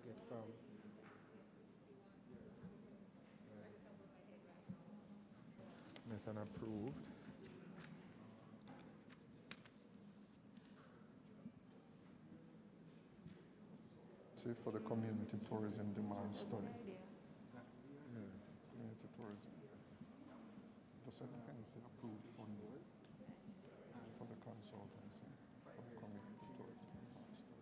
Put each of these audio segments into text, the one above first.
get from. Met and approved. See for the community tourism demand study. Yes, community tourism. Just I can say approved funding for the consultancy for the community tourism demand study.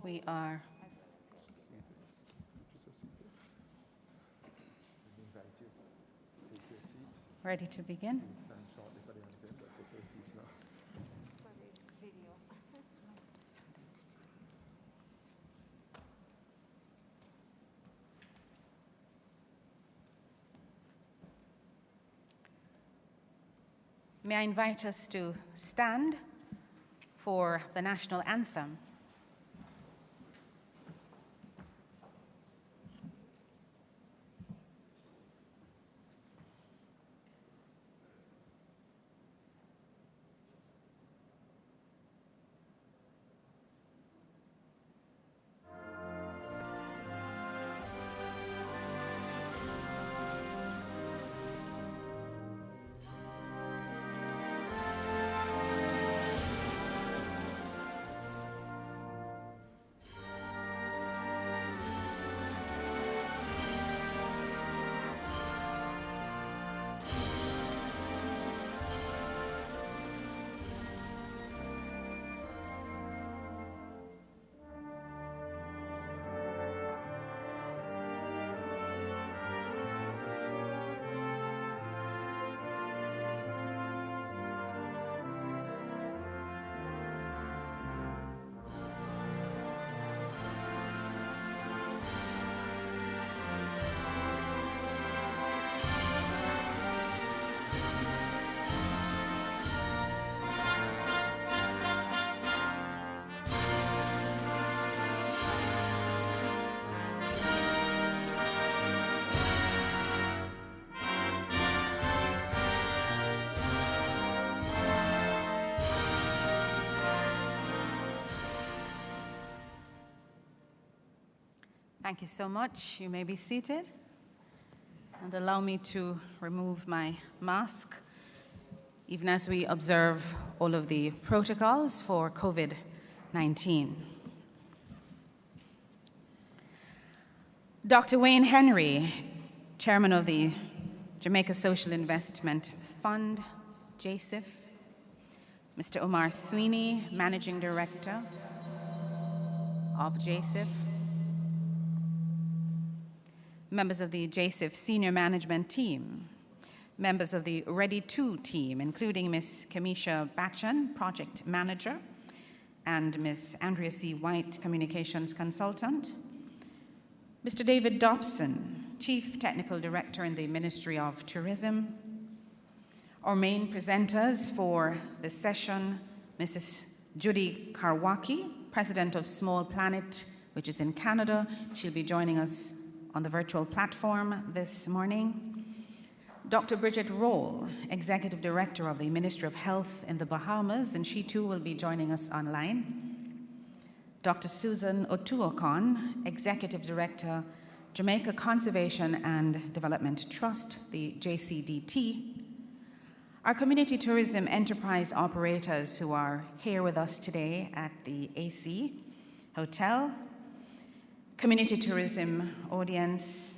We are ready to begin. May I invite us to stand for the national anthem. Thank you so much. You may be seated. And allow me to remove my mask, even as we observe all of the protocols for COVID-19. Dr. Wayne Henry, Chairman of the Jamaica Social Investment Fund, JSIF. Mr. Omar Sweeney, Managing Director of JSIF. Members of the JSIF Senior Management Team, members of the REDI 2 team, including Ms. Kamisha Bachan, Project Manager, and Ms. Andrea C. White, Communications Consultant, Mr. David Dobson, Chief Technical Director in the Ministry of Tourism, our main presenters for this session, Mrs. Judy Karwaki, president of Small Planet, which is in Canada. She'll be joining us on the virtual platform this morning. Dr. Bridget Roll, executive director of the Ministry of Health in the Bahamas, and she too will be joining us online. Dr. Susan Otuokon, executive director, Jamaica Conservation and Development Trust, the JCDT. Our community tourism enterprise operators who are here with us today at the AC Hotel, community tourism audience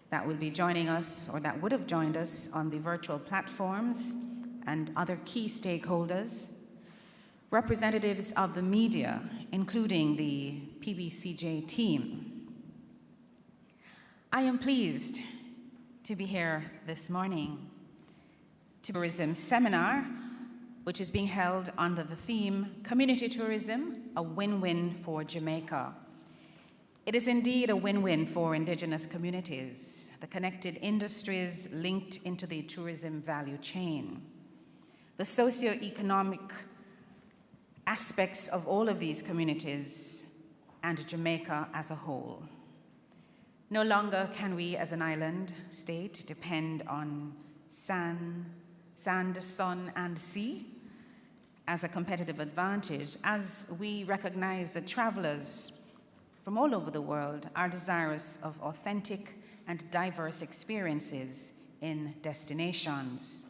that will be joining us or that would have joined us on the virtual platforms, and other key stakeholders, representatives of the media, including the PBCJ team. I am pleased to be here this morning to tourism seminar, which is being held under the theme Community Tourism, a Win-Win for Jamaica. It is indeed a win-win for Indigenous communities, the connected industries linked into the tourism value chain. The socio-economic aspects of all of these communities and Jamaica as a whole. No longer can we as an island state depend on sand, sun, and sea as a competitive advantage, as we recognize that travelers from all over the world are desirous of authentic and diverse experiences in destinations.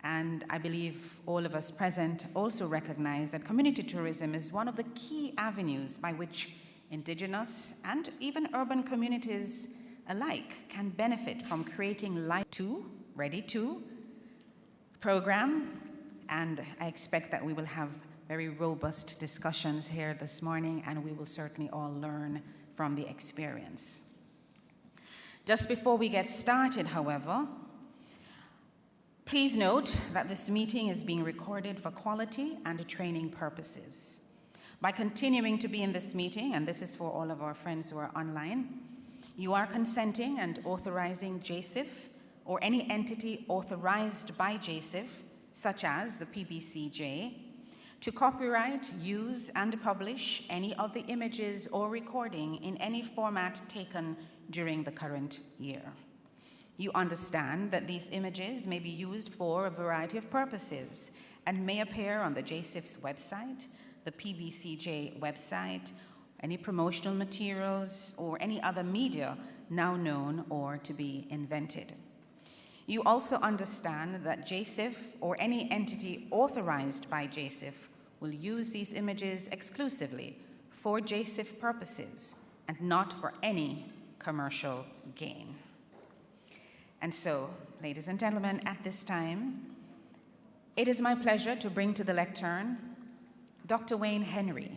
And I believe all of us present also recognize that community tourism is one of the key avenues by which Indigenous and even urban communities alike can benefit from creating REDI 2 program, and I expect that we will have very robust discussions here this morning, and we will certainly all learn from the experience. Just before we get started, however, please note that this meeting is being recorded for quality and training purposes. By continuing to be in this meeting, and this is for all of our friends who are online, you are consenting and authorizing JSIF or any entity authorized by JSIF, such as the PBCJ, to copyright, use, and publish any of the images or recording in any format taken during the current year. You understand that these images may be used for a variety of purposes and may appear on the JSIF's website, the PBCJ website, any promotional materials, or any other media now known or to be invented. You also understand that JSIF or any entity authorized by JSIF will use these images exclusively for JSIF purposes and not for any commercial gain. And so, ladies and gentlemen, at this time, it is my pleasure to bring to the lectern Dr. Wayne Henry.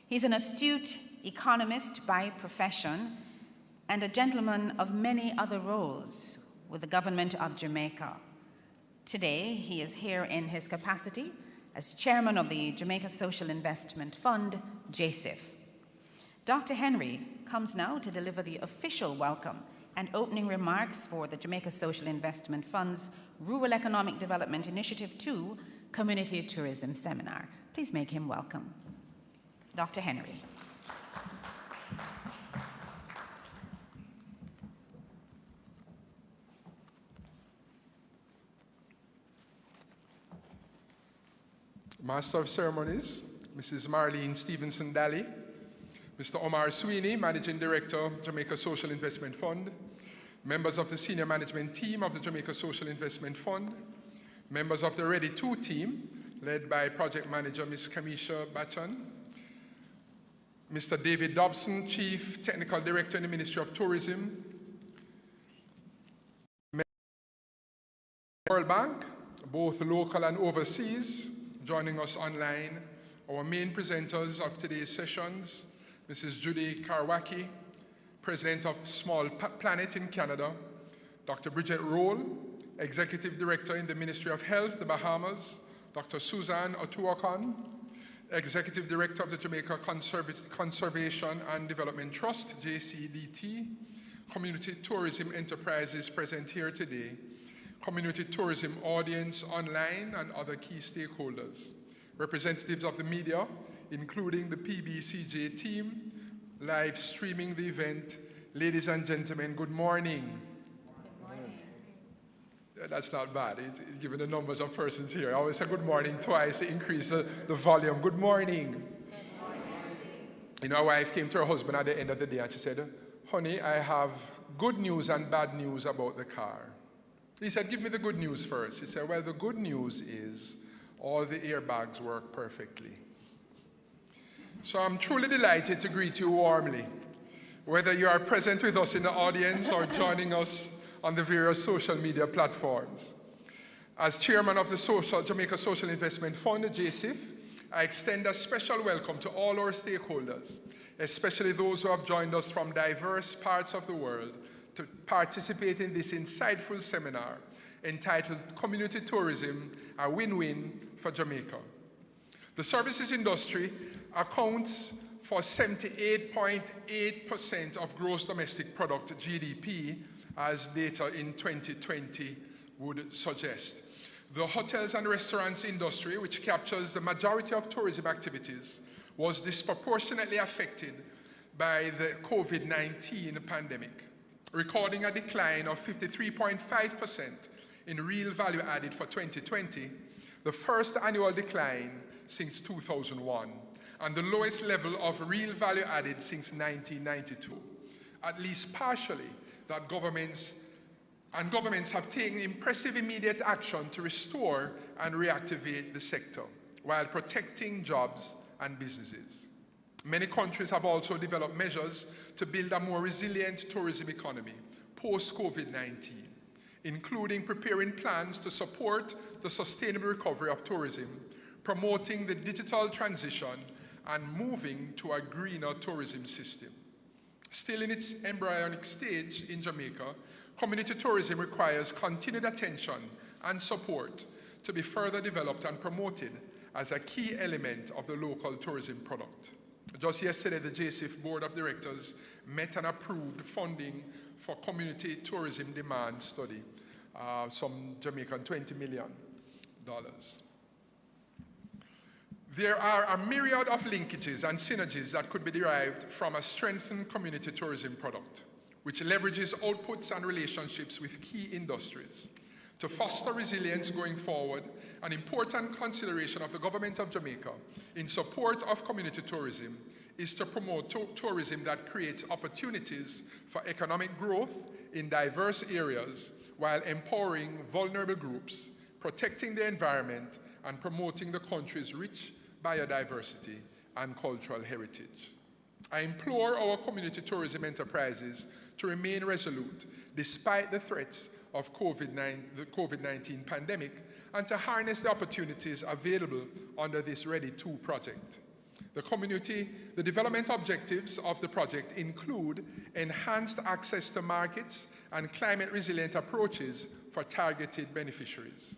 He's an astute economist by profession and a gentleman of many other roles with the government of Jamaica. Today, he is here in his capacity as chairman of the Jamaica Social Investment Fund, JSIF. Dr. Henry comes now to deliver the official welcome and opening remarks for the Jamaica Social Investment Fund's Rural Economic Development Initiative 2 Community Tourism Seminar. Please make him welcome. Dr. Henry. Master of Ceremonies, Mrs. Marlene Stevenson-Daly, Mr. Omar Sweeney, Managing Director, Jamaica Social Investment Fund, members of the senior management team of the Jamaica Social Investment Fund, members of the REDI 2 team, led by Project Manager Ms. Kamisha Bachan, Mr. David Dobson, Chief Technical Director in the Ministry of Tourism, World Bank, both local and overseas, joining us online, our main presenters of today's sessions, Mrs. Judy Karwaki, President of Small Planet in Canada, Dr. Bridget Roll, Executive Director in the Ministry of Health, the Bahamas, Dr. Susan Otuokon, Executive Director of the Jamaica Conservation and Development Trust, JCDT, Community Tourism Enterprises present here today, community tourism audience online, and other key stakeholders. representatives of the media, including the PBCJ team, live streaming the event. Ladies and gentlemen, good morning. Good morning. That's not bad, given the numbers of persons here. I always say good morning twice to increase the volume. Good morning. Good morning. You know, a wife came to her husband at the end of the day and she said, honey, I have good news and bad news about the car. He said, give me the good news first. He said, well, the good news is all the airbags work perfectly. So I'm truly delighted to greet you warmly, whether you are present with us in the audience or joining us on the various social media platforms. As chairman of the Jamaica Social Investment Fund, JSIF, I extend a special welcome to all our stakeholders, especially those who have joined us from diverse parts of the world to participate in this insightful seminar entitled Community Tourism, a Win-Win for Jamaica. The services industry accounts for 78.8% of gross domestic product, GDP, as data in 2020 would suggest. The hotels and restaurants industry, which captures the majority of tourism activities, was disproportionately affected by the COVID-19 pandemic, recording a decline of 53.5% in real value added for 2020, the first annual decline since 2001, and the lowest level of real value added since 1992. At least partially, that governments have taken impressive immediate action to restore and reactivate the sector while protecting jobs and businesses. Many countries have also developed measures to build a more resilient tourism economy post-COVID-19, including preparing plans to support the sustainable recovery of tourism, promoting the digital transition, and moving to a greener tourism system. Still in its embryonic stage in Jamaica, community tourism requires continued attention and support to be further developed and promoted as a key element of the local tourism product. Just yesterday, the JSIF Board of Directors met and approved funding for community tourism demand study, some Jamaican $20 million. There are a myriad of linkages and synergies that could be derived from a strengthened community tourism product, which leverages outputs and relationships with key industries. To foster resilience going forward, an important consideration of the government of Jamaica in support of community tourism is to promote tourism that creates opportunities for economic growth in diverse areas while empowering vulnerable groups, protecting the environment, and promoting the country's rich biodiversity and cultural heritage. I implore our community tourism enterprises to remain resolute despite the threats of the COVID-19 pandemic and to harness the opportunities available under this REDI 2 project. The development objectives of the project include enhanced access to markets and climate-resilient approaches for targeted beneficiaries.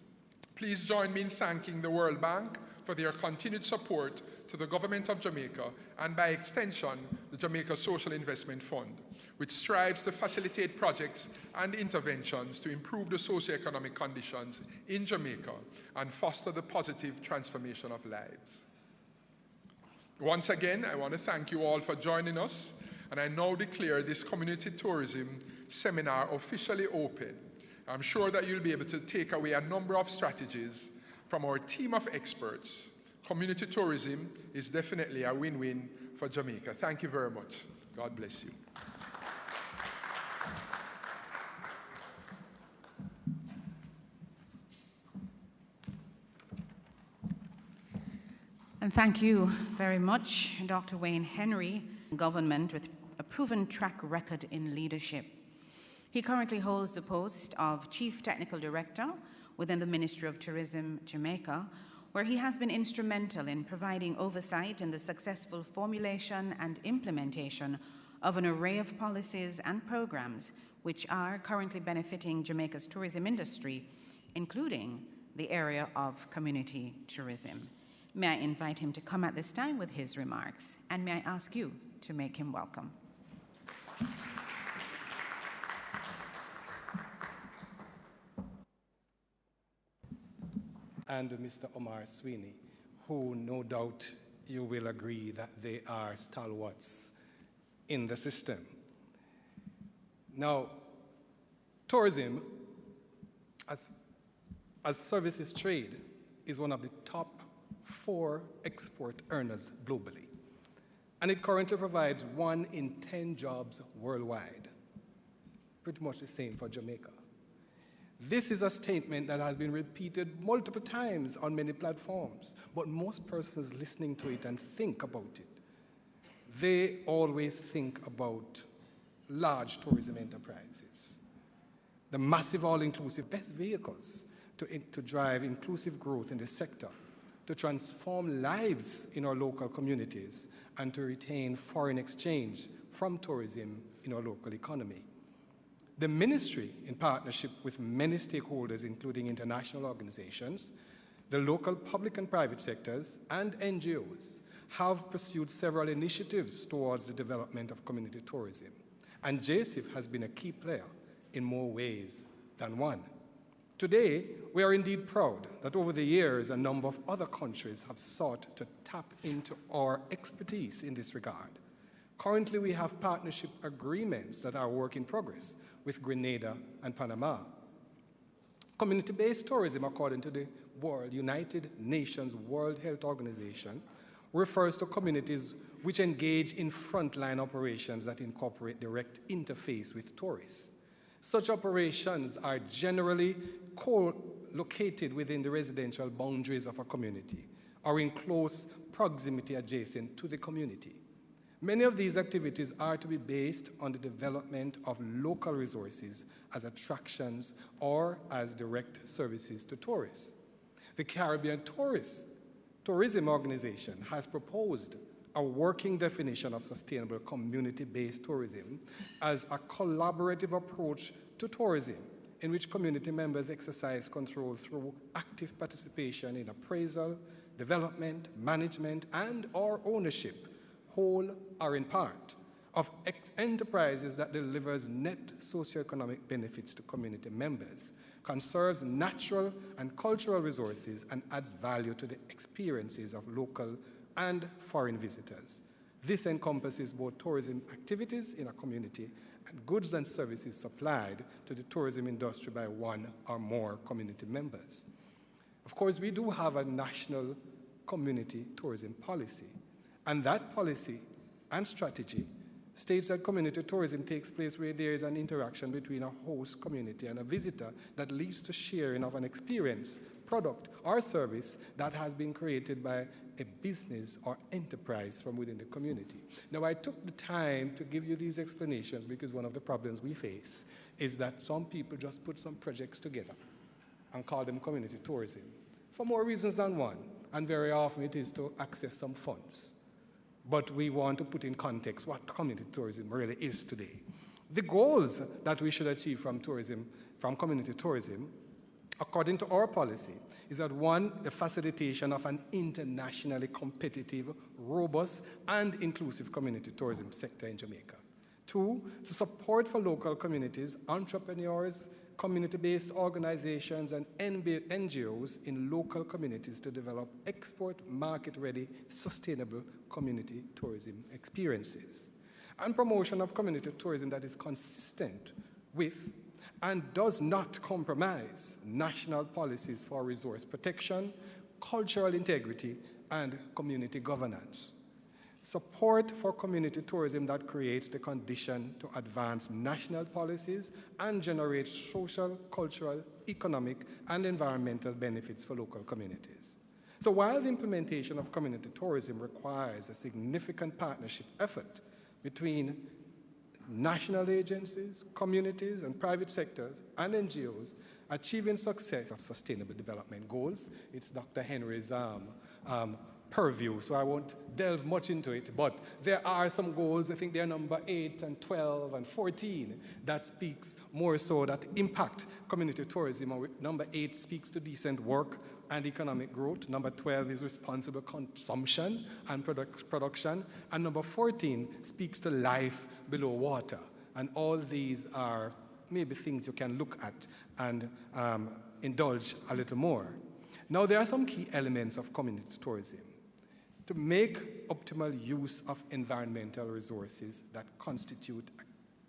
Please join me in thanking the World Bank for their continued support to the Government of Jamaica and, by extension, the Jamaica Social Investment Fund, which strives to facilitate projects and interventions to improve the socioeconomic conditions in Jamaica and foster the positive transformation of lives. Once again, I want to thank you all for joining us, and I now declare this community tourism seminar officially open. I'm sure that you'll be able to take away a number of strategies from our team of experts. Community tourism is definitely a win-win for Jamaica. Thank you very much. God bless you. And thank you very much, Dr. Wayne Henry, government with a proven track record in leadership. He currently holds the post of Chief Technical Director within the Ministry of Tourism, Jamaica, where he has been instrumental in providing oversight in the successful formulation and implementation of an array of policies and programs which are currently benefiting Jamaica's tourism industry, including the area of community tourism. May I invite him to come at this time with his remarks, and may I ask you to make him welcome. And Mr. Omar Sweeney, who no doubt you will agree that they are stalwarts in the system. Now, tourism, as services trade, is one of the top 4 export earners globally. And it currently provides 1 in 10 jobs worldwide. Pretty much the same for Jamaica. This is a statement that has been repeated multiple times on many platforms, but most persons listening to it and think about it, they always think about large tourism enterprises, the massive all-inclusive best vehicles to drive inclusive growth in the sector, to transform lives in our local communities, and to retain foreign exchange from tourism in our local economy. The ministry, in partnership with many stakeholders, including international organizations, the local public and private sectors, and NGOs, have pursued several initiatives towards the development of community tourism. And JSIF has been a key player in more ways than one. Today, we are indeed proud that over the years, a number of other countries have sought to tap into our expertise in this regard. Currently, we have partnership agreements that are work in progress with Grenada and Panama. Community-based tourism, according to the United Nations World Health Organization, refers to communities which engage in frontline operations that incorporate direct interface with tourists. Such operations are generally co-located within the residential boundaries of a community or in close proximity adjacent to the community. Many of these activities are to be based on the development of local resources as attractions or as direct services to tourists. The Caribbean Tourism Organization has proposed a working definition of sustainable community-based tourism as a collaborative approach to tourism in which community members exercise control through active participation in appraisal, development, management, and/or ownership, whole or in part, of enterprises that delivers net socioeconomic benefits to community members, conserves natural and cultural resources, and adds value to the experiences of local and foreign visitors. This encompasses both tourism activities in a community and goods and services supplied to the tourism industry by one or more community members. Of course, we do have a national community tourism policy, and that policy and strategy states that community tourism takes place where there is an interaction between a host community and a visitor that leads to sharing of an experience, product, or service that has been created by a business or enterprise from within the community. Now, I took the time to give you these explanations because one of the problems we face is that some people just put some projects together and call them community tourism for more reasons than one, and very often it is to access some funds. But we want to put in context what community tourism really is today. The goals that we should achieve from tourism, from community tourism, according to our policy, is that one, the facilitation of an internationally competitive, robust, and inclusive community tourism sector in Jamaica. Two, to support for local communities, entrepreneurs, community-based organizations, and NGOs in local communities to develop export, market-ready, sustainable community tourism experiences. And promotion of community tourism that is consistent with and does not compromise national policies for resource protection, cultural integrity, and community governance. Support for community tourism that creates the condition to advance national policies and generate social, cultural, economic, and environmental benefits for local communities. So while the implementation of community tourism requires a significant partnership effort between national agencies, communities, and private sectors, and NGOs, achieving success of sustainable development goals, it's Dr. Henry's purview, so I won't delve much into it, but there are some goals, I think they're number 8 and 12 and 14, that speaks more so that impact community tourism. Number 8 speaks to decent work and economic growth. Number 12 is responsible consumption and production. And number 14 speaks to life below water. And all these are maybe things you can look at and indulge a little more. Now, there are some key elements of community tourism. To make optimal use of environmental resources that constitute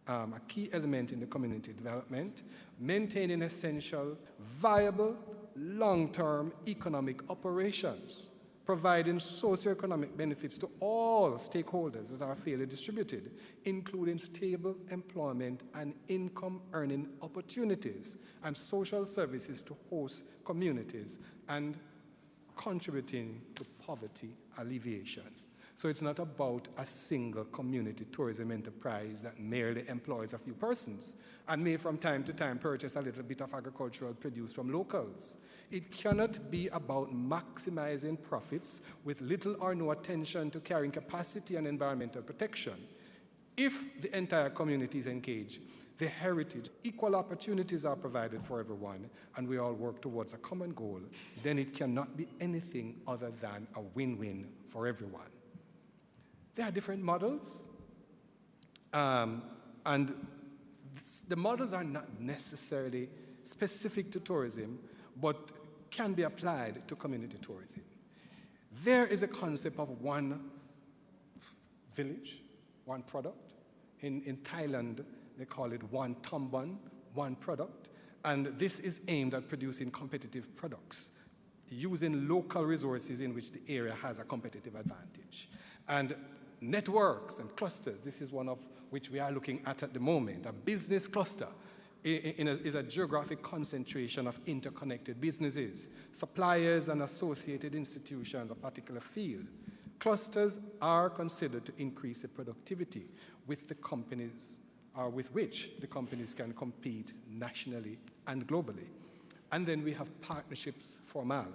a key element in the community development, maintaining essential, viable, long-term economic operations, providing socioeconomic benefits to all stakeholders that are fairly distributed, including stable employment and income-earning opportunities, and social services to host communities, and contributing to poverty alleviation. So it's not about a single community tourism enterprise that merely employs a few persons and may from time to time purchase a little bit of agricultural produce from locals. It cannot be about maximizing profits with little or no attention to carrying capacity and environmental protection. If the entire community is engaged, the heritage, equal opportunities are provided for everyone, and we all work towards a common goal, then it cannot be anything other than a win-win for everyone. There are different models, and the models are not necessarily specific to tourism, but can be applied to community tourism. There is a concept of one village, one product. In Thailand, they call it one tamban, one product, and this is aimed at producing competitive products, using local resources in which the area has a competitive advantage. And networks and clusters, this is one of which we are looking at the moment. A business cluster is a geographic concentration of interconnected businesses, suppliers and associated institutions, a particular field. Clusters are considered to increase the productivity with the companies, with which the companies can compete nationally and globally. And then we have partnerships formal,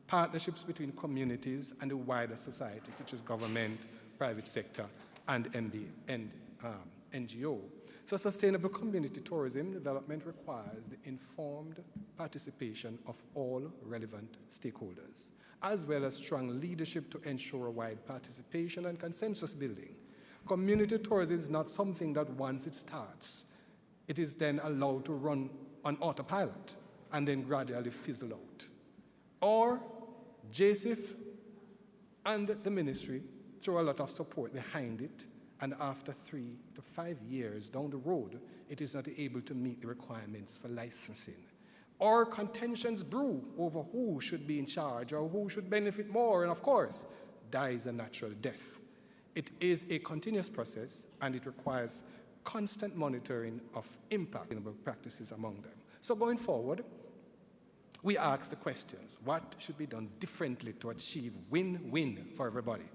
partnerships between communities and the wider society, such as government, private sector, and NGO. So sustainable community tourism development requires the informed participation of all relevant stakeholders, as well as strong leadership to ensure wide participation and consensus building. Community tourism is not something that once it starts, it is then allowed to run on autopilot and then gradually fizzle out. Or JSIF and the ministry throw a lot of support behind it, and after 3 to 5 years down the road, it is not able to meet the requirements for licensing. Or contentions brew over who should be in charge or who should benefit more, and of course, dies a natural death. It is a continuous process, and it requires constant monitoring of impact practices among them. So going forward, we ask the questions: what should be done differently to achieve win-win for everybody?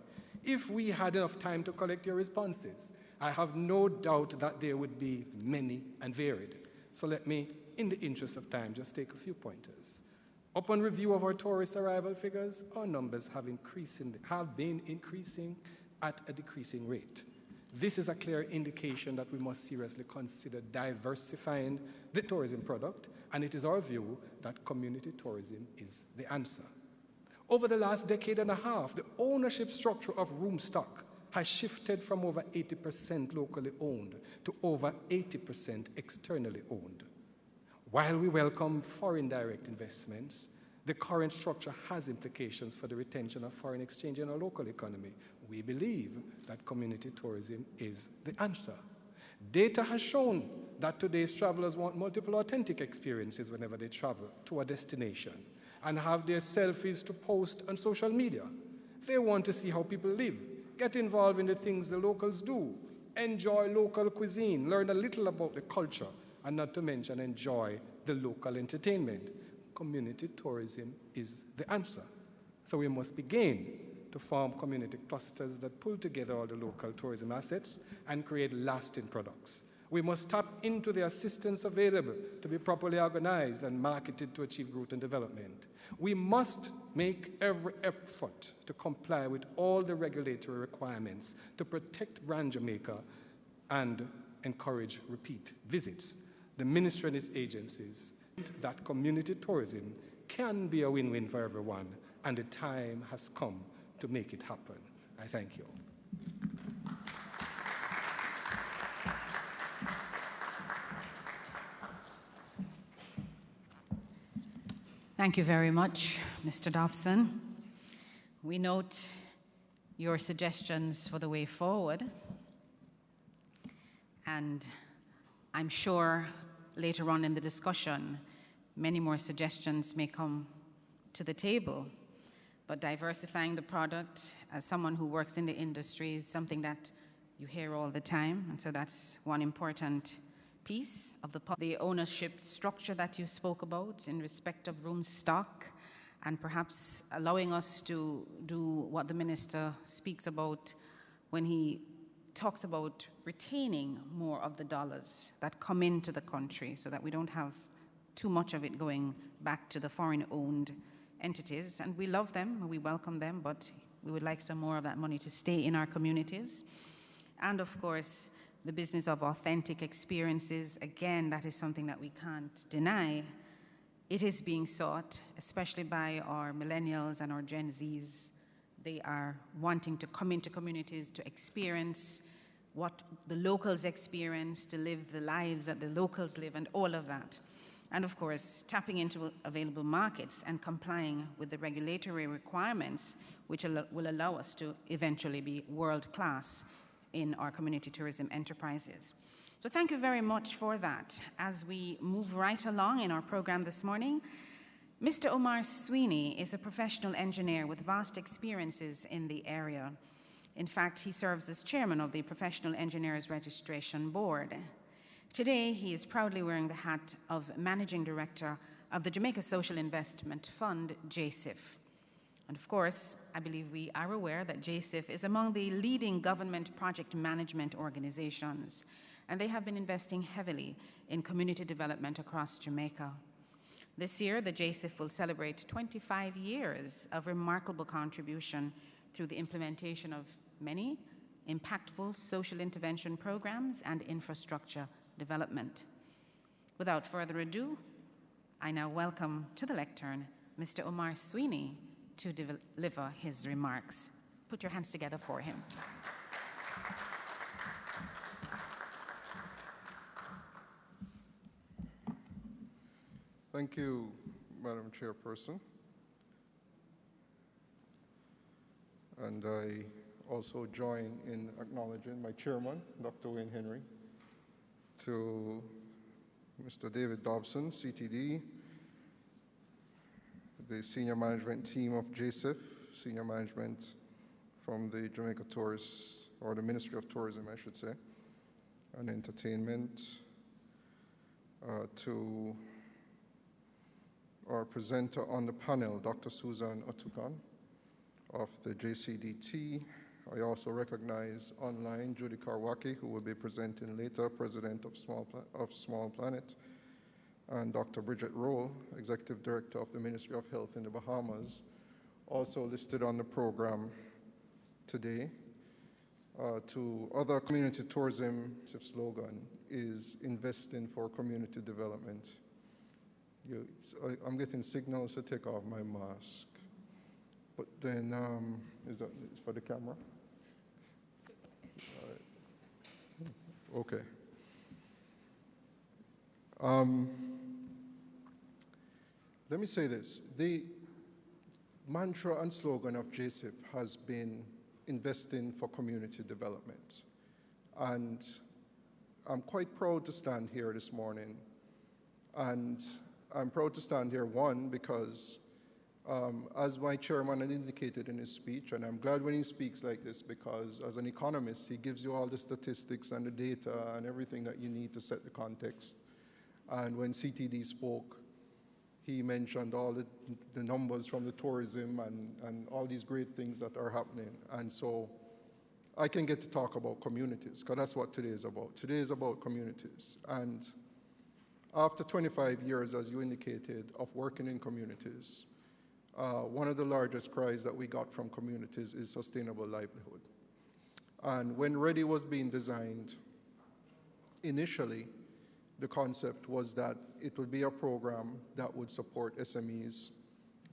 If we had enough time to collect your responses, I have no doubt that there would be many and varied. So let me, in the interest of time, just take a few pointers. Upon review of our tourist arrival figures, our numbers have been increasing at a decreasing rate. This is a clear indication that we must seriously consider diversifying the tourism product, and it is our view that community tourism is the answer. Over the last decade and a half, the ownership structure of room stock has shifted from over 80% locally owned to over 80% externally owned. While we welcome foreign direct investments, the current structure has implications for the retention of foreign exchange in our local economy. We believe that community tourism is the answer. Data has shown that today's travelers want multiple authentic experiences whenever they travel to a destination and have their selfies to post on social media. They want to see how people live, get involved in the things the locals do, enjoy local cuisine, learn a little about the culture, and not to mention enjoy the local entertainment. Community tourism is the answer. So we must begin to form community clusters that pull together all the local tourism assets and create lasting products. We must tap into the assistance available to be properly organized and marketed to achieve growth and development. We must make every effort to comply with all the regulatory requirements to protect brand Jamaica and encourage repeat visits. The ministry and its agencies that community tourism can be a win-win for everyone, and the time has come to make it happen. I thank you. Thank you very much, Mr. Dobson. We note your suggestions for the way forward, and I'm sure later on in the discussion, many more suggestions may come to the table. But diversifying the product, as someone who works in the industry, is something that you hear all the time, and so that's one important piece of the ownership structure that you spoke about in respect of room stock, and perhaps allowing us to do what the minister speaks about when he talks about retaining more of the dollars that come into the country so that we don't have too much of it going back to the foreign-owned entities. And we love them, we welcome them, but we would like some more of that money to stay in our communities. And of course, the business of authentic experiences, again, that is something that we can't deny. It is being sought, especially by our millennials and our Gen Zs. They are wanting to come into communities to experience what the locals experience, to live the lives that the locals live, and all of that. And of course, tapping into available markets and complying with the regulatory requirements, which will allow us to eventually be world-class in our community tourism enterprises. So thank you very much for that. As we move right along in our program this morning, Mr. Omar Sweeney is a professional engineer with vast experiences in the area. In fact, he serves as chairman of the Professional Engineers Registration Board. Today, he is proudly wearing the hat of managing director of the Jamaica Social Investment Fund, JSIF. And of course, I believe we are aware that JSIF is among the leading government project management organizations, and they have been investing heavily in community development across Jamaica. This year, the JSIF will celebrate 25 years of remarkable contribution through the implementation of many impactful social intervention programs and infrastructure development. Without further ado, I now welcome to the lectern Mr. Omar Sweeney to deliver his remarks. Put your hands together for him. Thank you, Madam Chairperson. And I also join in acknowledging my chairman, Dr. Wayne Henry, to Mr. David Dobson, CTD, the senior management team of JSIF, senior management from the Jamaica Tourists, or the Ministry of Tourism, I should say, and Entertainment, to our presenter on the panel, Dr. Susan Otukan of the JCDT. I also recognize online Judy Karwaki, who will be presenting later, President of Small Planet, and Dr. Bridget Roll, Executive Director of the Ministry of Health in the Bahamas, also listed on the program today. To other community tourism slogan is investing for community development. I'm getting signals to take off my mask, but then is that for the camera? Okay. Let me say this. The mantra and slogan of JSIF has been investing for community development. And I'm quite proud to stand here this morning. And I'm proud to stand here, one, because as my chairman had indicated in his speech, and I'm glad when he speaks like this, because as an economist, he gives you all the statistics and the data and everything that you need to set the context. And when CTD spoke, he mentioned all the numbers from the tourism and all these great things that are happening. And so I can get to talk about communities, because that's what today is about. Today is about communities. And after 25 years, as you indicated, of working in communities, one of the largest cries that we got from communities is sustainable livelihood. And when REDI was being designed, initially, the concept was that it would be a program that would support SMEs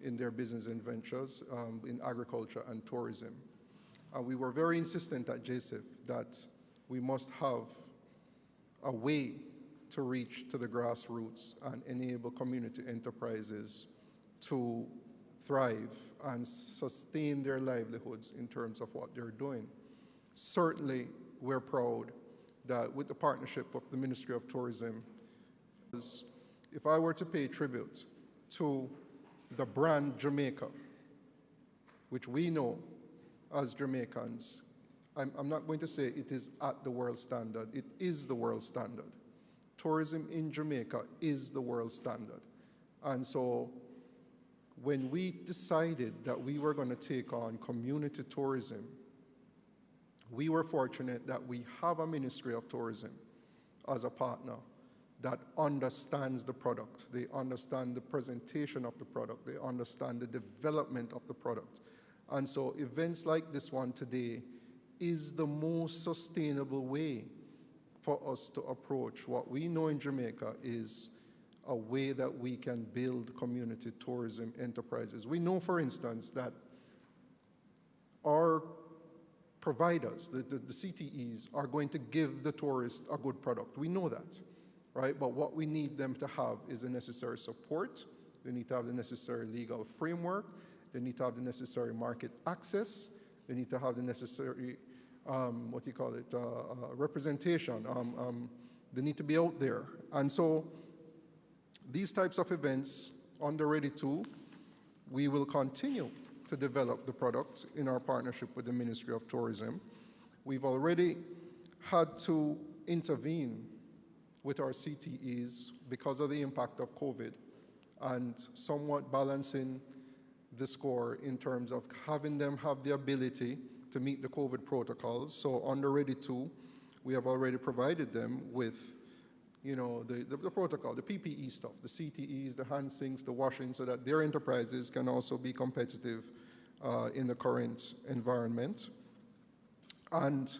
in their business and ventures in agriculture and tourism. And we were very insistent at JSIF that we must have a way to reach to the grassroots and enable community enterprises to thrive and sustain their livelihoods in terms of what they're doing. Certainly, we're proud that with the partnership of the Ministry of Tourism, if I were to pay tribute to the brand Jamaica, which we know as Jamaicans, I'm not going to say it is at the world standard, it is the world standard. Tourism in Jamaica is the world standard. And so when we decided that we were going to take on community tourism, we were fortunate that we have a Ministry of Tourism as a partner that understands the product. They understand the presentation of the product. They understand the development of the product. And so events like this one today is the most sustainable way for us to approach what we know in Jamaica is a way that we can build community tourism enterprises. We know, for instance, that our providers, the CTEs, are going to give the tourist a good product. We know that, right? But what we need them to have is the necessary support. They need to have the necessary legal framework. They need to have the necessary market access. They need to have the necessary, representation. They need to be out there. And so these types of events under REDI 2, we will continue to develop the product in our partnership with the Ministry of Tourism. We've already had to intervene with our CTEs because of the impact of COVID and somewhat balancing the score in terms of having them have the ability to meet the COVID protocols. So under REDI 2, we have already provided them with the protocol, the PPE stuff, the CTEs, the hand sinks, the washing, so that their enterprises can also be competitive in the current environment. And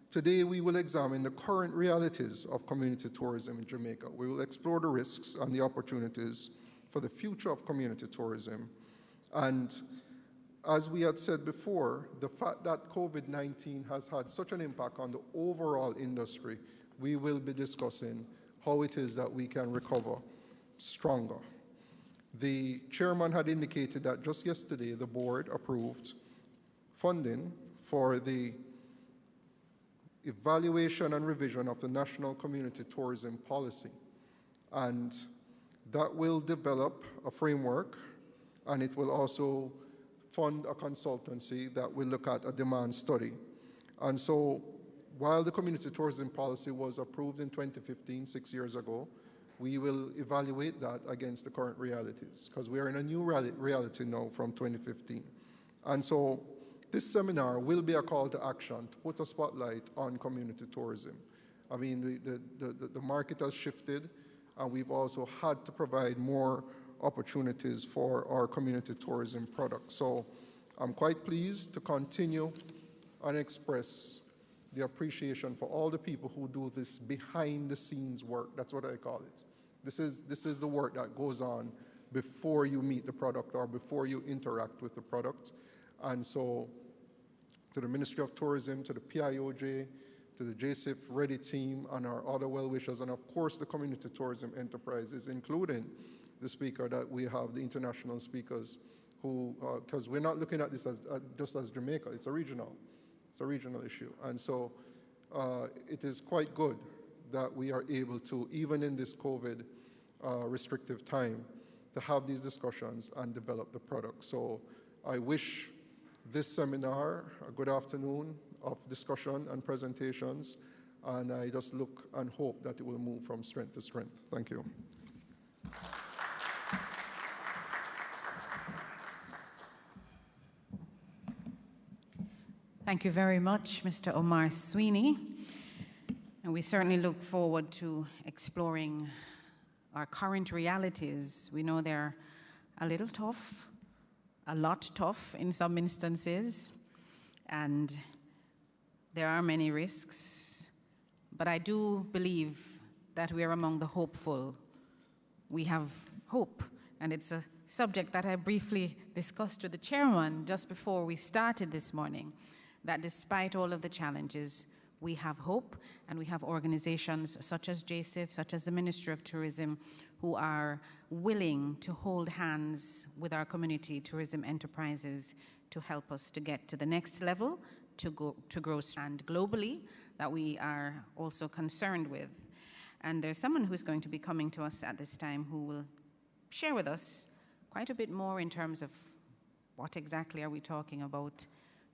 today we will examine the current realities of community tourism in Jamaica. We will explore the risks and the opportunities for the future of community tourism. And as we had said before, the fact that COVID-19 has had such an impact on the overall industry, we will be discussing how it is that we can recover stronger. The chairman had indicated that just yesterday the board approved funding for the evaluation and revision of the National Community Tourism Policy. And that will develop a framework, and it will also fund a consultancy that will look at a demand study. And so while the Community Tourism Policy was approved in 2015, 6 years ago, we will evaluate that against the current realities, because we are in a new reality now from 2015. And so this seminar will be a call to action to put a spotlight on community tourism. I mean, the market has shifted, and we've also had to provide more opportunities for our community tourism products. So I'm quite pleased to continue and express the appreciation for all the people who do this behind the scenes work. That's what I call it. This is the work that goes on before you meet the product or before you interact with the product. And so to the Ministry of Tourism, to the PIOJ, to the JSIF REDI team and our other well-wishers, and of course the community tourism enterprises, including the speaker that we have, the international speakers, who, because we're not looking at this as, just as Jamaica, it's a regional issue. And so it is quite good that we are able to, even in this COVID restrictive time, to have these discussions and develop the product. So I wish this seminar a good afternoon of discussion and presentations, and I just look and hope that it will move from strength to strength. Thank you. Thank you very much, Mr. Omar Sweeney. And we certainly look forward to exploring our current realities. We know they're a little tough, a lot tough in some instances, and there are many risks. But I do believe that we are among the hopeful. We have hope, and it's a subject that I briefly discussed with the chairman just before we started this morning, that despite all of the challenges, we have hope, and we have organizations such as JSIF, such as the Ministry of Tourism, who are willing to hold hands with our community tourism enterprises to help us to get to the next level, to grow and globally, that we are also concerned with. And there's someone who's going to be coming to us at this time who will share with us quite a bit more in terms of what exactly are we talking about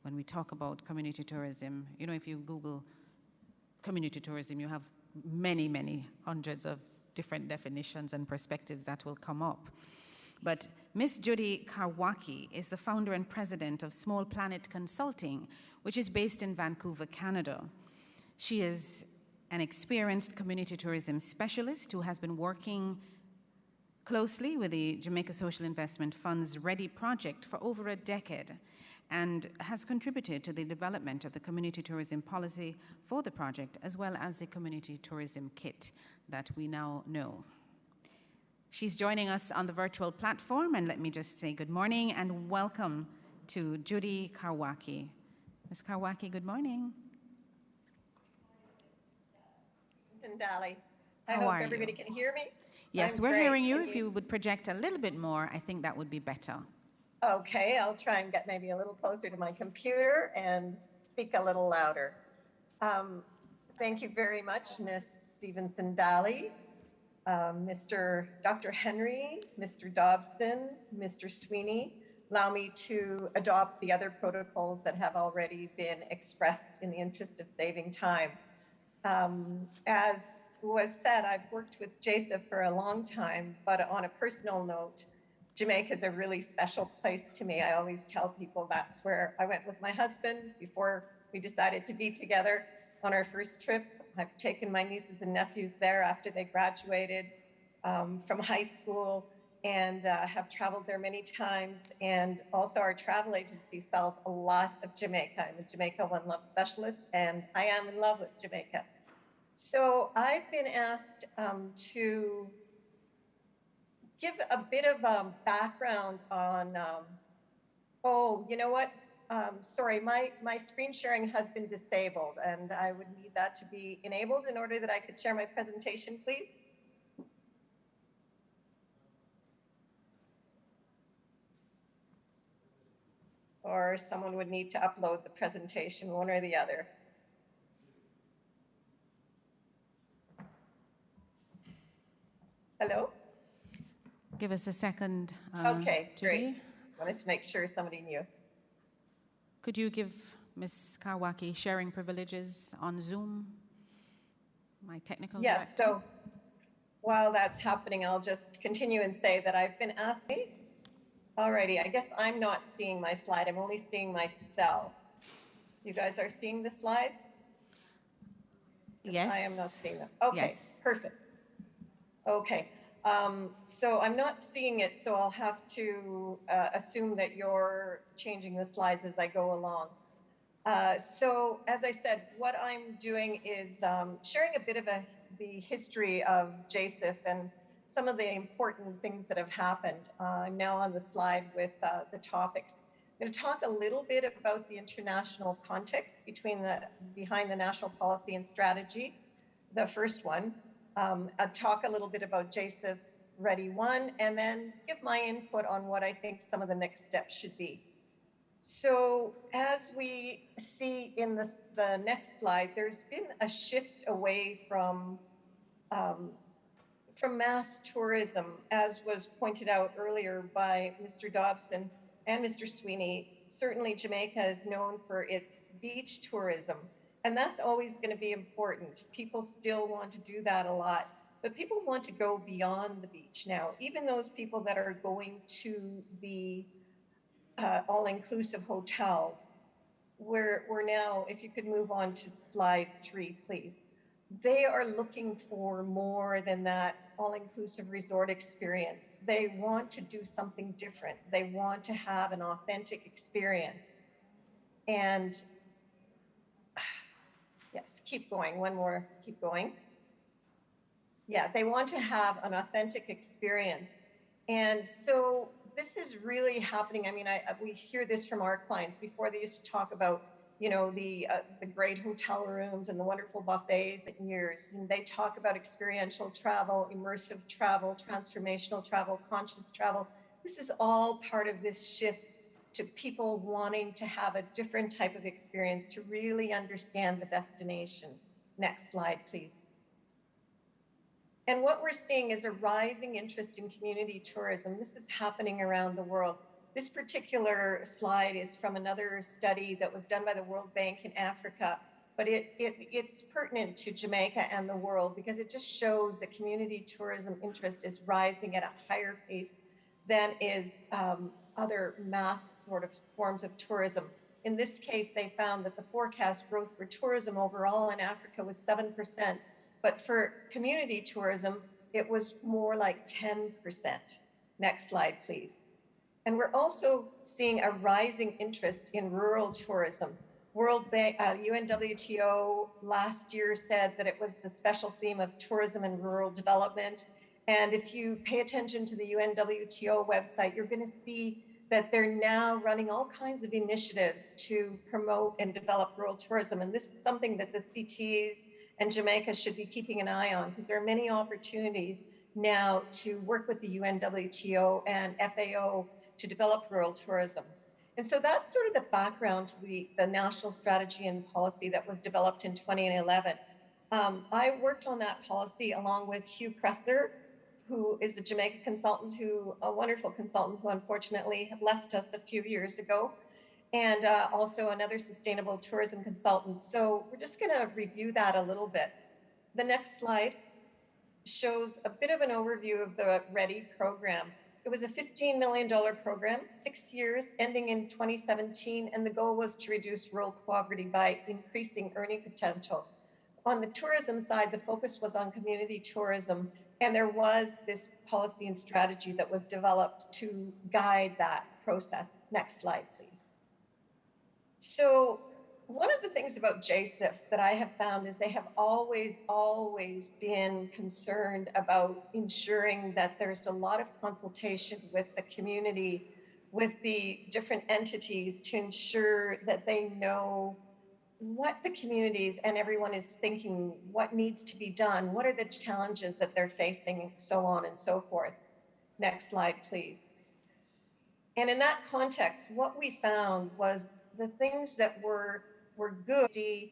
when we talk about community tourism. You know, if you Google community tourism, you have many, many hundreds of different definitions and perspectives that will come up. But Miss Judy Karwaki is the founder and president of Small Planet Consulting, which is based in Vancouver, Canada. She is an experienced community tourism specialist who has been working closely with the Jamaica Social Investment Fund's REDI project for over a decade and has contributed to the development of the community tourism policy for the project, as well as the community tourism kit that we now know. She's joining us on the virtual platform, and let me just say good morning and welcome to Judy Karwaki. Ms. Karwaki, good morning. Dali. I How hope are you? everybody can hear me. Yes, I'm we're great. hearing you. Can If you would project a little bit more, I think that would be better. Okay, I'll try and get maybe a little closer to my computer and speak a little louder. Thank you very much, Ms. Stevenson Daly, Mr. Dr. Henry, Mr. Dobson, Mr. Sweeney. Allow me to adopt the other protocols that have already been expressed in the interest of saving time. As was said, I've worked with JSIF for a long time, but on a personal note, Jamaica is a really special place to me. I always tell people that's where I went with my husband before we decided to be together on our first trip. I've taken my nieces and nephews there after they graduated from high school and have traveled there many times. And also our travel agency sells a lot of Jamaica. I'm a Jamaica One Love specialist, and I am in love with Jamaica. So I've been asked to give a bit of background on, oh, you know what? Sorry, my screen sharing has been disabled, and I would need that to be enabled in order that I could share my presentation, please. Or someone would need to upload the presentation, one or the other. Hello? Give us a second, Okay, Judy. great. Just wanted to make sure somebody knew. Could you give Ms. Karwaki sharing privileges on Zoom? My technical Yes, director. so while that's happening, I'll just continue and say that I've been asked. Alrighty, I guess I'm not seeing my slide. I'm only seeing myself. You guys are seeing the slides? Yes. I am not seeing them. Okay, Yes. perfect. Okay, so I'm not seeing it, so I'll have to assume that you're changing the slides as I go along. So as I said, what I'm doing is sharing a bit of the history of JSIF and some of the important things that have happened. I'm now on the slide with the topics. I'm going to talk a little bit about the international context behind the national policy and strategy, the first one. I'll talk a little bit about JSIF's REDI 1, and then give my input on what I think some of the next steps should be. So as we see in the next slide, there's been a shift away from mass tourism, as was pointed out earlier by Mr. Dobson and Mr. Sweeney. Certainly Jamaica is known for its beach tourism, and that's always going to be important. People still want to do that a lot, but people want to go beyond the beach now. Even those people that are going to the all-inclusive hotels, we're now, if you could move on to slide 3, please. They are looking for more than that all-inclusive resort experience. They want to do something different. They want to have an authentic experience. And yes, keep going, one more, keep going. Yeah, they want to have an authentic experience. And so this is really happening. I mean, we hear this from our clients. Before, they used to talk about, you know, the great hotel rooms and the wonderful buffets in years. And they talk about experiential travel, immersive travel, transformational travel, conscious travel. This is all part of this shift to people wanting to have a different type of experience to really understand the destination. Next slide, please. And what we're seeing is a rising interest in community tourism. This is happening around the world. This particular slide is from another study that was done by the World Bank in Africa, but it's pertinent to Jamaica and the world because it just shows that community tourism interest is rising at a higher pace than is other mass sort of forms of tourism. In this case, they found that the forecast growth for tourism overall in Africa was 7%, but for community tourism, it was more like 10%. Next slide, please. And we're also seeing a rising interest in rural tourism. World Bank, UNWTO last year said that it was the special theme of tourism and rural development. And if you pay attention to the UNWTO website, you're going to see that they're now running all kinds of initiatives to promote and develop rural tourism. And this is something that the CTs and Jamaica should be keeping an eye on because there are many opportunities now to work with the UNWTO and FAO to develop rural tourism. And so that's sort of the background to the national strategy and policy that was developed in 2011. I worked on that policy along with Hugh Presser, who is a Jamaica consultant, a wonderful consultant who unfortunately left us a few years ago, and also another sustainable tourism consultant. So we're just gonna review that a little bit. The next slide shows a bit of an overview of the REDI program. It was a $15 million program, 6 years, ending in 2017, and the goal was to reduce rural poverty by increasing earning potential. On the tourism side, the focus was on community tourism, and there was this policy and strategy that was developed to guide that process. Next slide, please. So one of the things about JSIF that I have found is they have always been concerned about ensuring that there's a lot of consultation with the community, with the different entities to ensure that they know what the communities and everyone is thinking, what needs to be done, what are the challenges that they're facing, so on and so forth. Next slide, please. And in that context, what we found was the things that were good,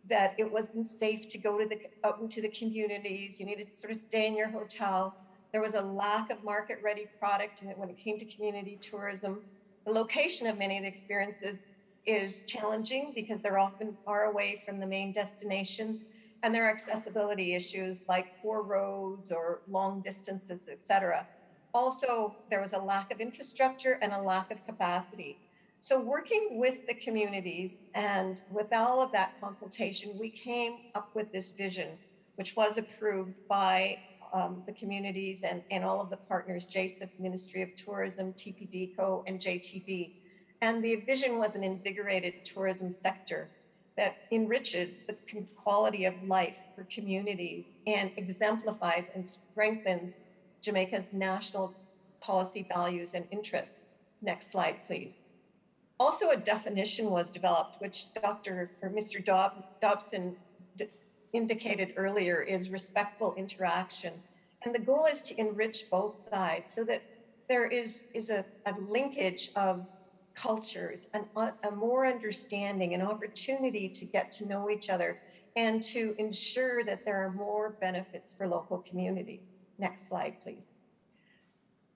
that it wasn't safe to go out into the communities. You needed to sort of stay in your hotel. There was a lack of market-ready product when it came to community tourism. The location of many of the experiences is challenging because they're often far away from the main destinations, and there are accessibility issues like poor roads or long distances, etc. Also, there was a lack of infrastructure and a lack of capacity. So working with the communities and with all of that consultation, we came up with this vision, which was approved by the communities and all of the partners, JSIF, Ministry of Tourism, TPDCO, and JTB. And the vision was an invigorated tourism sector that enriches the quality of life for communities and exemplifies and strengthens Jamaica's national policy values and interests. Next slide, please. Also, a definition was developed, which Mr. Dobson indicated earlier, is respectful interaction. And the goal is to enrich both sides so that there is a linkage of cultures, a more understanding, an opportunity to get to know each other and to ensure that there are more benefits for local communities. Next slide, please.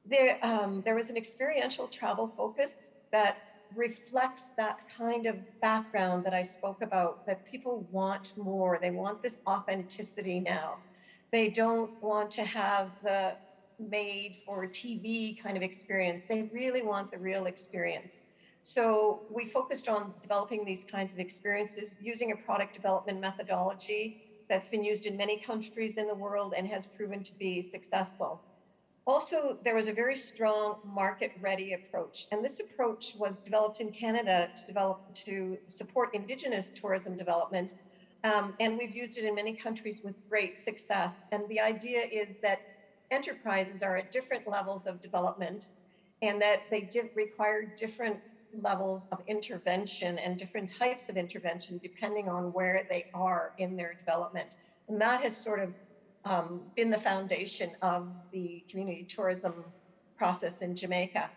There was an experiential travel focus that reflects that kind of background that I spoke about, that people want more. They want this authenticity now. They don't want to have the made for TV kind of experience. They really want the real experience. So we focused on developing these kinds of experiences using a product development methodology that's been used in many countries in the world and has proven to be successful. Also, there was a very strong market-ready approach, and this approach was developed in Canada to support Indigenous tourism development, and we've used it in many countries with great success. And the idea is that enterprises are at different levels of development, and that they require different levels of intervention and different types of intervention depending on where they are in their development. And that has sort of been the foundation of the community tourism process in Jamaica.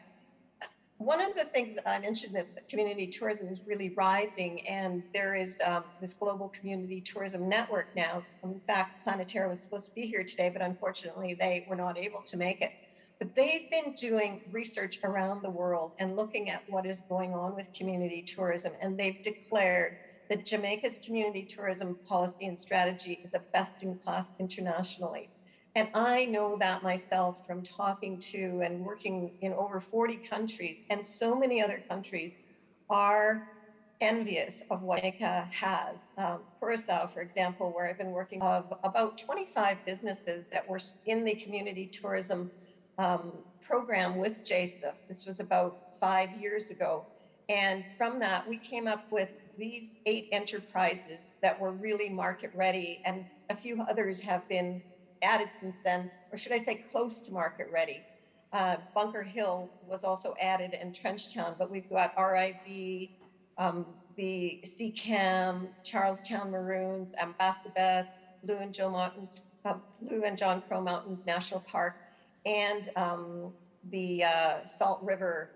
One of the things that I mentioned that community tourism is really rising, and there is this global community tourism network now. In fact, Planetara was supposed to be here today, but unfortunately they were not able to make it. But they've been doing research around the world and looking at what is going on with community tourism, and they've declared that Jamaica's community tourism policy and strategy is a best in class internationally. And I know that myself from talking to and working in over 40 countries, and so many other countries are envious of what Jamaica has. Curacao, for example, where I've been working of about 25 businesses that were in the community tourism program with JSIF. This was about 5 years ago. And from that, we came up with these 8 enterprises that were really market ready, and a few others have been added since then, or should I say close to market ready. Bunker Hill was also added, and Trenchtown, but we've got RIV, the CCAM, Charlestown Maroons, Ambassador, Blue and John Crow Mountains National Park, and the Salt River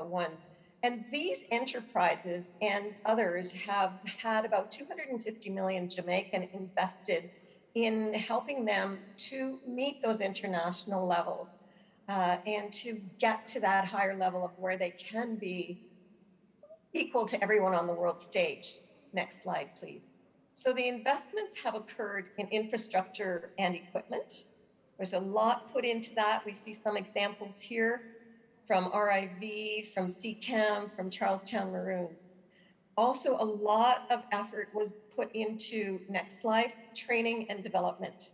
ones. And these enterprises and others have had about 250 million Jamaican invested in helping them to meet those international levels and to get to that higher level of where they can be equal to everyone on the world stage. Next slide, please. So the investments have occurred in infrastructure and equipment. There's a lot put into that. We see some examples here from RIV, from CCAM, from Charlestown Maroons. Also, a lot of effort was put into, next slide, training and development.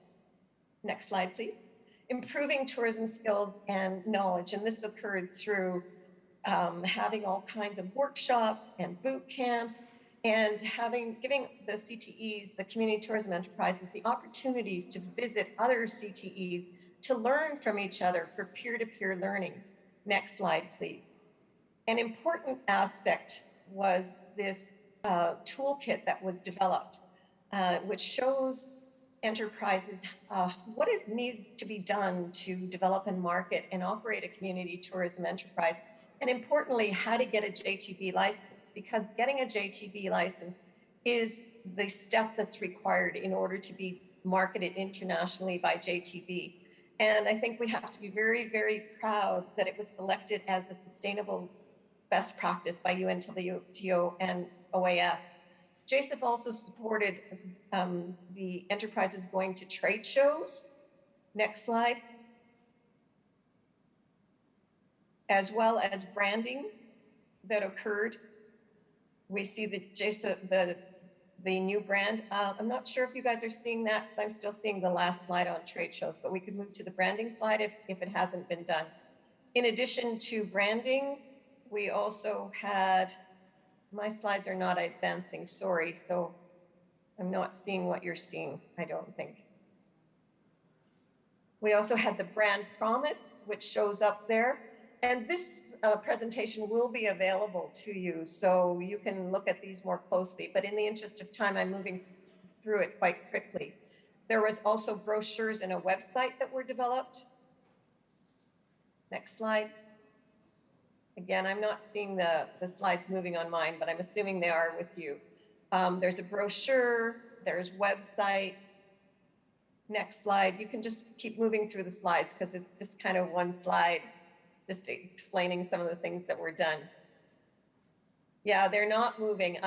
Next slide, please. Improving tourism skills and knowledge. And this occurred through having all kinds of workshops and boot camps, and giving the CTEs, the community tourism enterprises, the opportunities to visit other CTEs to learn from each other for peer-to-peer learning. Next slide, please. An important aspect was this toolkit that was developed, which shows enterprises what needs to be done to develop and market and operate a community tourism enterprise, and importantly, how to get a JTB license, because getting a JTB license is the step that's required in order to be marketed internationally by JTB. And I think we have to be very, very proud that it was selected as a sustainable best practice by UNWTO and OAS. JSIF also supported the enterprises going to trade shows. Next slide. As well as branding that occurred. We see the JSIF, the new brand. I'm not sure if you guys are seeing that, because I'm still seeing the last slide on trade shows, but we could move to the branding slide if it hasn't been done. In addition to branding, we also had, my slides are not advancing, sorry, so I'm not seeing what you're seeing, I don't think. We also had the brand promise, which shows up there. And this presentation will be available to you, so you can look at these more closely. But in the interest of time, I'm moving through it quite quickly. There was also brochures and a website that were developed. Next slide. Again, I'm not seeing the slides moving on mine, but I'm assuming they are with you. There's a brochure, there's websites. Next slide. You can just keep moving through the slides because it's just kind of one slide, just explaining some of the things that were done. Yeah, they're not moving.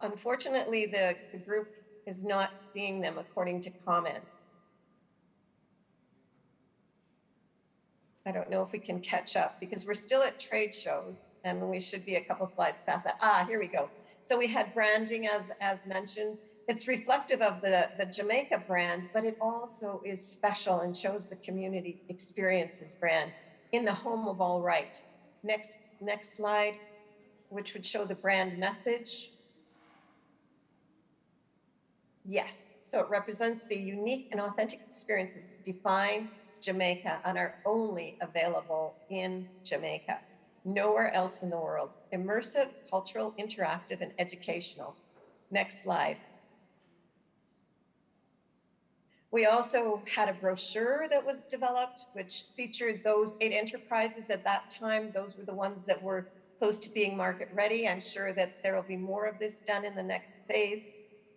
Unfortunately, the group is not seeing them according to comments. I don't know if we can catch up because we're still at trade shows and we should be a couple slides past that. Ah, here we go. So we had branding as mentioned. It's reflective of the Jamaica brand, but it also is special and shows the community experiences brand in the home of all right. Next slide, which would show the brand message. Yes, so it represents the unique and authentic experiences that define Jamaica and are only available in Jamaica. nowhere else in the world. Immersive, cultural, interactive, and educational. Next slide. We also had a brochure that was developed, which featured those 8 enterprises at that time. Those were the ones that were close to being market ready. I'm sure that there will be more of this done in the next phase.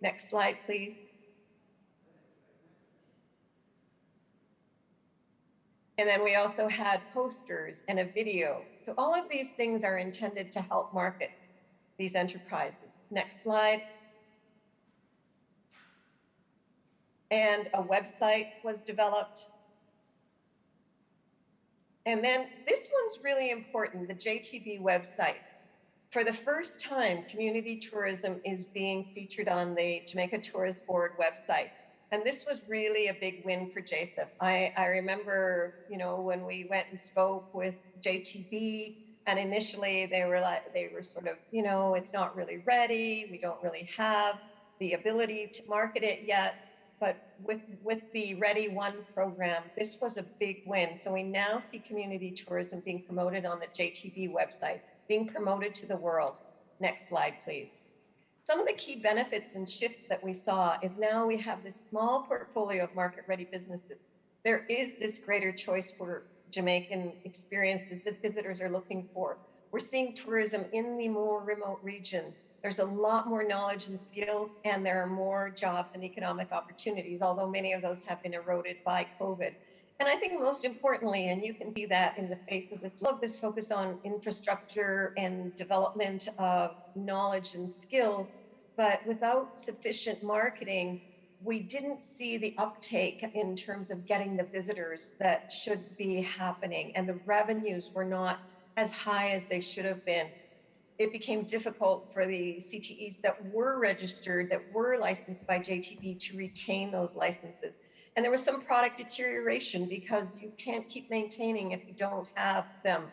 Next slide, please. And then we also had posters and a video. So all of these things are intended to help market these enterprises. Next slide. And a website was developed. And then this one's really important, the JTB website. For the first time, community tourism is being featured on the Jamaica Tourist Board website. And this was really a big win for JSIF. I remember, you know, when we went and spoke with JTB, and initially they were sort of, you know, it's not really ready. We don't really have the ability to market it yet. But with the REDI 1 program, this was a big win. So we now see community tourism being promoted on the JTB website, being promoted to the world. Next slide, please. Some of the key benefits and shifts that we saw is now we have this small portfolio of market-ready businesses. There is this greater choice for Jamaican experiences that visitors are looking for. We're seeing tourism in the more remote region. There's a lot more knowledge and skills, and there are more jobs and economic opportunities, although many of those have been eroded by COVID. And I think most importantly, and you can see that in the face of this focus on infrastructure and development of knowledge and skills, but without sufficient marketing, we didn't see the uptake in terms of getting the visitors that should be happening, and the revenues were not as high as they should have been. It became difficult for the CTEs that were registered, that were licensed by JTB to retain those licenses. And there was some product deterioration because you can't keep maintaining if you don't have them.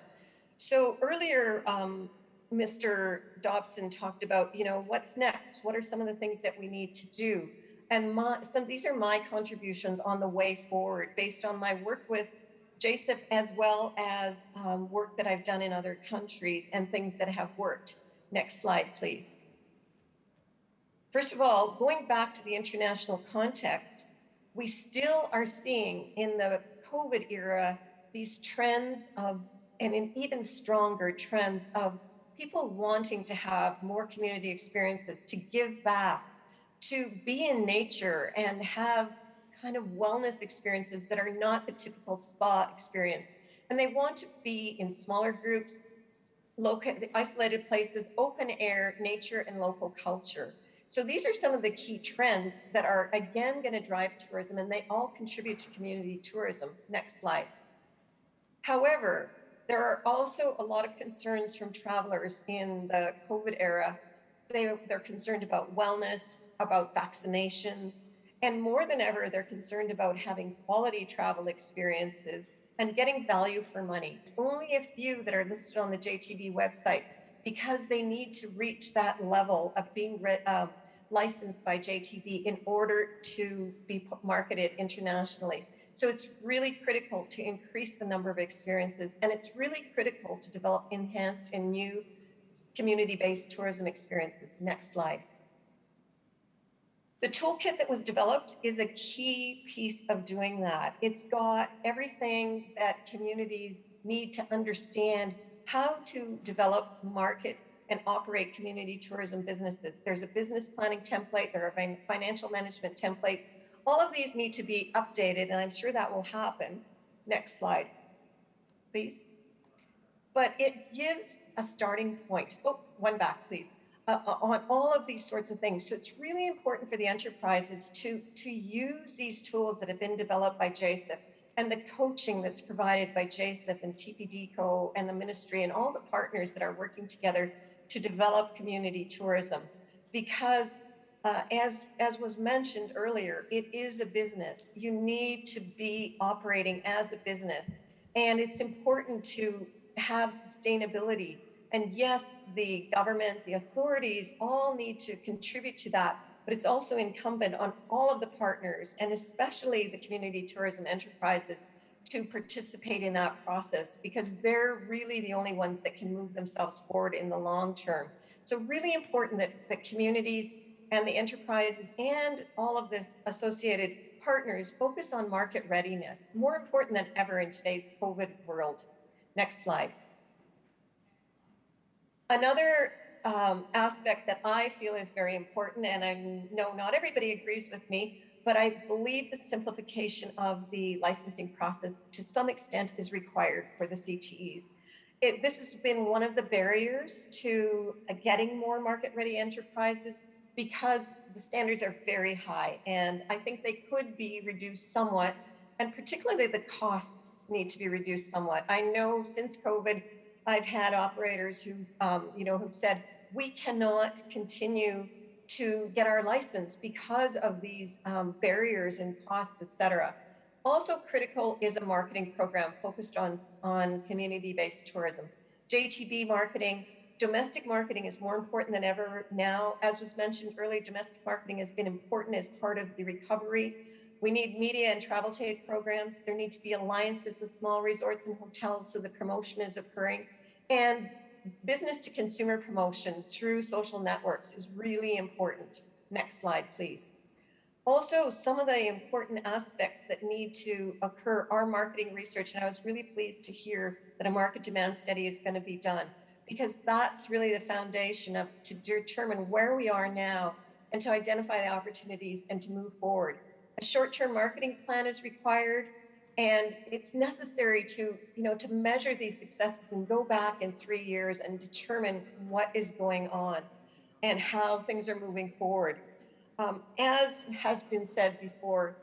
So earlier, Mr. Dobson talked about, you know, what's next? What are some of the things that we need to do? And these are my contributions on the way forward based on my work with JSIF, as well as work that I've done in other countries and things that have worked. Next slide, please. First of all, going back to the international context, we still are seeing in the COVID era these trends of, and in even stronger trends of people wanting to have more community experiences, to give back, to be in nature and have kind of wellness experiences that are not the typical spa experience. And they want to be in smaller groups, isolated places, open air, nature, and local culture. So these are some of the key trends that are, again, going to drive tourism, and they all contribute to community tourism. Next slide. However, there are also a lot of concerns from travelers in the COVID era. They're concerned about wellness, about vaccinations, and more than ever, they're concerned about having quality travel experiences and getting value for money. Only a few that are listed on the JTB website because they need to reach that level of being licensed by JTB in order to be marketed internationally. So it's really critical to increase the number of experiences, and it's really critical to develop enhanced and new community-based tourism experiences. Next slide. The toolkit that was developed is a key piece of doing that. It's got everything that communities need to understand how to develop, market, and operate community tourism businesses. There's a business planning template, there are financial management templates. All of these need to be updated, and I'm sure that will happen. Next slide, please. But it gives a starting point. Oh, one back, please. On all of these sorts of things. So it's really important for the enterprises to use these tools that have been developed by JSIF and the coaching that's provided by JSIF and TPDCO and the ministry and all the partners that are working together to develop community tourism. Because as was mentioned earlier, it is a business. You need to be operating as a business. And it's important to have sustainability. And yes, the government, the authorities all need to contribute to that, but it's also incumbent on all of the partners, and especially the community tourism enterprises, to participate in that process, because they're really the only ones that can move themselves forward in the long term. So really important that the communities and the enterprises and all of this associated partners focus on market readiness, more important than ever in today's COVID world. Next slide. Another aspect that I feel is very important, and I know not everybody agrees with me, but I believe the simplification of the licensing process to some extent is required for the CTEs. This has been one of the barriers to getting more market-ready enterprises, because the standards are very high, and I think they could be reduced somewhat, and particularly the costs need to be reduced somewhat. I know since COVID, I've had operators who, who've said, we cannot continue to get our license because of these barriers and costs, et cetera. Also critical is a marketing program focused on community-based tourism. JTB marketing, domestic marketing is more important than ever now. As was mentioned earlier, domestic marketing has been important as part of the recovery. We need media and travel trade programs. There need to be alliances with small resorts and hotels so the promotion is occurring. And business to consumer promotion through social networks is really important. Next slide, please. Also, some of the important aspects that need to occur are marketing research. And I was really pleased to hear that a market demand study is going to be done, because that's really the foundation to determine where we are now and to identify the opportunities and to move forward. A short-term marketing plan is required, and it's necessary to measure these successes and go back in 3 years and determine what is going on and how things are moving forward. As has been said before,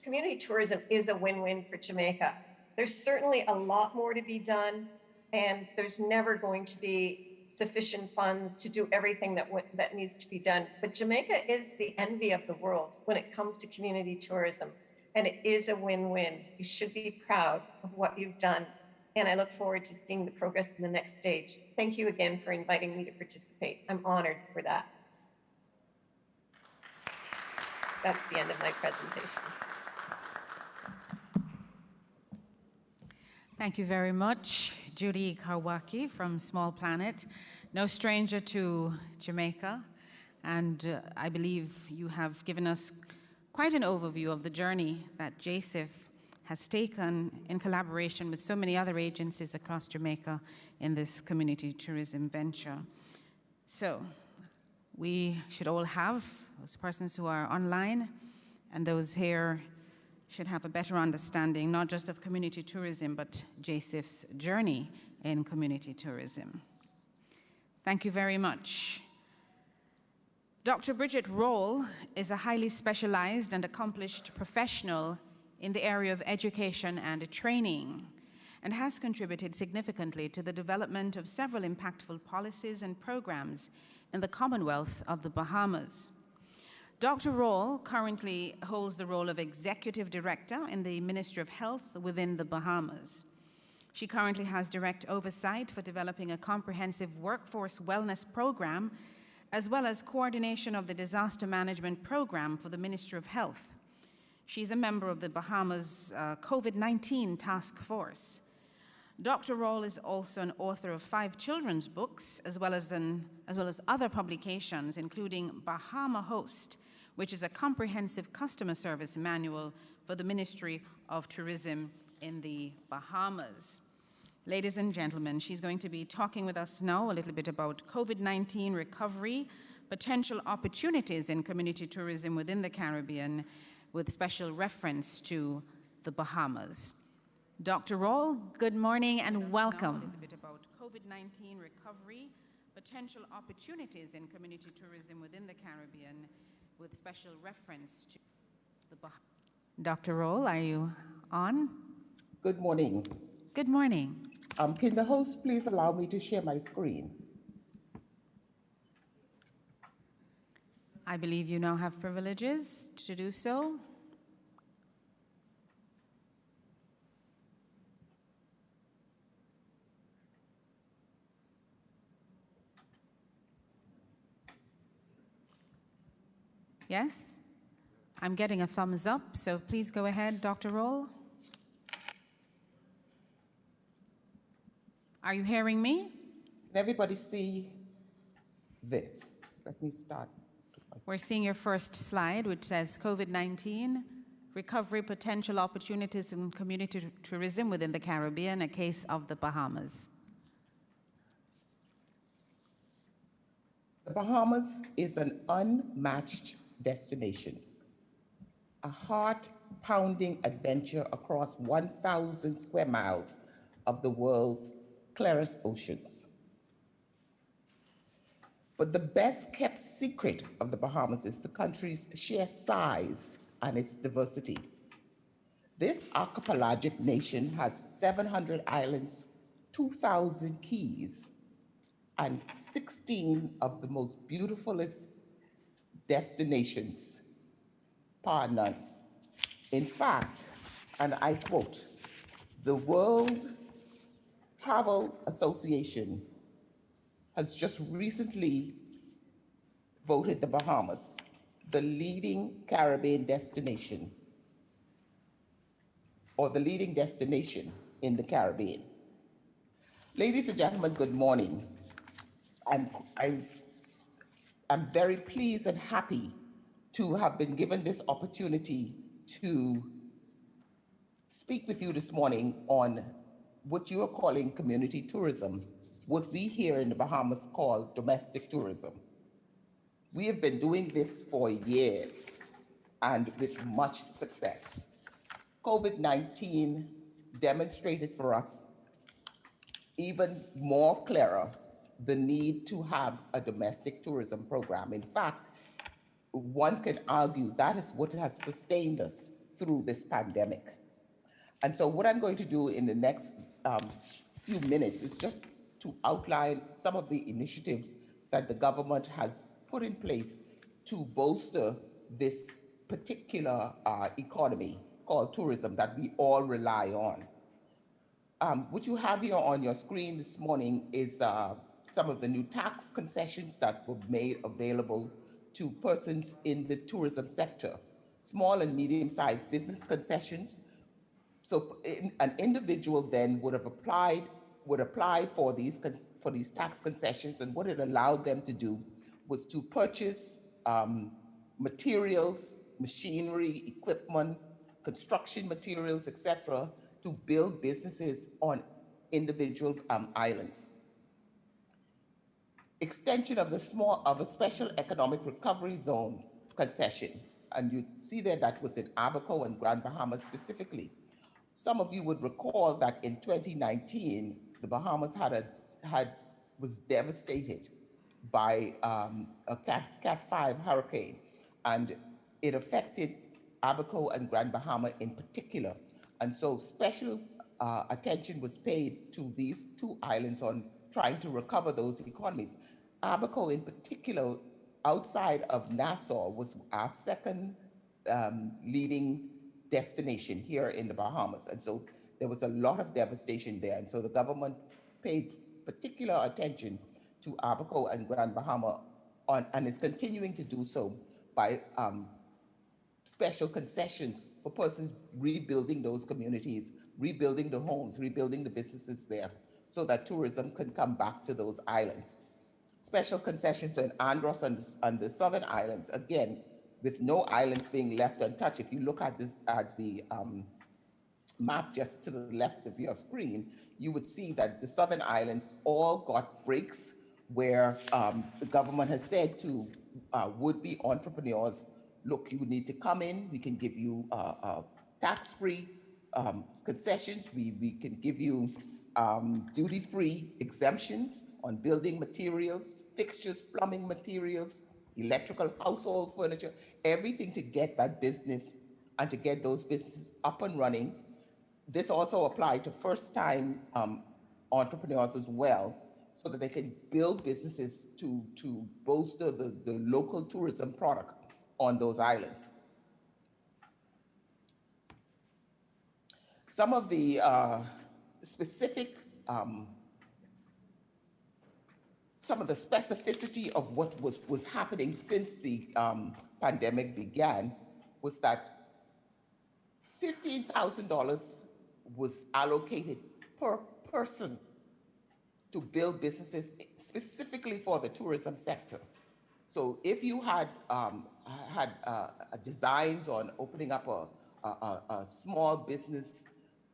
community tourism is a win-win for Jamaica. There's certainly a lot more to be done, and there's never going to be sufficient funds to do everything that needs to be done. But Jamaica is the envy of the world when it comes to community tourism, and it is a win-win. You should be proud of what you've done, and I look forward to seeing the progress in the next stage. Thank you again for inviting me to participate. I'm honored for that. That's the end of my presentation. Thank you very much, Judy Karwaki from Small Planet. No stranger to Jamaica, and I believe you have given us quite an overview of the journey that JSIF has taken in collaboration with so many other agencies across Jamaica in this community tourism venture. So we should all have, those persons who are online and those here, should have a better understanding, not just of community tourism, but JSIF's journey in community tourism. Thank you very much. Dr. Bridget Roll is a highly specialized and accomplished professional in the area of education and training, and has contributed significantly to the development of several impactful policies and programs in the Commonwealth of the Bahamas. Dr. Roll currently holds the role of Executive Director in the Ministry of Health within the Bahamas. She currently has direct oversight for developing a comprehensive workforce wellness program, as well as coordination of the disaster management program for the Ministry of Health. She's a member of the Bahamas COVID-19 task force. Dr. Roll is also an author of 5 children's books, as well as other publications, including Bahama Host, which is a comprehensive customer service manual for the Ministry of Tourism in the Bahamas. Ladies and gentlemen, she's going to be talking with us now a little bit about COVID-19 recovery, potential opportunities in community tourism within the Caribbean, with special reference to the Bahamas. Dr. Roll, good morning and welcome. A little bit about COVID-19 recovery, potential opportunities in community tourism within the Caribbean, with special reference to the Bahamas. Dr. Roll, are you on? Good morning. Good morning. Can the host please allow me to share my screen? I believe you now have privileges to do so. Yes? I'm getting a thumbs up, so please go ahead, Dr. Roll. Are you hearing me? Can everybody see this? Let me start. We're seeing your first slide, which says COVID-19, recovery potential opportunities in community tourism within the Caribbean, a case of the Bahamas. The Bahamas is an unmatched destination, a heart-pounding adventure across 1,000 square miles of the world's clearest oceans. But the best kept secret of the Bahamas is the country's sheer size and its diversity. This archipelagic nation has 700 islands, 2,000 keys, and 16 of the most beautifulest destinations, par none. In fact, and I quote, the World Travel Association has just recently voted the Bahamas the leading Caribbean destination, or the leading destination in the Caribbean. Ladies and gentlemen, good morning. I'm very pleased and happy to have been given this opportunity to speak with you this morning on what you are calling community tourism, what we here in the Bahamas call domestic tourism. We have been doing this for years and with much success. COVID-19 demonstrated for us even more clearer the need to have a domestic tourism program. In fact, one can argue that is what has sustained us through this pandemic. And so what I'm going to do in the next few minutes is just to outline some of the initiatives that the government has put in place to bolster this particular economy called tourism that we all rely on. What you have here on your screen this morning is some of the new tax concessions that were made available to persons in the tourism sector, small and medium-sized business concessions. So an individual then would apply for these tax concessions, and what it allowed them to do was to purchase materials, machinery, equipment, construction materials, etc., to build businesses on individual islands. Extension of a special economic recovery zone concession, and you see there that was in Abaco and Grand Bahamas specifically. Some of you would recall that in 2019, the Bahamas was devastated by a Cat 5 hurricane, and it affected Abaco and Grand Bahama in particular. And so special attention was paid to these two islands on trying to recover those economies. Abaco in particular, outside of Nassau, was our second leading destination here in the Bahamas. And so there was a lot of devastation there. And so the government paid particular attention to Abaco and Grand Bahama and is continuing to do so by special concessions for persons rebuilding those communities, rebuilding the homes, rebuilding the businesses there, so that tourism can come back to those islands. Special concessions in Andros and the Southern Islands, again, with no islands being left untouched. If you look at this the map just to the left of your screen, you would see that the Southern Islands all got breaks where the government has said to would-be entrepreneurs, look, you need to come in, we can give you tax-free concessions, we can give you duty-free exemptions on building materials, fixtures, plumbing materials, electrical, household furniture, everything to get that business and to get those businesses up and running. This also applied to first-time entrepreneurs as well, so that they can build businesses to bolster the local tourism product on those islands. Some of the specific, some of the specificity of what was happening since the pandemic began was that $15,000 was allocated per person to build businesses specifically for the tourism sector. So if you had designs on opening up a small business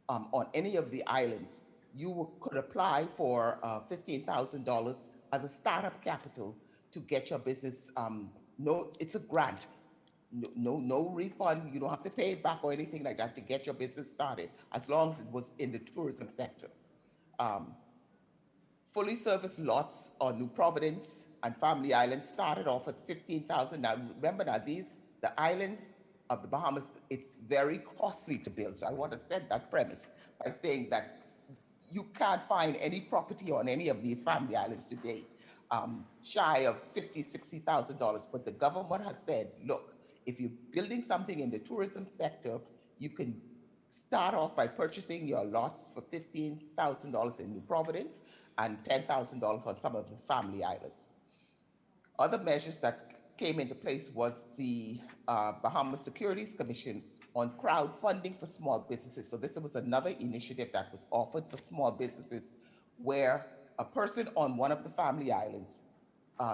on any of the islands, you could apply for $15,000 as a startup capital to get your business. No, it's a grant. No refund. You don't have to pay it back or anything like that to get your business started, as long as it was in the tourism sector. Fully serviced lots on New Providence and Family Islands started off at $15,000. Now, remember now, the islands of the Bahamas, it's very costly to build. So I want to set that premise by saying that you can't find any property on any of these family islands today shy of $50,000, $60,000. But the government has said, look, if you're building something in the tourism sector, you can start off by purchasing your lots for $15,000 in New Providence and $10,000 on some of the family islands. Other measures that came into place was the Bahamas Securities Commission on crowdfunding for small businesses. So this was another initiative that was offered for small businesses where a person on one of the family islands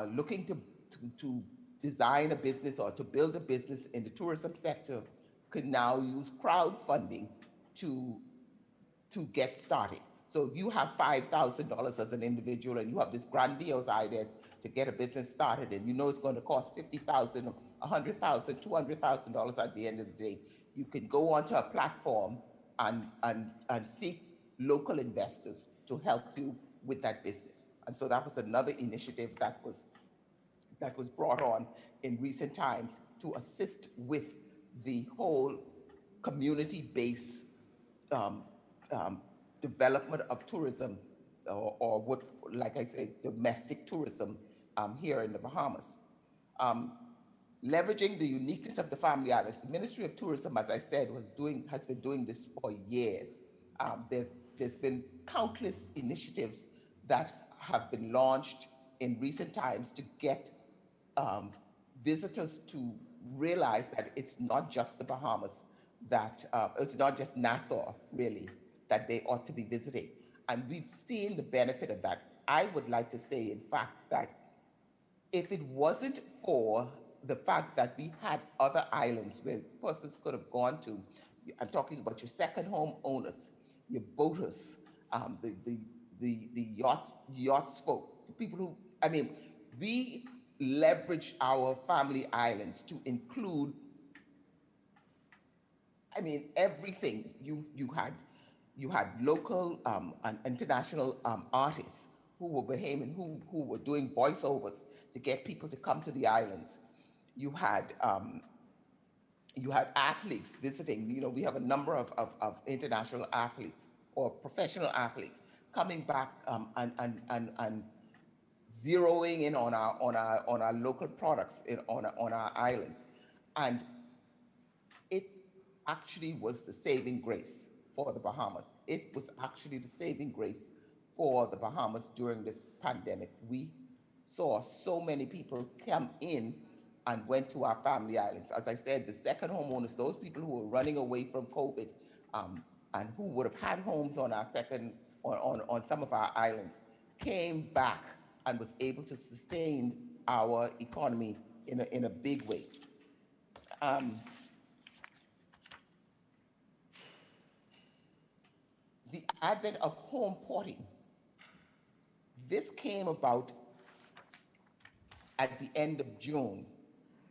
looking to design a business or to build a business in the tourism sector could now use crowdfunding to get started. So if you have $5,000 as an individual and you have this grandiose idea to get a business started and you know it's going to cost $50,000, $100,000, $200,000 at the end of the day, you can go onto a platform and seek local investors to help you with that business. And so that was another initiative that was brought on in recent times to assist with the whole community-based development of tourism, or what, like I said, domestic tourism here in the Bahamas. Leveraging the uniqueness of the family islands, the Ministry of Tourism, as I said, has been doing this for years. There's been countless initiatives that have been launched in recent times to get visitors to realize that it's not just the Bahamas, that it's not just Nassau, really, that they ought to be visiting. And we've seen the benefit of that. I would like to say, in fact, that if it wasn't for the fact that we had other islands where persons could have gone to, I'm talking about your second home owners, your boaters, the yachts folk, people who, I mean, we leverage our family islands to include, I mean, everything. You had local and international artists who were Bahamian, who were doing voiceovers to get people to come to the islands. You had athletes visiting. You know, we have a number of international athletes or professional athletes coming back and zeroing in on our local products on our islands, and it actually was the saving grace for the Bahamas. It was actually the saving grace for the Bahamas during this pandemic. We saw so many people come in and went to our family islands. As I said, the second homeowners, those people who were running away from COVID and who would have had homes on our on some of our islands, came back and was able to sustain our economy in a big way. The advent of home porting. This came about at the end of June.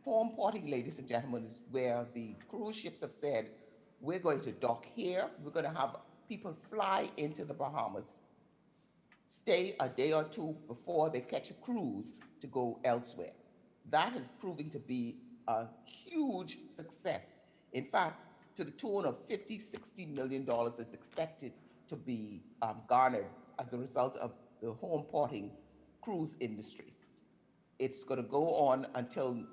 Home porting, ladies and gentlemen, is where the cruise ships have said, we're going to dock here, we're going to have people fly into the Bahamas, stay a day or two before they catch a cruise to go elsewhere. That is proving to be a huge success. In fact, to the tune of $50, $60 million is expected to be garnered as a result of the home porting cruise industry. It's going to go on until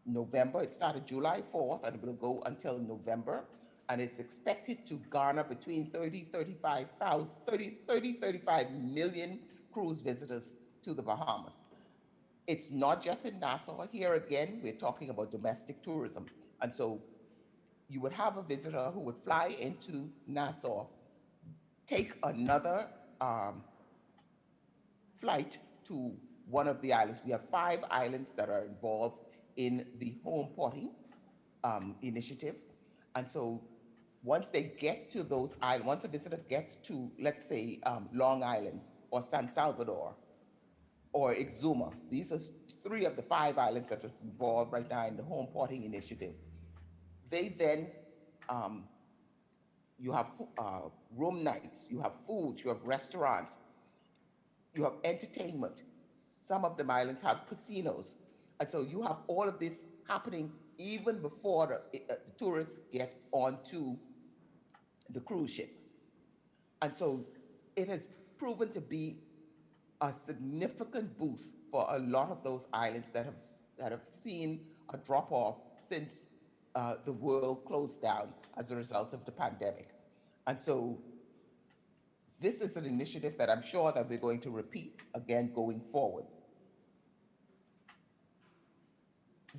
November. It started July 4th and it will go until November. And it's expected to garner between 35 million cruise visitors to the Bahamas. It's not just in Nassau. Here again, we're talking about domestic tourism. And so you would have a visitor who would fly into Nassau, take another flight to one of the islands. We have 5 islands that are involved in the home porting initiative. And so once they get to those islands, once a visitor gets to, let's say, Long Island or San Salvador or Exuma, these are 3 of the 5 islands that are involved right now in the home porting initiative. They then, you have room nights, you have food, you have restaurants, you have entertainment. Some of the islands have casinos. And so you have all of this happening even before the tourists get onto the cruise ship. And so it has proven to be a significant boost for a lot of those islands that have seen a drop off since the world closed down as a result of the pandemic. And so this is an initiative that I'm sure that we're going to repeat again going forward.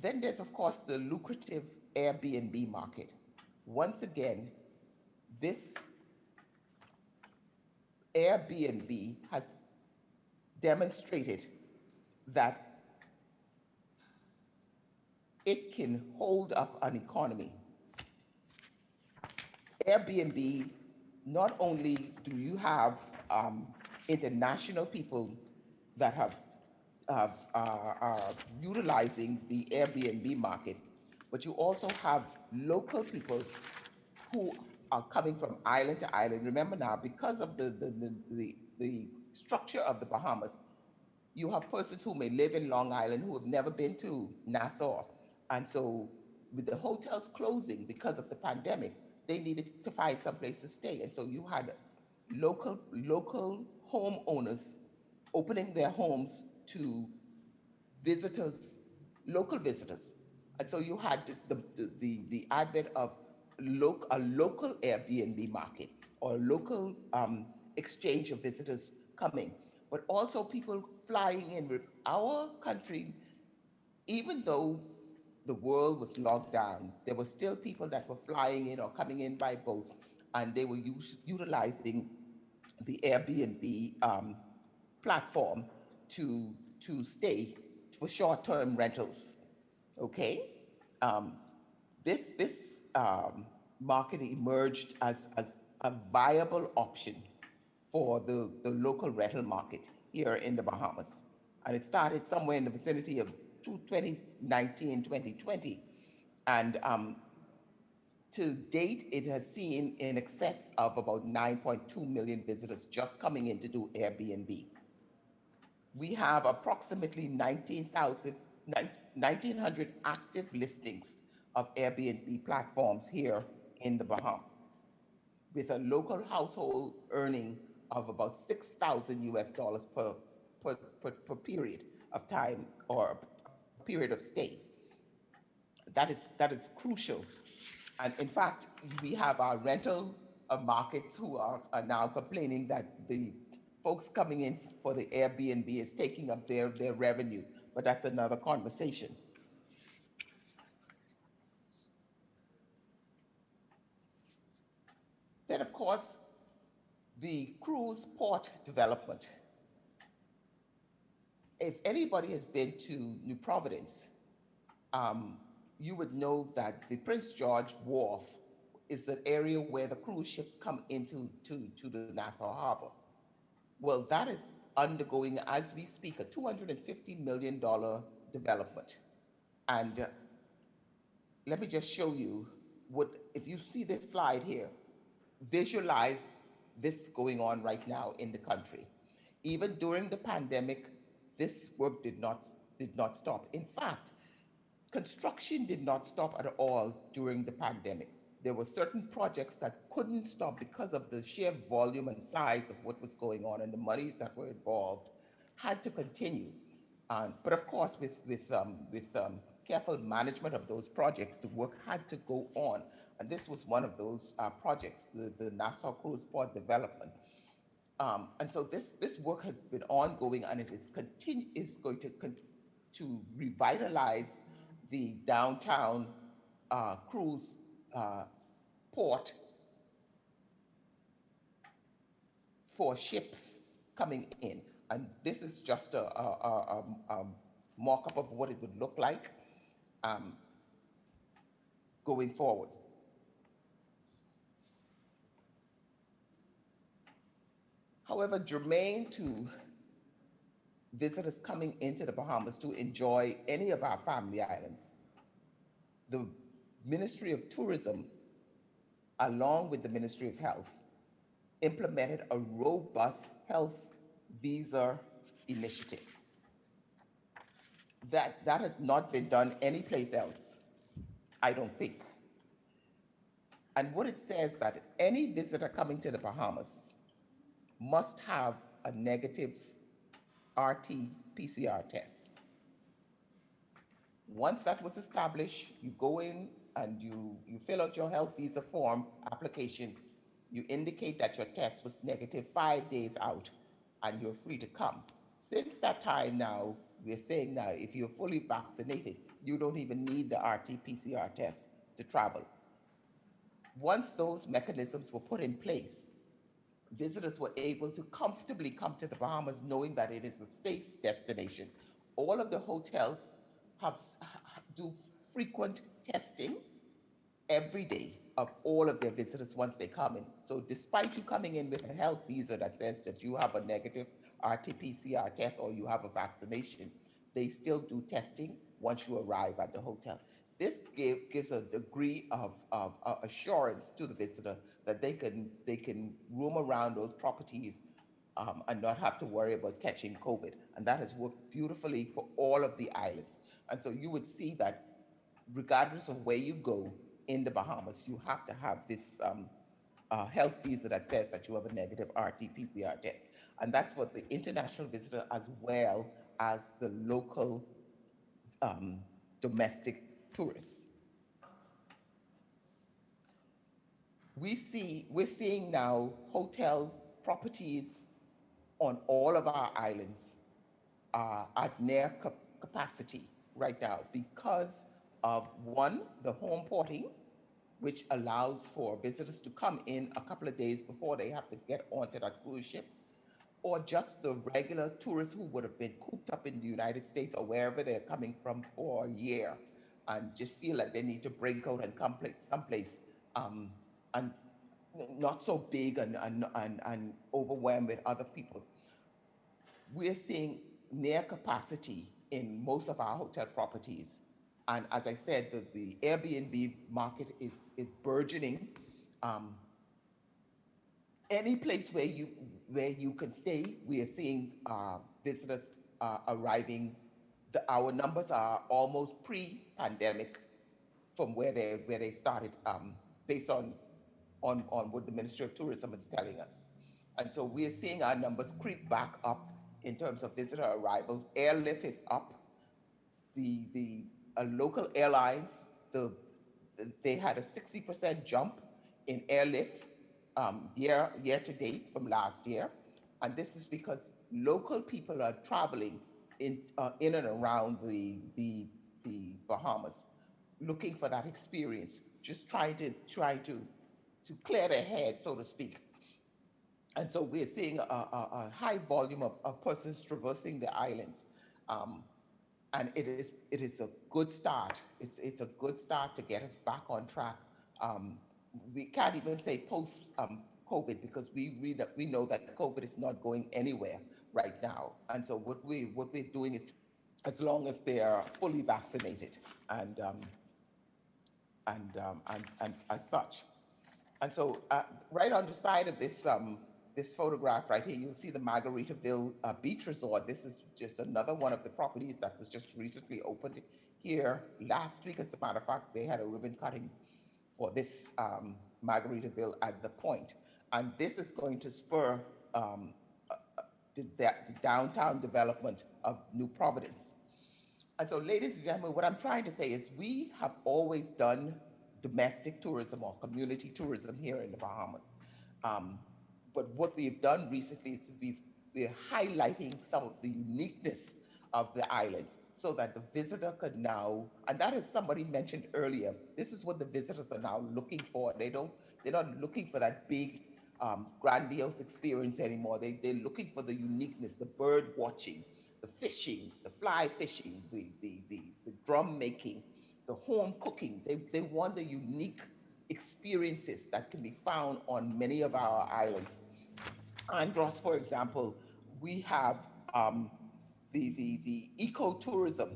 Then there's, of course, the lucrative Airbnb market. Once again, this Airbnb has demonstrated that it can hold up an economy. Airbnb, not only do you have international people that are utilizing the Airbnb market, but you also have local people who are coming from island to island. Remember now, because of the structure of the Bahamas, you have persons who may live in Long Island who have never been to Nassau. And so with the hotels closing because of the pandemic, they needed to find some place to stay. And so you had local homeowners opening their homes to visitors, local visitors. And so you had the advent of a local Airbnb market or local exchange of visitors coming, but also people flying in. With our country, even though the world was locked down, there were still people that were flying in or coming in by boat, and they were utilizing the Airbnb platform to stay for short-term rentals. Okay, this market emerged as a viable option for the local rental market here in the Bahamas, and it started somewhere in the vicinity of 2019, 2020, and to date, it has seen in excess of about 9.2 million visitors just coming in to do Airbnb. We have approximately 1,900 active listings of Airbnb platforms here in the Bahamas, with a local household earning of about $6,000 per period of time or period of stay. That is crucial. And in fact, we have our rental markets who are now complaining that the folks coming in for the Airbnb is taking up their revenue, but that's another conversation. Then, of course, the cruise port development. If anybody has been to New Providence, you would know that the Prince George Wharf is an area where the cruise ships come into the Nassau Harbor. Well, that is undergoing, as we speak, a $250 million development. And let me just show you if you see this slide here, visualize this going on right now in the country. Even during the pandemic, this work did not stop. In fact, construction did not stop at all during the pandemic. There were certain projects that couldn't stop because of the sheer volume and size of what was going on, and the monies that were involved had to continue. But of course, with careful management of those projects, the work had to go on. And this was one of those projects, the Nassau Cruise Port development. And so this work has been ongoing, and it is going to revitalize the downtown cruise port for ships coming in. And this is just a mock-up of what it would look like going forward. However, germane to visitors coming into the Bahamas to enjoy any of our family islands, the Ministry of Tourism, along with the Ministry of Health, implemented a robust health visa initiative. That has not been done anyplace else, I don't think. And what it says that any visitor coming to the Bahamas must have a negative RT-PCR test. Once that was established, you go in and you fill out your health visa form application. You indicate that your test was negative 5 days out, and you're free to come. Since that time now, we're saying now, if you're fully vaccinated, you don't even need the RT-PCR test to travel. Once those mechanisms were put in place, visitors were able to comfortably come to the Bahamas knowing that it is a safe destination. All of the hotels do frequent testing every day of all of their visitors once they come in. So despite you coming in with a health visa that says that you have a negative RT-PCR test or you have a vaccination, they still do testing once you arrive at the hotel. This gives a degree of assurance to the visitor that they can roam around those properties and not have to worry about catching COVID. And that has worked beautifully for all of the islands. And so you would see that regardless of where you go in the Bahamas, you have to have this health visa that says that you have a negative RT-PCR test. And that's for the international visitor as well as the local domestic tourists. We're seeing now hotels, properties on all of our islands are at near capacity right now because of, one, the home porting, which allows for visitors to come in a couple of days before they have to get onto that cruise ship, or just the regular tourists who would have been cooped up in the United States or wherever they're coming from for a year and just feel like they need to break out and come someplace and not so big and overwhelmed with other people. We're seeing near capacity in most of our hotel properties. And as I said, the Airbnb market is burgeoning. Any place where you can stay, we are seeing visitors arriving. Our numbers are almost pre-pandemic from where they started, based on what the Ministry of Tourism is telling us. And so we're seeing our numbers creep back up in terms of visitor arrivals. Airlift is up. The local airlines, they had a 60% jump in airlift year to date from last year. And this is because local people are traveling in and around the Bahamas, looking for that experience, just trying to clear their head, so to speak. And so we're seeing a high volume of persons traversing the islands. And it is a good start. It's a good start to get us back on track. We can't even say post COVID because we know that COVID is not going anywhere right now. And so what we're doing is, as long as they are fully vaccinated and as such. And so right on the side of this this photograph right here, you'll see the Margaritaville Beach Resort. This is just another one of the properties that was just recently opened here last week. As a matter of fact, they had a ribbon cutting for this Margaritaville at the Point. And this is going to spur the downtown development of New Providence. And so, ladies and gentlemen, what I'm trying to say is we have always done domestic tourism or community tourism here in the Bahamas. But what we've done recently is we're highlighting some of the uniqueness of the islands so that the visitor could now, and that is somebody mentioned earlier, this is what the visitors are now looking for. They're not looking for that big grandiose experience anymore. They're looking for the uniqueness, the bird watching, the fishing, the fly fishing, the drum making, the home cooking. They want the unique experiences that can be found on many of our islands. Andros, for example, we have the ecotourism.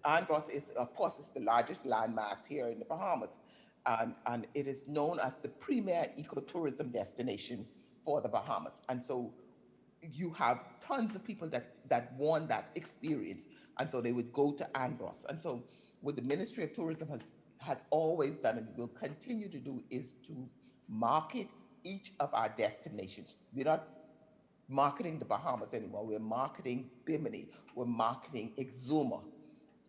Andros is, of course, is the largest landmass here in the Bahamas, and it is known as the premier ecotourism destination for the Bahamas. And so you have tons of people that want that experience, and so they would go to Andros. And so what the Ministry of Tourism has always done and will continue to do is to market each of our destinations. We're not marketing the Bahamas anymore. We're marketing Bimini. We're marketing Exuma.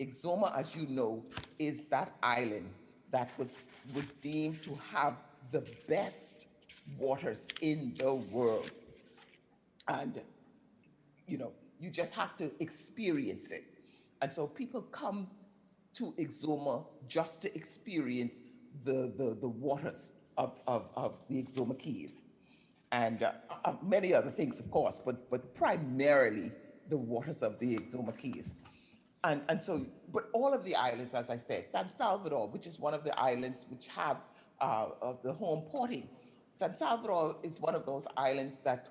Exuma, as you know, is that island that was deemed to have the best waters in the world. And, you know, you just have to experience it. And so people come to Exuma just to experience the waters of the Exuma Keys. And many other things, of course, but primarily the waters of the Exuma Keys. And so, but all of the islands, as I said, San Salvador, which is one of the islands which have the home porting. San Salvador is one of those islands that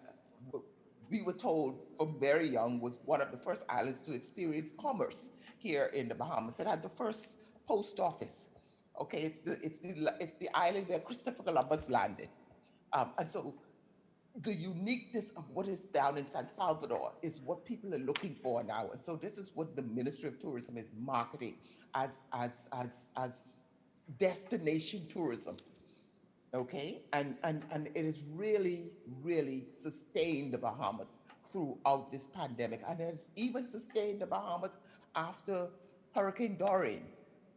we were told from very young was one of the first islands to experience commerce here in the Bahamas. It had the first post office. Okay, it's the island where Christopher Columbus landed. And so the uniqueness of what is down in San Salvador is what people are looking for now. And so this is what the Ministry of Tourism is marketing as destination tourism. Okay, and it has really, really sustained the Bahamas throughout this pandemic. And it has even sustained the Bahamas after Hurricane Dorian,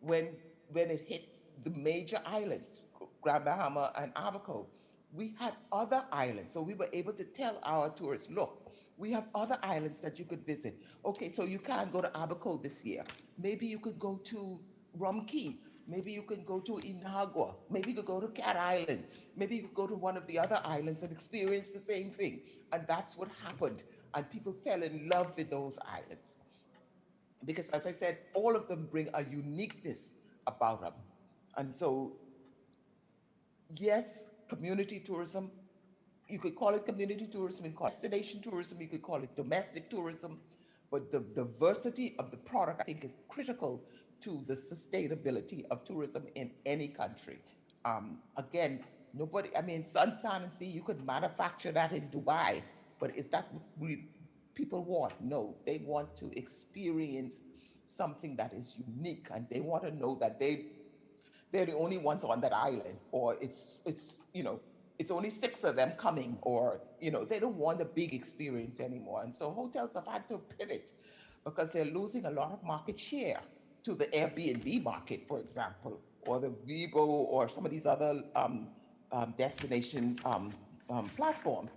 when it hit the major islands, Grand Bahama and Abaco. We had other islands, so we were able to tell our tourists, look, we have other islands that you could visit. Okay, so you can't go to Abaco this year. Maybe you could go to Rum Key. Maybe you can go to Inagua. Maybe you could go to Cat Island. Maybe you could go to one of the other islands and experience the same thing. And that's what happened. And people fell in love with those islands. Because as I said, all of them bring a uniqueness about them. And so, yes, community tourism, you could call it community tourism, you could call it destination tourism, you could call it domestic tourism, but the diversity of the product, I think, is critical to the sustainability of tourism in any country. Again, nobody, I mean, sun, sand, and sea, you could manufacture that in Dubai, but is that what people want? No, they want to experience something that is unique, and they want to know that they're the only ones on that island, or it's you know, it's only 6 of them coming, or, you know, they don't want a big experience anymore. And so hotels have had to pivot because they're losing a lot of market share to the Airbnb market, for example, or the Vivo, or some of these other destination platforms,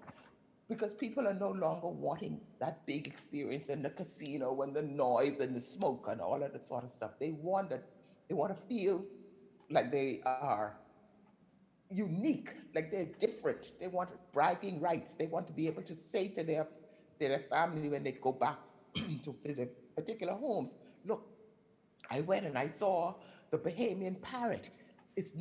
because people are no longer wanting that big experience in the casino and the noise and the smoke and all of that sort of stuff. They want to feel like they are unique, like they're different. They want bragging rights. They want to be able to say to their family when they go back to their particular homes, look, I went and I saw the Bahamian parrot. It's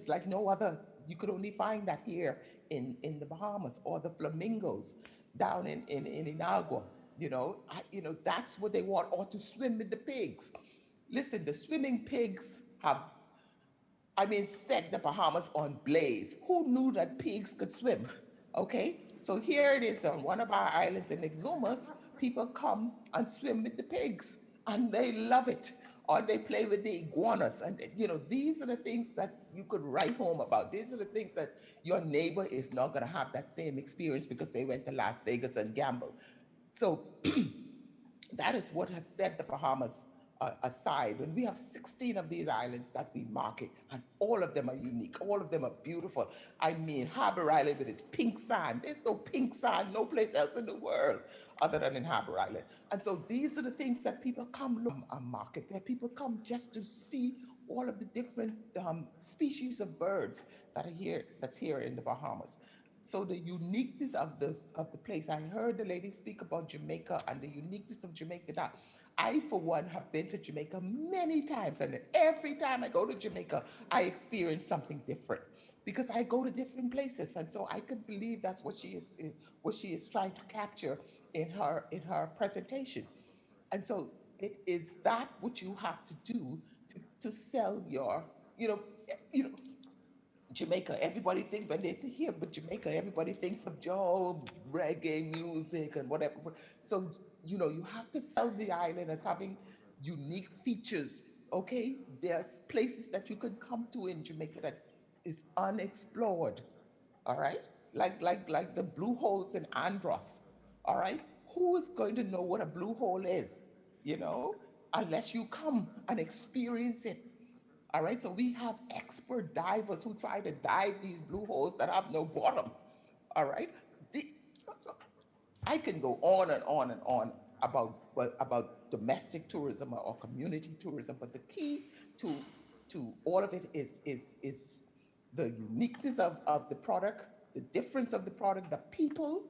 like no other. You could only find that here in the Bahamas, or the flamingos down in Inagua. You know, that's what they want, or to swim with the pigs. Listen, the swimming pigs have, set the Bahamas on blaze. Who knew that pigs could swim? Okay, so here it is on one of our islands in Exumas. People come and swim with the pigs, and they love it. Or they play with the iguanas. And, you know, these are the things that you could write home about. These are the things that your neighbor is not going to have that same experience because they went to Las Vegas and gambled. So that is what has set the Bahamas aside. And we have 16 of these islands that we market, and all of them are unique. All of them are beautiful. I mean, Harbor Island with its pink sand. There's no pink sand no place else in the world other than in Harbor Island. And so these are the things that people come look and market, where people come just to see all of the different species of birds that are here, that's here in the Bahamas. So the uniqueness of the place. I heard the lady speak about Jamaica and the uniqueness of Jamaica. Now, I, for one, have been to Jamaica many times, and every time I go to Jamaica, I experience something different because I go to different places, and so I could believe that's what she is trying to capture in her presentation. And so it is that what you have to do to sell your, you know, Jamaica, everybody thinks when they hear but Jamaica, everybody thinks of Joe, reggae music and whatever. So, you have to sell the island as having unique features. Okay, there's places that you can come to in Jamaica that is unexplored. All right, like the blue holes in Andros. All right, who is going to know what a blue hole is? Unless you come and experience it. All right, so we have expert divers who try to dive these blue holes that have no bottom. All right, I can go on and on and on about domestic tourism or community tourism, but the key to all of it is the uniqueness of the product, the difference of the product, the people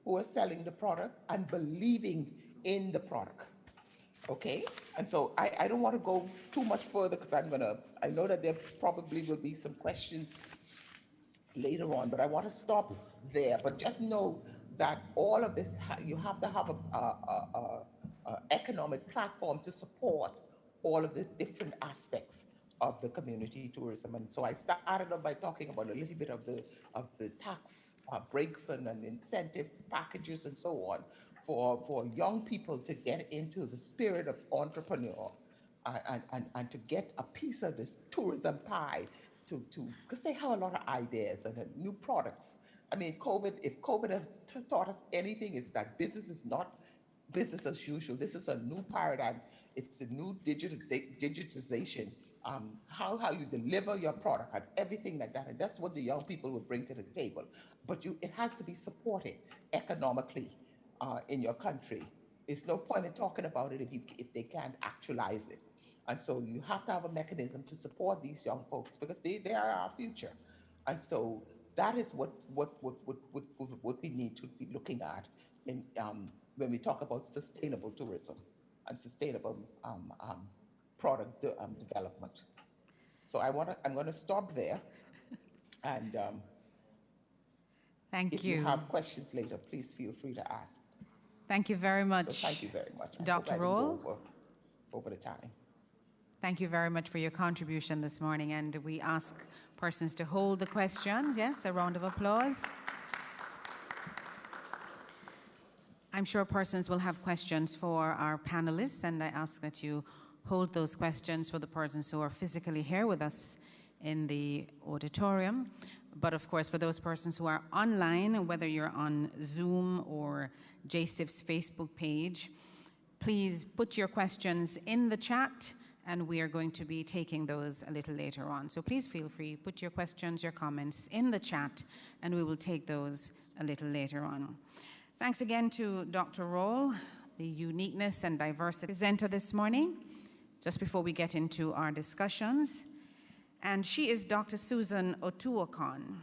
who are selling the product, and believing in the product. Okay, and so I don't want to go too much further because I know that there probably will be some questions later on, but I want to stop there. But just know that all of this, you have to have a economic platform to support all of the different aspects of the community tourism. And so I started off by talking about a little bit of the tax breaks and incentive packages and so on for young people to get into the spirit of entrepreneur and to get a piece of this tourism pie because they have a lot of ideas and new products. I mean, if COVID has taught us anything, it's that business is not business as usual. This is a new paradigm. It's a new digitization. How you deliver your product and everything like that. And that's what the young people will bring to the table. But it has to be supported economically in your country. It's no point in talking about it if they can't actualize it. And so you have to have a mechanism to support these young folks because they are our future. And so that is what we need to be looking at in when we talk about sustainable tourism and sustainable product development. So I'm going to stop there, and if you have questions later, please feel free to ask. Thank you very much. So thank you very much, Dr. Roll. Over the time. Thank you very much for your contribution this morning, and we ask persons to hold the questions. Yes, a round of applause. I'm sure persons will have questions for our panelists, and I ask that you hold those questions for the persons who are physically here with us in the auditorium. But of course, for those persons who are online, whether you're on Zoom or JSIF's Facebook page, please put your questions in the chat, and we are going to be taking those a little later on. So please feel free, put your questions, your comments in the chat, and we will take those a little later on. Thanks again to Dr. Roll, the uniqueness and diversity presenter this morning, just before we get into our discussions. And she is Dr. Susan Otuokon.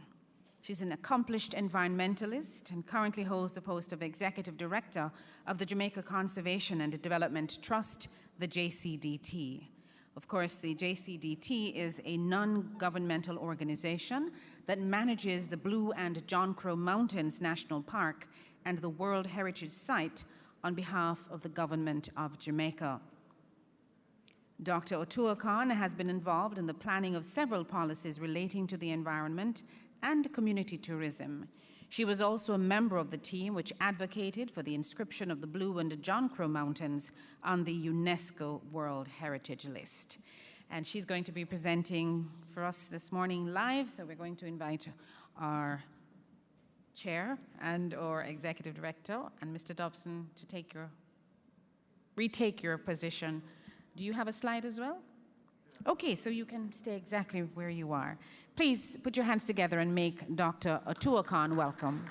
She's an accomplished environmentalist and currently holds the post of Executive Director of the Jamaica Conservation and Development Trust, the JCDT. Of course, the JCDT is a non-governmental organization that manages the Blue and John Crow Mountains National Park and the World Heritage Site on behalf of the government of Jamaica. Dr. Otuokon has been involved in the planning of several policies relating to the environment and community tourism. She was also a member of the team which advocated for the inscription of the Blue and John Crow Mountains on the UNESCO World Heritage List. And she's going to be presenting for us this morning live, so we're going to invite our chair and our executive director and Mr. Dobson to retake your position. Do you have a slide as well? Okay, so you can stay exactly where you are. Please put your hands together and make Dr. Otuokon welcome.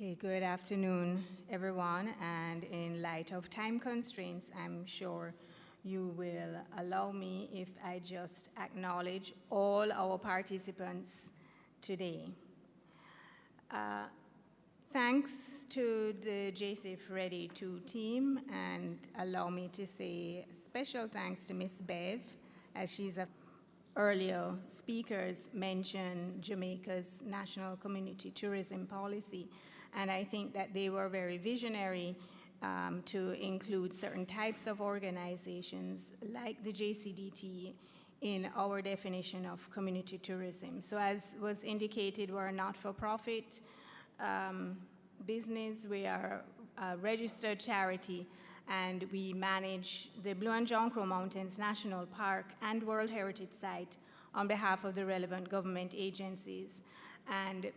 Okay, good afternoon, everyone. And in light of time constraints, I'm sure you will allow me if I just acknowledge all our participants today. Thanks to the JSIF REDI 2 team, and allow me to say special thanks to Ms. Bev, as she's earlier speakers mentioned Jamaica's national community tourism policy. And I think that they were very visionary to include certain types of organizations like the JCDT in our definition of community tourism. So as was indicated, we're a not-for-profit business. We are a registered charity, and we manage the Blue and John Crow Mountains National Park and World Heritage Site on behalf of the relevant government agencies. And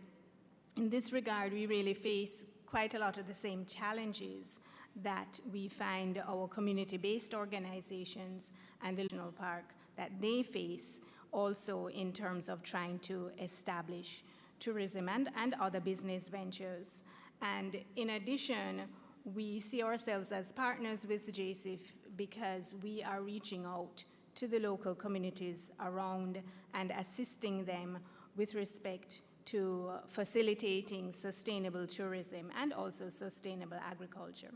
in this regard, we really face quite a lot of the same challenges that we find our community-based organizations and the national park that they face also in terms of trying to establish tourism and other business ventures. And in addition, we see ourselves as partners with JSIF because we are reaching out to the local communities around and assisting them with respect to facilitating sustainable tourism and also sustainable agriculture.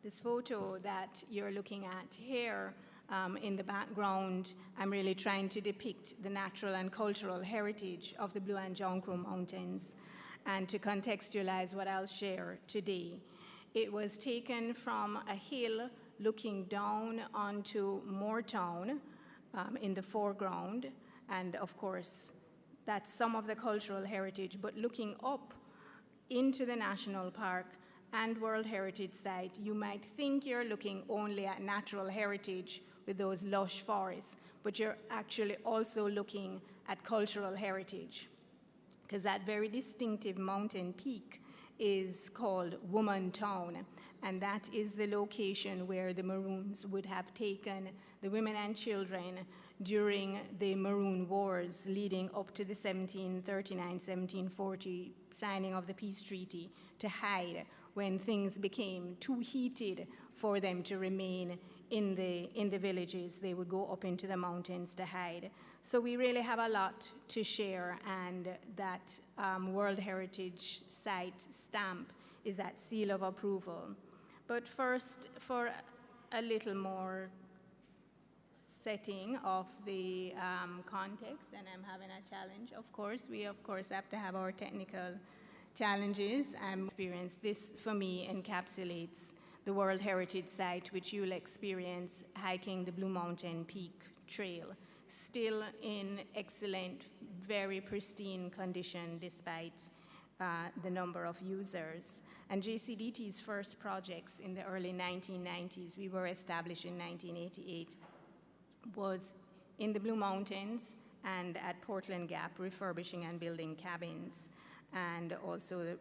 This photo that you're looking at here in the background, I'm really trying to depict the natural and cultural heritage of the Blue and John Crow Mountains and to contextualize what I'll share today. It was taken from a hill looking down onto Moortown in the foreground, and of course, that's some of the cultural heritage, but looking up into the national park and World Heritage Site, you might think you're looking only at natural heritage with those lush forests, but you're actually also looking at cultural heritage, because that very distinctive mountain peak is called Woman Town, and that is the location where the Maroons would have taken the women and children during the Maroon Wars leading up to the 1739-1740 signing of the peace treaty to hide when things became too heated for them to remain in the villages. They would go up into the mountains to hide. So we really have a lot to share, and that World Heritage Site stamp is that seal of approval. But first, for a little more setting of the context, and I'm having a challenge, of course. We, of course, have to have our technical challenges. Experience this, for me, encapsulates the World Heritage Site, which you'll experience hiking the Blue Mountain Peak Trail, still in excellent, very pristine condition despite the number of users. And JCDT's first projects in the early 1990s, we were established in 1988, was in the Blue Mountains and at Portland Gap, refurbishing and building cabins. And also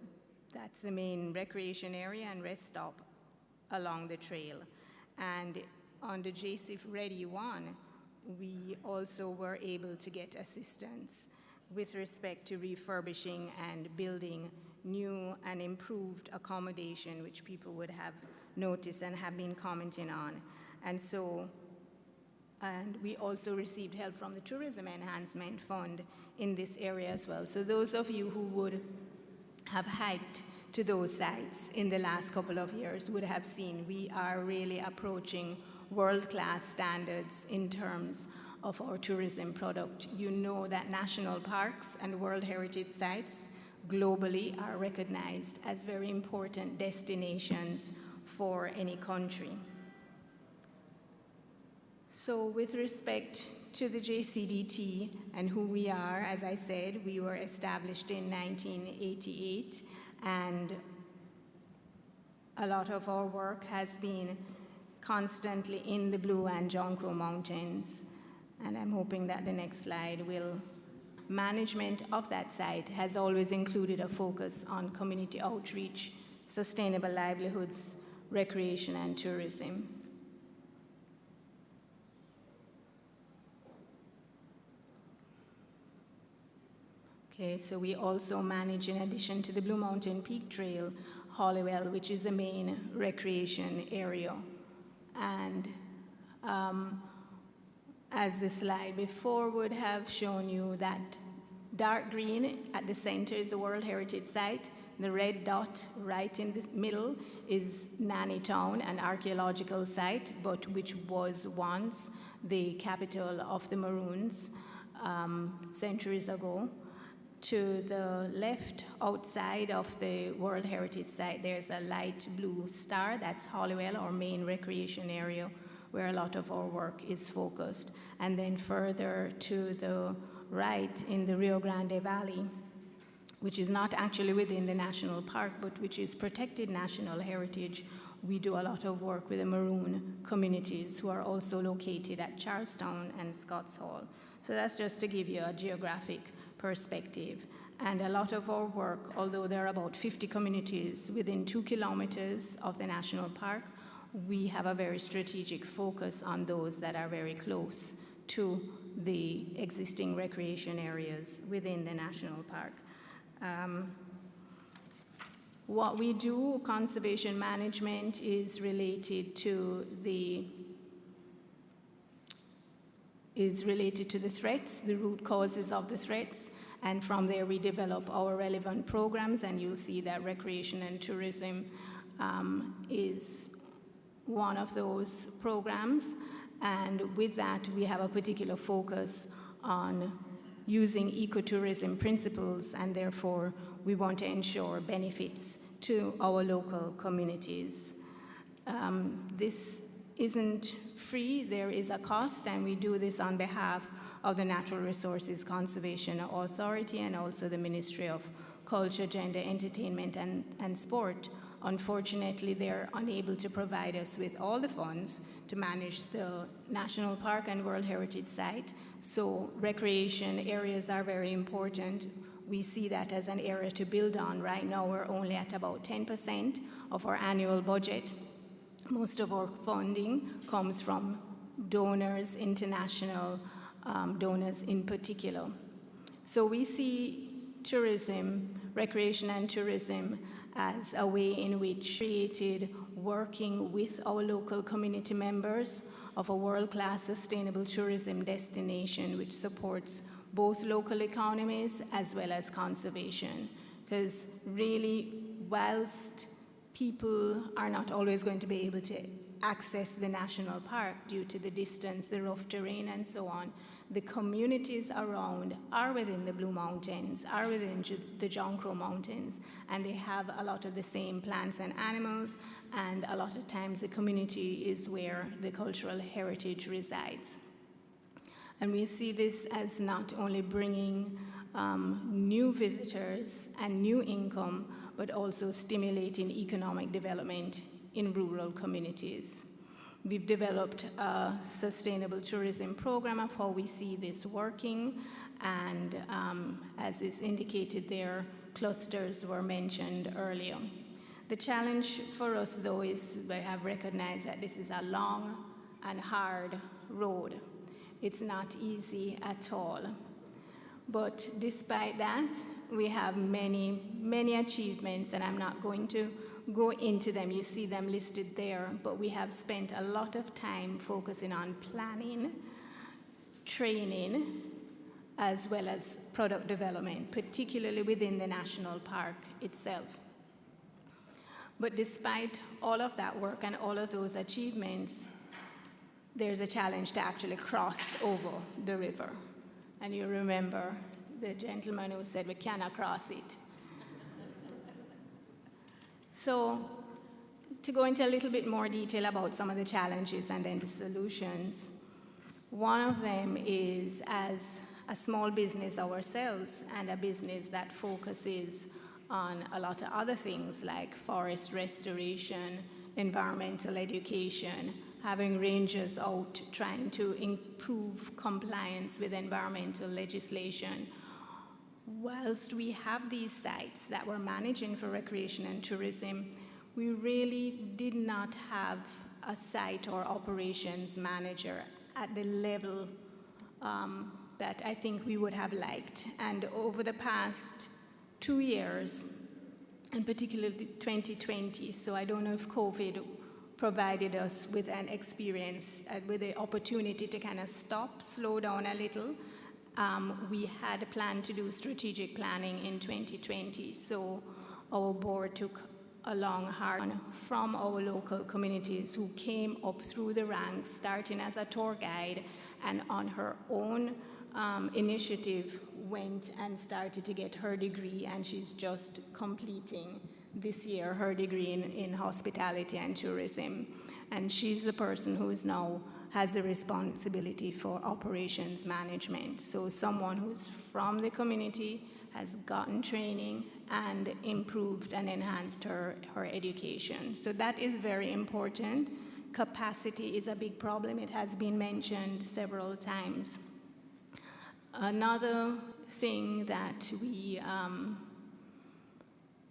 that's the main recreation area and rest stop along the trail. And on the JSIF REDI 1, we also were able to get assistance with respect to refurbishing and building new and improved accommodation, which people would have noticed and have been commenting on. And we also received help from the Tourism Enhancement Fund in this area as well. So those of you who would have hiked to those sites in the last couple of years would have seen we are really approaching world-class standards in terms of our tourism product. You know that national parks and World Heritage Sites globally are recognized as very important destinations for any country. So with respect to the JCDT and who we are, as I said, we were established in 1988, and a lot of our work has been constantly in the Blue and John Crow Mountains. And I'm hoping that the next slide will. Management of that site has always included a focus on community outreach, sustainable livelihoods, recreation, and tourism. Okay, so we also manage, in addition to the Blue Mountain Peak Trail, Hollywell, which is the main recreation area. And as the slide before would have shown you, that dark green at the center is a World Heritage Site. The red dot right in the middle is Nanny Town, an archaeological site, but which was once the capital of the Maroons centuries ago. To the left, outside of the World Heritage Site, there's a light blue star. That's Hollywell, our main recreation area, where a lot of our work is focused. And then further to the right, in the Rio Grande Valley, which is not actually within the national park, but which is protected national heritage, we do a lot of work with the Maroon communities who are also located at Charlestown and Scotts Hall. So that's just to give you a geographic perspective. And a lot of our work, although there are about 50 communities within 2 kilometers of the national park, we have a very strategic focus on those that are very close to the existing recreation areas within the national park. What we do, conservation management, is related to the threats, the root causes of the threats, and from there we develop our relevant programs, and you'll see that recreation and tourism is one of those programs. And with that, we have a particular focus on using ecotourism principles, and therefore we want to ensure benefits to our local communities. This isn't free, there is a cost, and we do this on behalf of the Natural Resources Conservation Authority and also the Ministry of Culture, Gender, Entertainment, and Sport. Unfortunately, they're unable to provide us with all the funds to manage the National Park and World Heritage Site, so recreation areas are very important. We see that as an area to build on. Right now, we're only at about 10% of our annual budget. Most of our funding comes from donors, international donors in particular. So we see tourism, recreation and tourism, as a way in which created working with our local community members of a world-class sustainable tourism destination which supports both local economies as well as conservation. Because really, whilst people are not always going to be able to access the national park due to the distance, the rough terrain, and so on, the communities around are within the Blue Mountains, are within the John Crow Mountains, and they have a lot of the same plants and animals, and a lot of times the community is where the cultural heritage resides. And we see this as not only bringing new visitors and new income, but also stimulating economic development in rural communities. We've developed a sustainable tourism program of how we see this working, and as is indicated there, clusters were mentioned earlier. The challenge for us, though, is we have recognized that this is a long and hard road. It's not easy at all. But despite that, we have many, many achievements, and I'm not going to go into them. You see them listed there, but we have spent a lot of time focusing on planning, training, as well as product development, particularly within the national park itself. But despite all of that work and all of those achievements, there's a challenge to actually cross over the river. And you remember the gentleman who said we cannot cross it. So to go into a little bit more detail about some of the challenges and then the solutions, one of them is, as a small business ourselves and a business that focuses on a lot of other things like forest restoration, environmental education, having rangers out trying to improve compliance with environmental legislation. Whilst we have these sites that we're managing for recreation and tourism, we really did not have a site or operations manager at the level that I think we would have liked. And over the past 2 years, and particularly 2020, so I don't know if COVID provided us with an experience, with the opportunity to kind of stop, slow down a little. We had planned to do strategic planning in 2020, so our board took a long, hard from our local communities who came up through the ranks, starting as a tour guide, and on her own initiative went and started to get her degree, and she's just completing this year her degree in hospitality and tourism. And she's the person who is now has the responsibility for operations management. So someone who's from the community, has gotten training and improved and enhanced her education. So that is very important. Capacity is a big problem. It has been mentioned several times. Another thing that we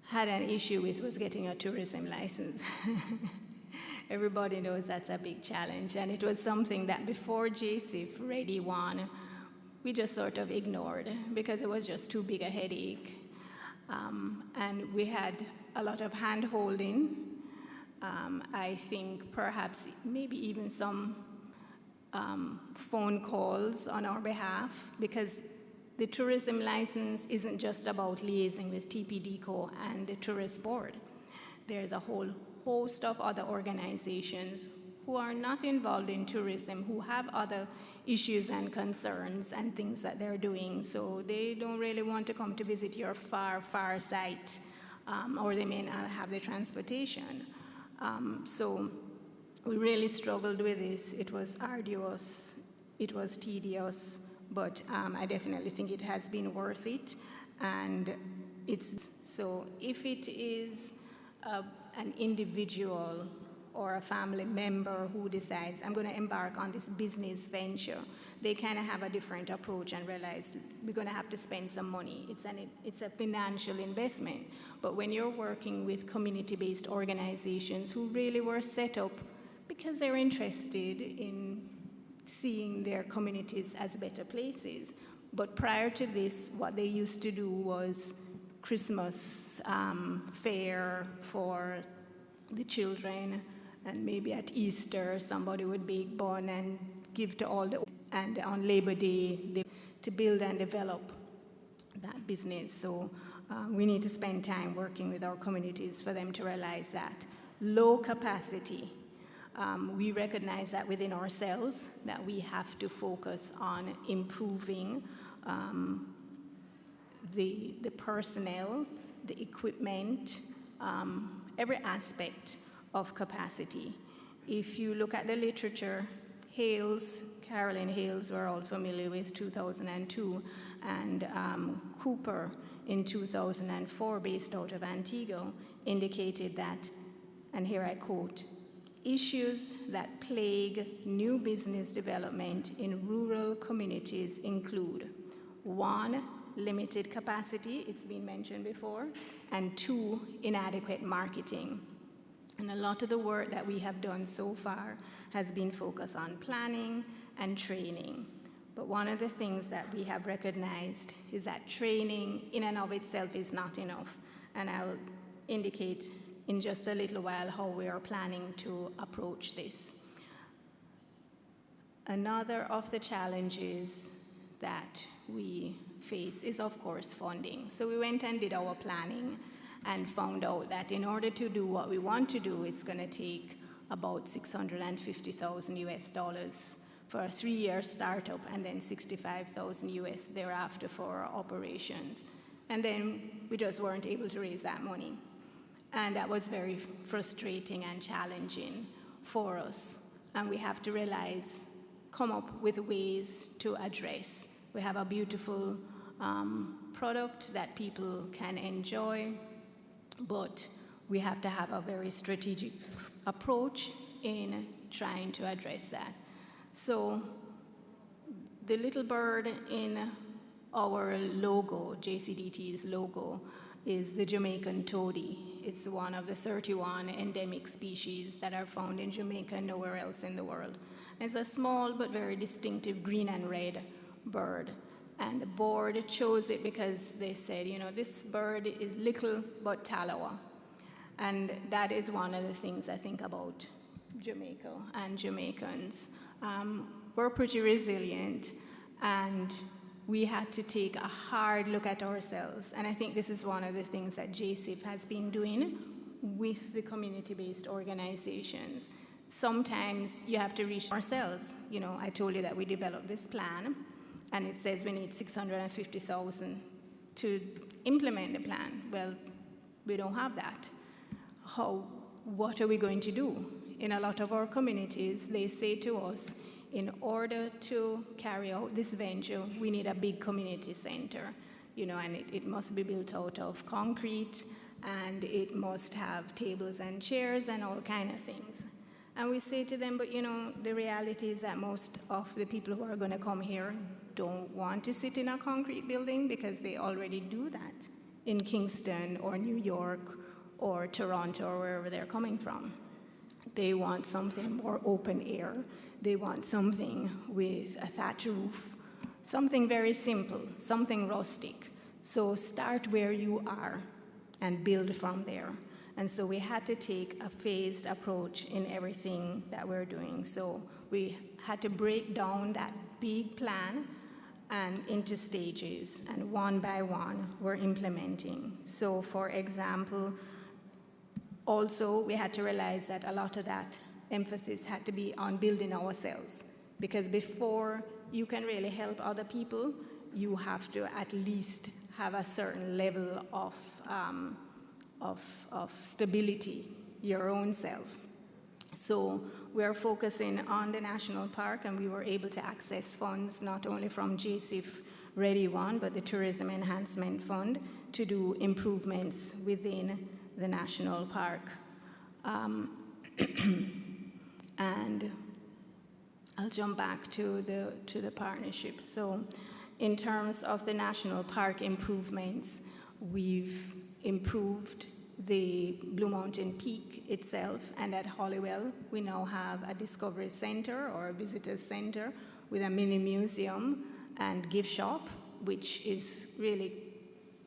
had an issue with was getting a tourism license. Everybody knows that's a big challenge, and it was something that before JSIF REDI 1, we just sort of ignored because it was just too big a headache. And we had a lot of hand-holding. I think perhaps maybe even some phone calls on our behalf, because the tourism license isn't just about liaising with TPDCO and the tourist board. There's a whole host of other organizations who are not involved in tourism, who have other issues and concerns and things that they're doing. So they don't really want to come to visit your far site, or they may not have the transportation. So we really struggled with this. It was arduous, it was tedious, but I definitely think it has been worth it. And so if it is an individual or a family member who decides, I'm going to embark on this business venture, they kind of have a different approach and realize we're going to have to spend some money. It's a financial investment. But when you're working with community-based organizations who really were set up because they're interested in seeing their communities as better places. But prior to this, what they used to do was Christmas fair for the children, and maybe at Easter somebody would bake bun and give to all the, and on Labor Day to build and develop that business. So we need to spend time working with our communities for them to realize that low capacity. We recognize that within ourselves, that we have to focus on improving the personnel, the equipment, every aspect of capacity. If you look at the literature, Hales, Carolyn Hales, we're all familiar with, 2002, and Cooper in 2004, based out of Antigua, indicated that, and here I quote, issues that plague new business development in rural communities include 1, limited capacity, it's been mentioned before, and 2, inadequate marketing. And a lot of the work that we have done so far has been focused on planning and training. But one of the things that we have recognized is that training in and of itself is not enough. And I'll indicate in just a little while how we are planning to approach this. Another of the challenges that we face is, of course, funding. So we went and did our planning and found out that in order to do what we want to do, it's going to take about $650,000 US for a 3-year startup, and then $65,000 US thereafter for our operations. And then we just weren't able to raise that money. And that was very frustrating and challenging for us. And we have to realize, come up with ways to address. We have a beautiful product that people can enjoy, but we have to have a very strategic approach in trying to address that. So the little bird in our logo, JCDT's logo, is the Jamaican toady. It's one of the 31 endemic species that are found in Jamaica and nowhere else in the world. It's a small but very distinctive green and red bird. And the board chose it because they said, you know, this bird is little but tallow. And that is one of the things I think about Jamaica and Jamaicans. We're pretty resilient, and we had to take a hard look at ourselves. And I think this is one of the things that JSIF has been doing with the community-based organizations. Sometimes you have to reach ourselves. You know, I told you that we developed this plan, and it says we need $650,000 to implement the plan. Well, we don't have that. What are we going to do? In a lot of our communities, they say to us, in order to carry out this venture, we need a big community center, you know, and it must be built out of concrete, and it must have tables and chairs and all kind of things. And we say to them, but you know, the reality is that most of the people who are going to come here don't want to sit in a concrete building because they already do that in Kingston or New York or Toronto or wherever they're coming from. They want something more open air. They want something with a thatch roof, something very simple, something rustic. So start where you are and build from there. And so we had to take a phased approach in everything that we're doing. So we had to break down that big plan and into stages, and one by one we're implementing. So for example, also we had to realize that a lot of that emphasis had to be on building ourselves, because before you can really help other people, you have to at least have a certain level of stability, your own self. So we're focusing on the national park, and we were able to access funds not only from JSIF REDI 1, but the Tourism Enhancement Fund to do improvements within the national park. And I'll jump back to the partnership. So in terms of the national park improvements, we've improved the Blue Mountain Peak itself, and at Hollywell, we now have a discovery center or a visitor center with a mini museum and gift shop, which is really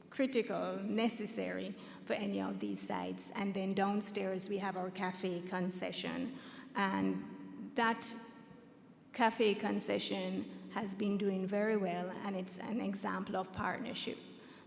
critical, necessary for any of these sites. And then downstairs, we have our cafe concession. And that cafe concession has been doing very well, and it's an example of partnership.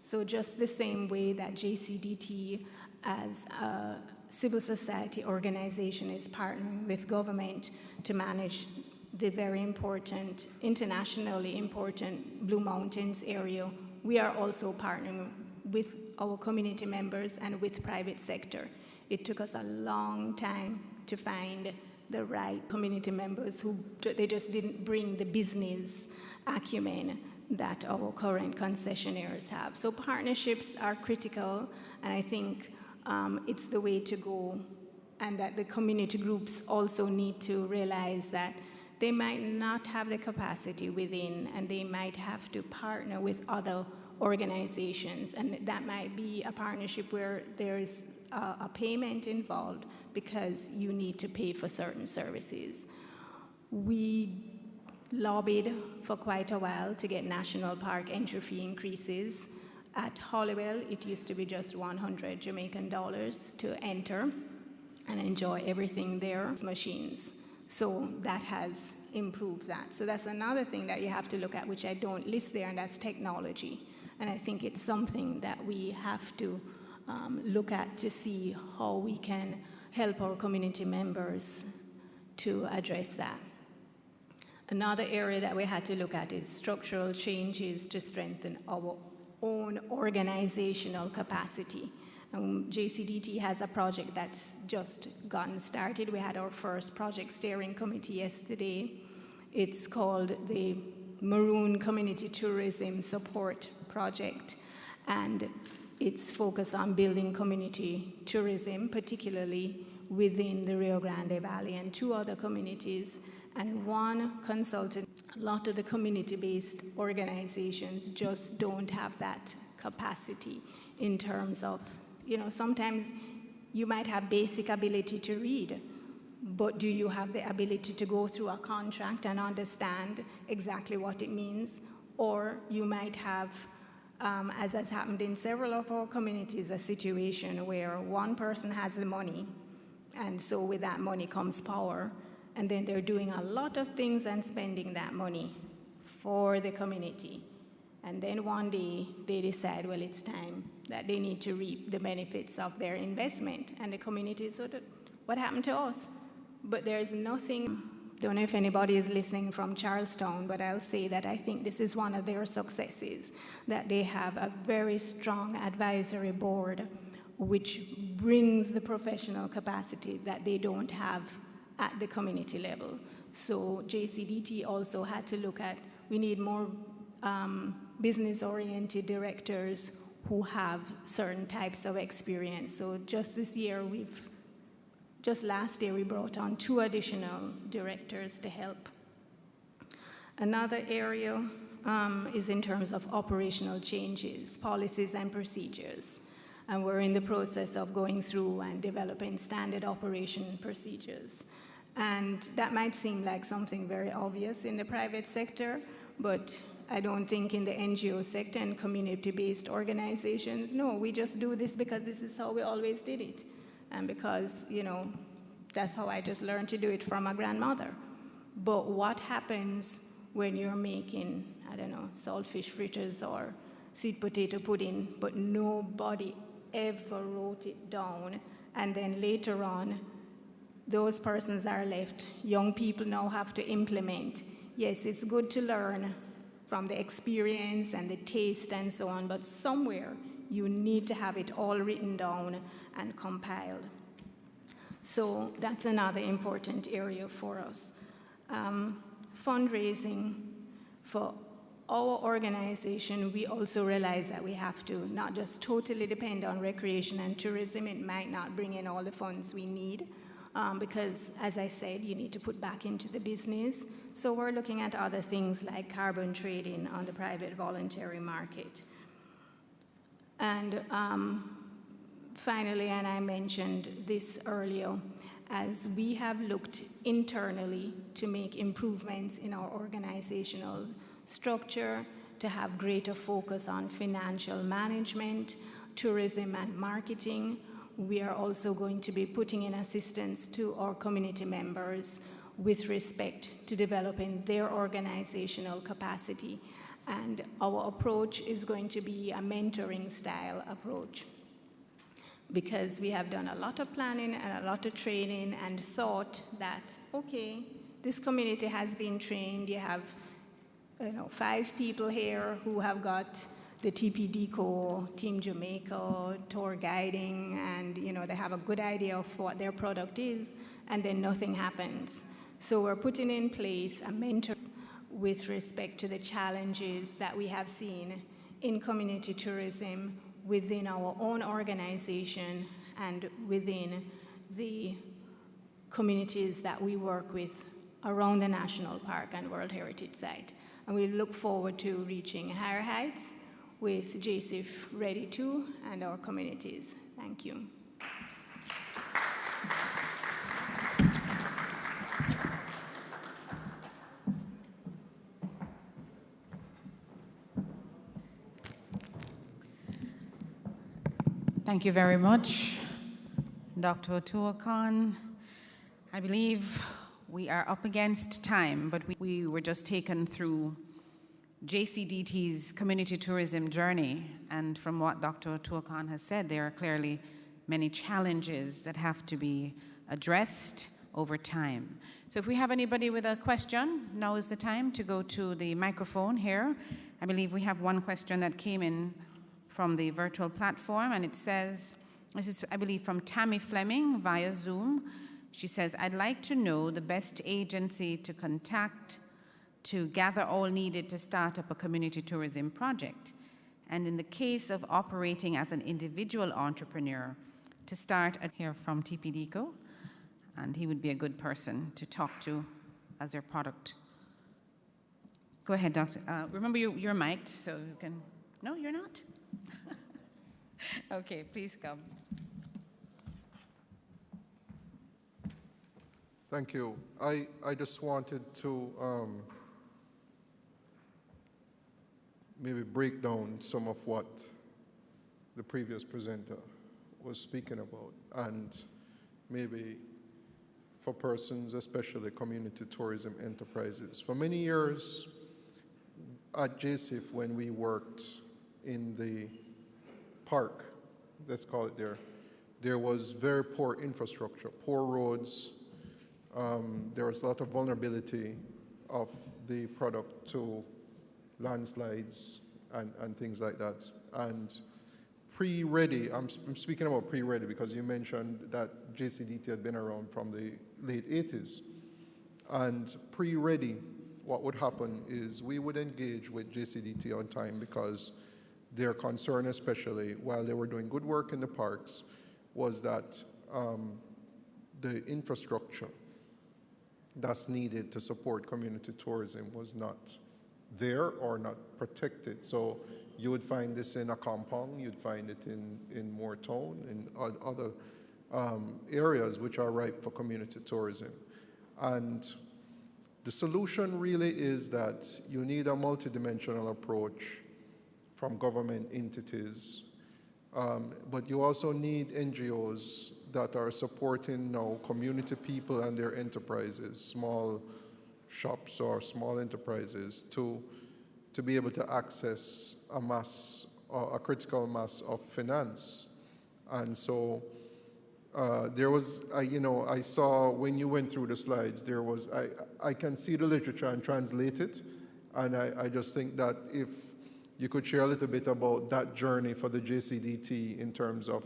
So just the same way that JCDT as a civil society organization is partnering with government to manage the very important, internationally important Blue Mountains area, we are also partnering with our community members and with private sector. It took us a long time to find the right community members who, they just didn't bring the business acumen that our current concessionaires have. So partnerships are critical, and I think it's the way to go, and that the community groups also need to realize that they might not have the capacity within, and they might have to partner with other organizations, and that might be a partnership where there's a payment involved because you need to pay for certain services. We lobbied for quite a while to get national park entry fee increases. At Hollywell, it used to be just 100 Jamaican dollars to enter and enjoy everything there, machines. So that has improved that. So that's another thing that you have to look at, which I don't list there, and that's technology. And I think it's something that we have to look at to see how we can help our community members to address that. Another area that we had to look at is structural changes to strengthen our own organizational capacity. JCDT has a project that's just gotten started. We had our first project steering committee yesterday. It's called the Maroon Community Tourism Support Project, and it's focused on building community tourism, particularly within the Rio Grande Valley and 2 other communities, and 1 consultant. A lot of the community-based organizations just don't have that capacity in terms of, you know, sometimes you might have basic ability to read, but do you have the ability to go through a contract and understand exactly what it means? Or you might have, as has happened in several of our communities, a situation where one person has the money, and so with that money comes power, and then they're doing a lot of things and spending that money for the community. And then one day they decide, well, it's time that they need to reap the benefits of their investment. And the community sort of, what happened to us? But there's nothing, don't know if anybody is listening from Charlestown, but I'll say that I think this is one of their successes, that they have a very strong advisory board which brings the professional capacity that they don't have at the community level. So JCDT also had to look at, we need more business-oriented directors who have certain types of experience. So just this year, just last year, we brought on 2 additional directors to help. Another area is in terms of operational changes, policies and procedures. And we're in the process of going through and developing standard operation procedures. And that might seem like something very obvious in the private sector, but I don't think in the NGO sector and community-based organizations, no, we just do this because this is how we always did it. And because, you know, that's how I just learned to do it from my grandmother. But what happens when you're making, I don't know, saltfish fritters or sweet potato pudding, but nobody ever wrote it down, and then later on, those persons are left. Young people now have to implement. Yes, it's good to learn from the experience and the taste and so on, but somewhere you need to have it all written down and compiled. So that's another important area for us. Fundraising for our organization, we also realize that we have to not just totally depend on recreation and tourism. It might not bring in all the funds we need because, as I said, you need to put back into the business. So we're looking at other things like carbon trading on the private voluntary market. And finally, and I mentioned this earlier, as we have looked internally to make improvements in our organizational structure, to have greater focus on financial management, tourism and marketing, we are also going to be putting in assistance to our community members with respect to developing their organizational capacity. And our approach is going to be a mentoring style approach, because we have done a lot of planning and a lot of training and thought that, okay, this community has been trained. You have 5 people here who have got the TPDCO, Team Jamaica, tour guiding, and they have a good idea of what their product is, and then nothing happens. So we're putting in place a mentor with respect to the challenges that we have seen in community tourism within our own organization and within the communities that we work with around the National Park and World Heritage Site. And we look forward to reaching higher heights with JSIF REDI 2 and our communities. Thank you. Thank you very much, Dr. Tuakan. I believe we are up against time, but we were just taken through JCDT's community tourism journey, and from what Dr. Tuakan has said, there are clearly many challenges that have to be addressed over time. So if we have anybody with a question, now is the time to go to the microphone here. I believe we have one question that came in from the virtual platform, and it says, this is, I believe, from Tammy Fleming via Zoom. She says, I'd like to know the best agency to contact to gather all needed to start up a community tourism project. And in the case of operating as an individual entrepreneur, to start here from TPDCO, and he would be a good person to talk to as their product. Go ahead, Doctor. Remember, you're mic'd, so you can, no, you're not? Okay, please come. Thank you. I just wanted to maybe break down some of what the previous presenter was speaking about, and maybe for persons, especially community tourism enterprises. For many years at JSIF, when we worked in the park, let's call it there was very poor infrastructure, poor roads. There was a lot of vulnerability of the product to landslides and things like that. And pre-REDI, I'm speaking about pre-REDI because you mentioned that JCDT had been around from the late 80s. And pre-REDI, what would happen is we would engage with JCDT on time because their concern, especially while they were doing good work in the parks, was that the infrastructure that's needed to support community tourism was not there or not protected. So you would find this in a compound, you'd find it in Moortown, in other areas which are ripe for community tourism. And the solution really is that you need a multidimensional approach from government entities, but you also need NGOs that are supporting now community people and their enterprises, small shops or small enterprises, to be able to access a mass, a critical mass of finance. And so there was, I saw when you went through the slides, there was, I can see the literature and translate it, and I just think that if you could share a little bit about that journey for the JCDT in terms of,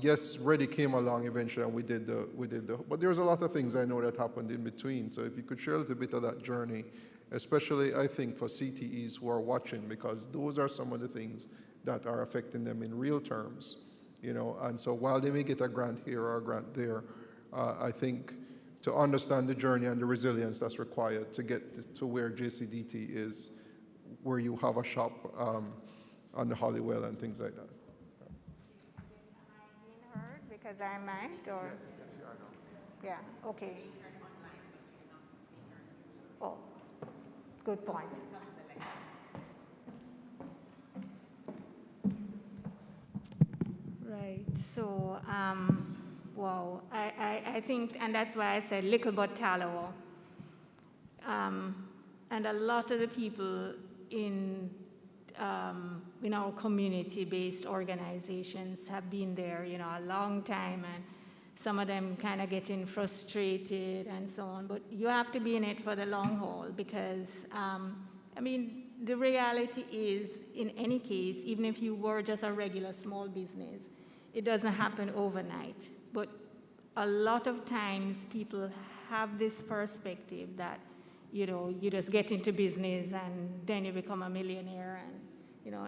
yes, REDI came along eventually and we did the, but there was a lot of things I know that happened in between. So if you could share a little bit of that journey, especially I think for CTEs who are watching, because those are some of the things that are affecting them in real terms, and so while they may get a grant here or a grant there, I think to understand the journey and the resilience that's required to get to where JCDT is, where you have a shop on the Hollywell and things like that. Heard because I might, or yeah, okay. Oh, good point. Right. So, wow. I think, and that's why I said little but tallow. And a lot of the people in our community-based organizations have been there, a long time, and some of them kind of getting frustrated and so on. But you have to be in it for the long haul because, the reality is, in any case, even if you were just a regular small business, it doesn't happen overnight. But a lot of times people have this perspective that, you just get into business and then you become a millionaire, and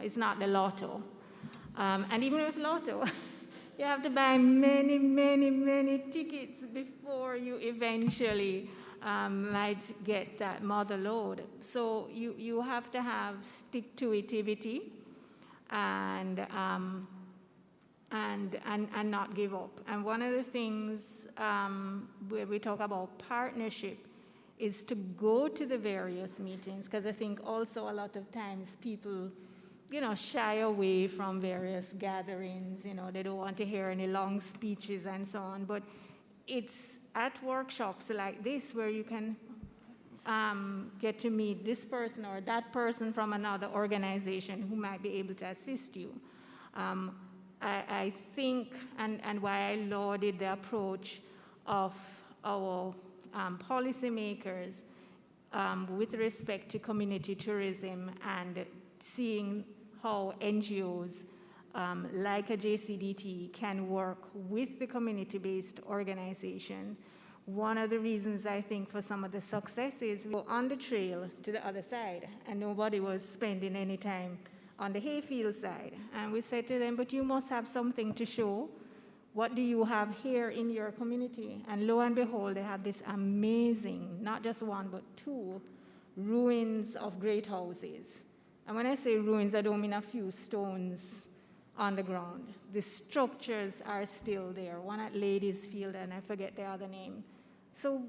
it's not the lotto. And even with lotto, you have to buy many, many, many tickets before you eventually might get that mother lode. So you have to have stick-to-itivity and not give up. And one of the things where we talk about partnership is to go to the various meetings, because I think also a lot of times people, shy away from various gatherings, they don't want to hear any long speeches and so on, but it's at workshops like this where you can get to meet this person or that person from another organization who might be able to assist you. I think, and why I lauded the approach of our policymakers with respect to community tourism and seeing how NGOs like a JCDT can work with the community-based organizations. One of the reasons I think for some of the successes, we were on the trail to the other side and nobody was spending any time on the hayfield side. And we said to them, but you must have something to show. What do you have here in your community? And lo and behold, they have this amazing, not just one, but two ruins of great houses. And when I say ruins, I don't mean a few stones on the ground. The structures are still there. One at Ladies Field, and I forget the other name. So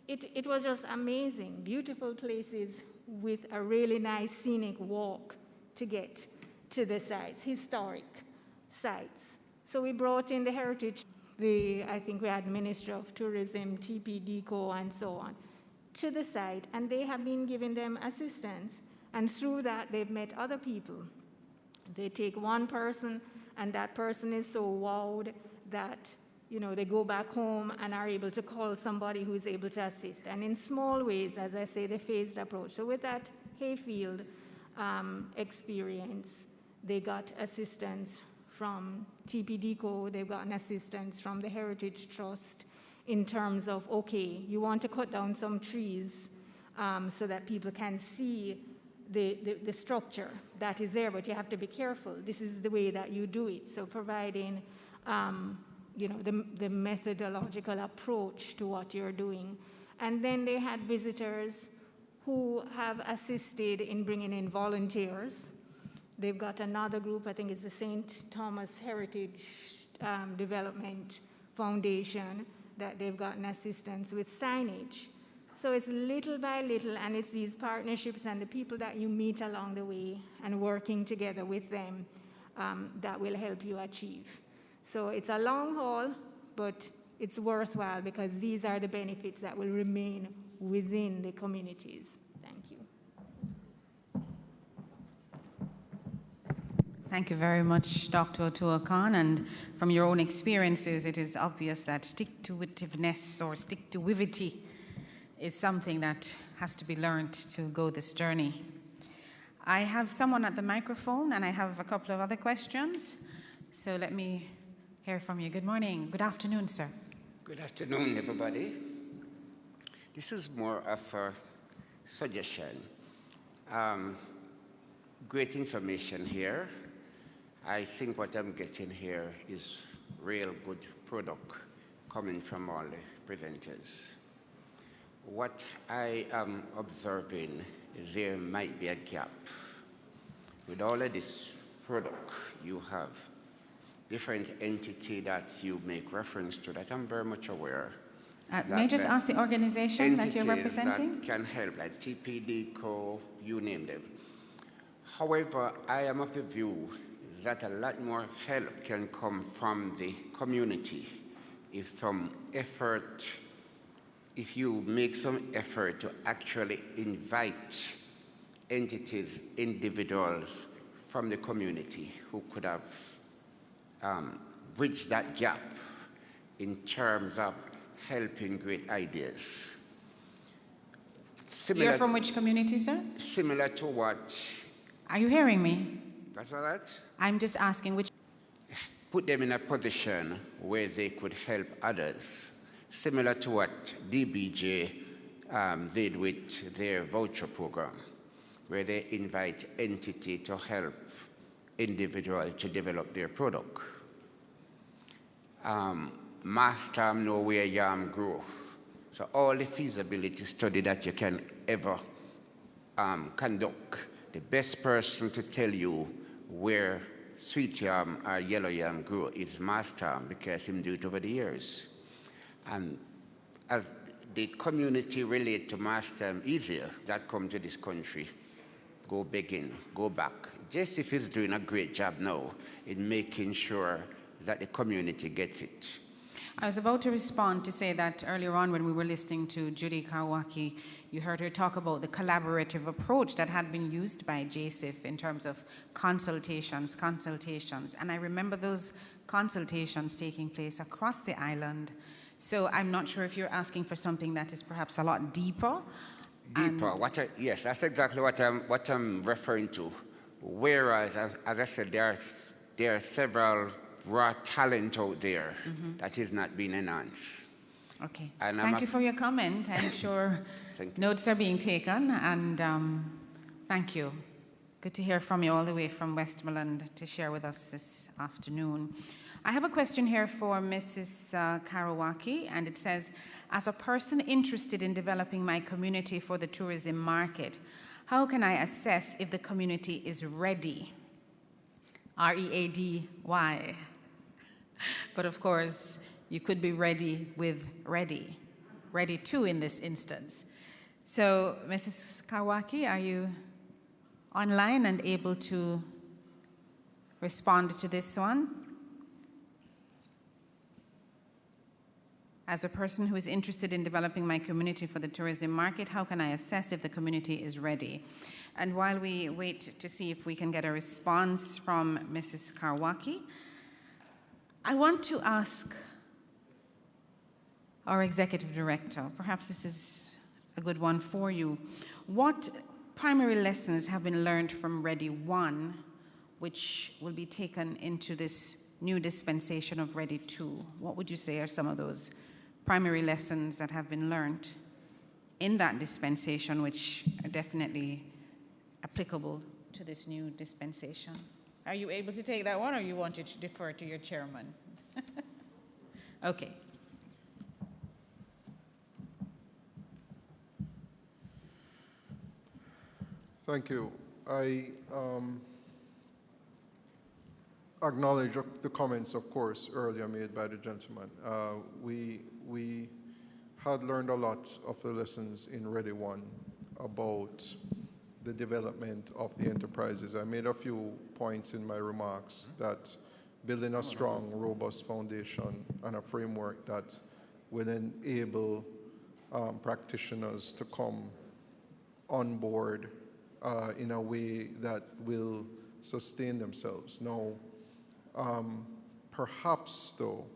it was just amazing. Beautiful places with a really nice scenic walk to get to the sites, historic sites. So we brought in the heritage, I think we had Ministry of Tourism, TPDCO, and so on, to the site, and they have been giving them assistance. And through that, they've met other people. They take one person, and that person is so wowed that, you know, they go back home and are able to call somebody who is able to assist. And in small ways, as I say, the phased approach. So with that Hayfield experience, they got assistance from TPDCO, they've gotten assistance from the Heritage Trust in terms of, okay, you want to cut down some trees so that people can see the structure that is there, but you have to be careful. This is the way that you do it. So providing, you know, the methodological approach to what you're doing. And then they had visitors who have assisted in bringing in volunteers. They've got another group, I think it's the St. Thomas Heritage Development Foundation, that they've gotten assistance with signage. So it's little by little, and it's these partnerships and the people that you meet along the way and working together with them that will help you achieve. So it's a long haul, but it's worthwhile because these are the benefits that will remain within the communities. Thank you. Thank you very much, Dr. Otuakan. And from your own experiences, it is obvious that stick-to-itiveness or stick-to-ivity is something that has to be learned to go this journey. I have someone at the microphone, and I have a couple of other questions. So let me hear from you. Good morning. Good afternoon, sir. Good afternoon, everybody. This is more of a suggestion. Great information here. I think what I'm getting here is real good product coming from all the presenters. What I am observing is there might be a gap. With all of this product, you have different entity that you make reference to that I'm very much aware. May I just ask the organization that you're representing? That can help, like TPDCO, you name them. However, I am of the view that a lot more help can come from the community if you make some effort to actually invite entities, individuals from the community who could have bridged that gap in terms of helping great ideas. You're from which community, sir? Similar to what? Are you hearing me? That's all right. I'm just asking which. Put them in a position where they could help others, similar to what DBJ did with their voucher program, where they invite entity to help individual to develop their product. Master know where yam grow. So all the feasibility study that you can ever conduct, the best person to tell you where sweet yam or yellow yam grow is Master, because him do it over the years. And as the community relate to Master easier, that come to this country, go begging, go back. JSIF is doing a great job now in making sure that the community gets it. I was about to respond to say that earlier on when we were listening to Judy Kawaki, you heard her talk about the collaborative approach that had been used by JSIF in terms of consultations. And I remember those consultations taking place across the island. So I'm not sure if you're asking for something that is perhaps a lot deeper. Yes, that's exactly what I'm referring to. Whereas, as I said, there are several raw talent out there that is not being enhanced. Okay. And thank you for your comment. I'm sure notes are being taken, and thank you. Good to hear from you all the way from Westmoreland to share with us this afternoon. I have a question here for Mrs. Karawaki, and it says, as a person interested in developing my community for the tourism market, how can I assess if the community is ready? R-E-A-D-Y. But of course, you could be ready with ready. Ready too in this instance. So, Mrs. Kawaki, are you online and able to respond to this one? As a person who is interested in developing my community for the tourism market, how can I assess if the community is ready? And while we wait to see if we can get a response from Mrs. Kawaki, I want to ask our executive director, perhaps this is a good one for you, what primary lessons have been learned from REDI 1, which will be taken into this new dispensation of REDI 2? What would you say are some of those primary lessons that have been learned in that dispensation, which are definitely applicable to this new dispensation? Are you able to take that one, or you want to defer to your chairman? Okay. Thank you. I acknowledge the comments, of course, earlier made by the gentleman. We had learned a lot of the lessons in REDI 1 about the development of the enterprises. I made a few points in my remarks that building a strong, robust foundation and a framework that will enable practitioners to come on board in a way that will sustain themselves. Now, perhaps, though,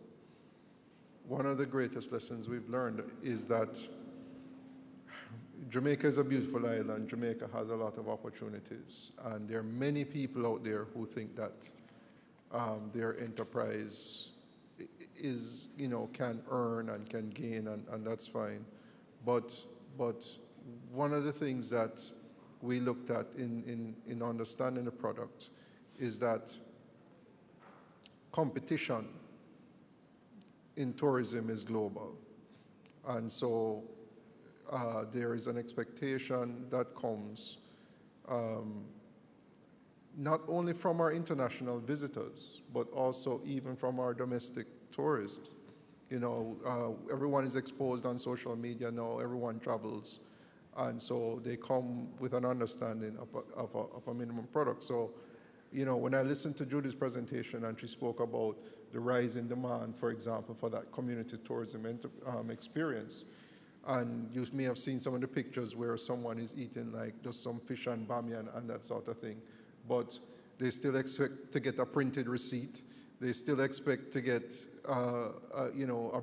one of the greatest lessons we've learned is that Jamaica is a beautiful island. Jamaica has a lot of opportunities, and there are many people out there who think that their enterprise is, can earn and can gain, and that's fine. But one of the things that we looked at in understanding the product is that competition in tourism is global. And so there is an expectation that comes not only from our international visitors, but also even from our domestic tourists. Everyone is exposed on social media now, everyone travels. And so they come with an understanding of a minimum product. So, when I listened to Judy's presentation and she spoke about the rise in demand, for example, for that community tourism experience, and you may have seen some of the pictures where someone is eating like just some fish and bamiyan and that sort of thing, but they still expect to get a printed receipt. They still expect to get, a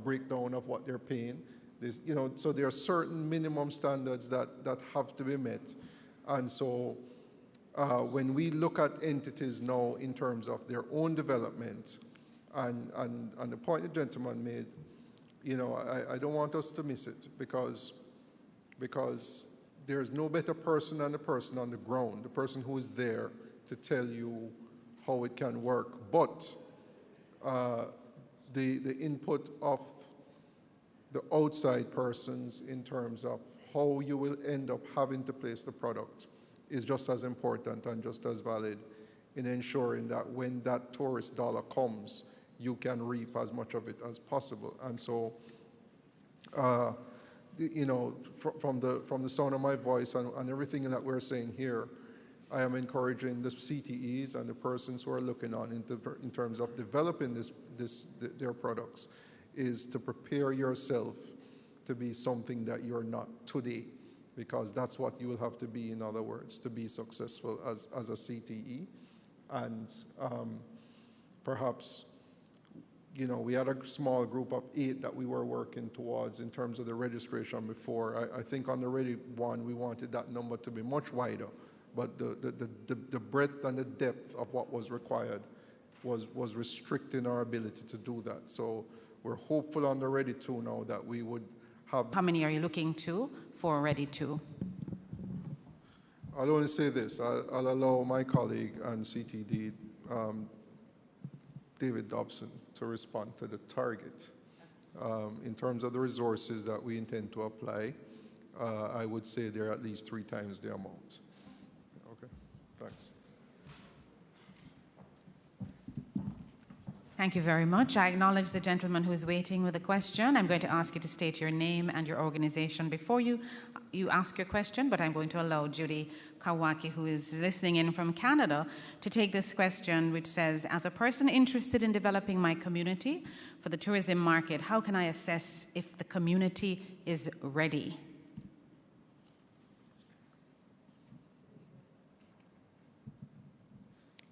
breakdown of what they're paying. So there are certain minimum standards that have to be met. And so when we look at entities now in terms of their own development, and the point the gentleman made, I don't want us to miss it because there's no better person than the person on the ground, the person who is there to tell you how it can work. But the input of the outside persons in terms of how you will end up having to place the product is just as important and just as valid in ensuring that when that tourist dollar comes, you can reap as much of it as possible. And so, from the sound of my voice and everything that we're saying here, I am encouraging the CTEs and the persons who are looking on in terms of developing their products, is to prepare yourself to be something that you're not today, because that's what you will have to be, in other words, to be successful as a CTE. And perhaps, we had a small group of 8 that we were working towards in terms of the registration before. I think on the REDI 1, we wanted that number to be much wider, but the breadth and the depth of what was required was restricting our ability to do that. So we're hopeful on the REDI 2 now that we would have. How many are you looking to for REDI 2? I'll only say this. I'll allow my colleague and CTD, David Dobson, to respond to the target. In terms of the resources that we intend to apply, I would say they're at least 3 times the amount. Okay, thanks. Thank you very much. I acknowledge the gentleman who is waiting with a question. I'm going to ask you to state your name and your organization before you you ask your question, but I'm going to allow Judy Kawaki, who is listening in from Canada, to take this question, which says, as a person interested in developing my community for the tourism market, how can I assess if the community is ready?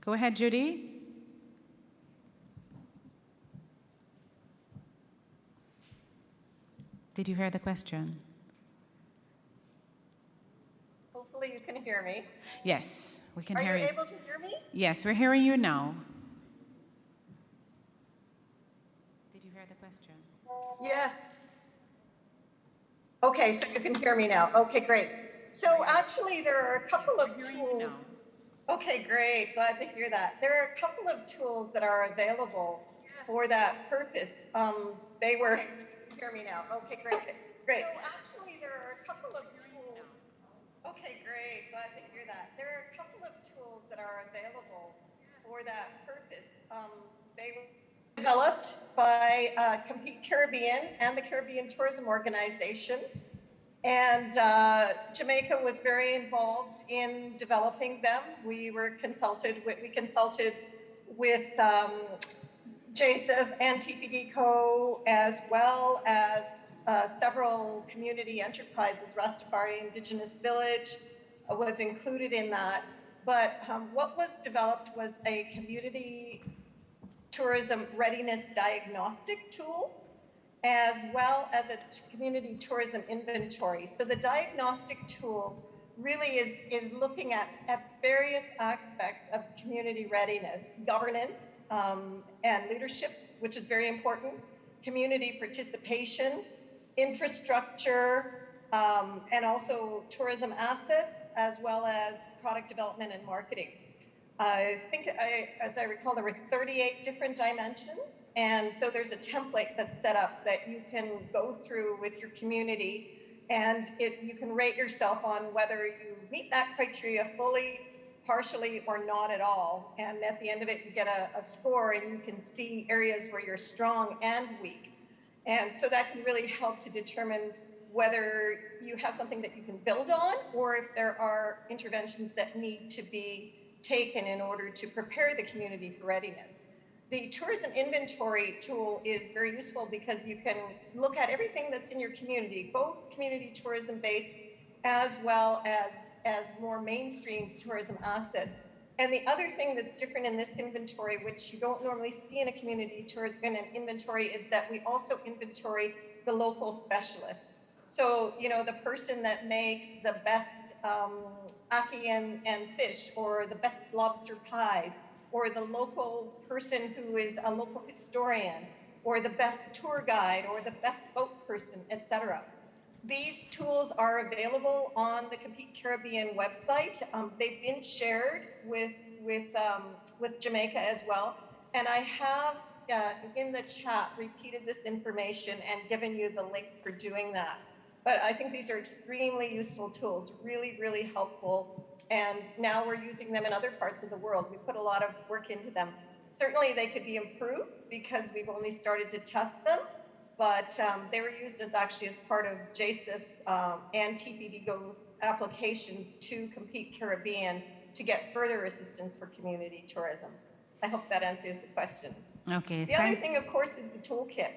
Go ahead, Judy. Did you hear the question? Hopefully you can hear me. Yes, we can hear you. Are you able to hear me? Yes, we're hearing you now. Did you hear the question? Yes. Okay, so you can hear me now. Okay, great. So actually, there are a couple of tools. Okay, great. Glad to hear that. There are a couple of tools that are available for that purpose. They were. Hear me now. Okay, great. Great. So actually, there are a couple of tools. Okay, great. Glad to hear that. There are a couple of tools that are available for that purpose. They were developed by Compete Caribbean and the Caribbean Tourism Organization. And Jamaica was very involved in developing them. We consulted with JSIF and TPD Co, as well as several community enterprises. Rastafari Indigenous Village was included in that. But what was developed was a community tourism readiness diagnostic tool, as well as a community tourism inventory. So the diagnostic tool really is looking at various aspects of community readiness, governance, and leadership, which is very important, community participation, infrastructure, and also tourism assets, as well as product development and marketing. I think, as I recall, there were 38 different dimensions. And so there's a template that's set up that you can go through with your community, and you can rate yourself on whether you meet that criteria fully, partially, or not at all. And at the end of it, you get a score, and you can see areas where you're strong and weak. And so that can really help to determine whether you have something that you can build on, or if there are interventions that need to be taken in order to prepare the community for readiness. The tourism inventory tool is very useful because you can look at everything that's in your community, both community tourism based as well as more mainstream tourism assets. And the other thing that's different in this inventory, which you don't normally see in a community tourism inventory, is that we also inventory the local specialists. So, you know, the person that makes the best ackee and fish, or the best lobster pies, or the local person who is a local historian, or the best tour guide, or the best boat person, etc. These tools are available on the Compete Caribbean website. They've been shared with Jamaica as well. And I have in the chat repeated this information and given you the link for doing that. But I think these are extremely useful tools, really, really helpful. And now we're using them in other parts of the world. We put a lot of work into them. Certainly they could be improved because we've only started to test them, but they were used as part of JSIF's and TPDGO's applications to Compete Caribbean to get further assistance for community tourism. I hope that answers the question. Okay. The other thing, of course, is the toolkit,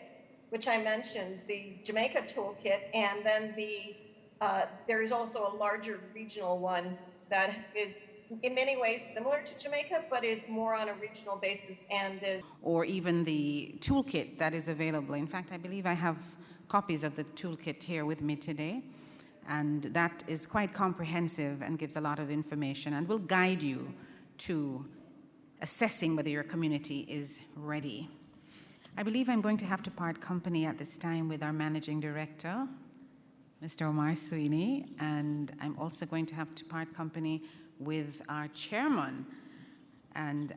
which I mentioned, the Jamaica toolkit, and then there is also a larger regional one that is in many ways similar to Jamaica, but is more on a regional basis and is... Or even the toolkit that is available. In fact, I believe I have copies of the toolkit here with me today, and that is quite comprehensive and gives a lot of information and will guide you to assessing whether your community is ready. I believe I'm going to have to part company at this time with our Managing Director, Mr. Omar Sweeney, and I'm also going to have to part company with our Chairman. And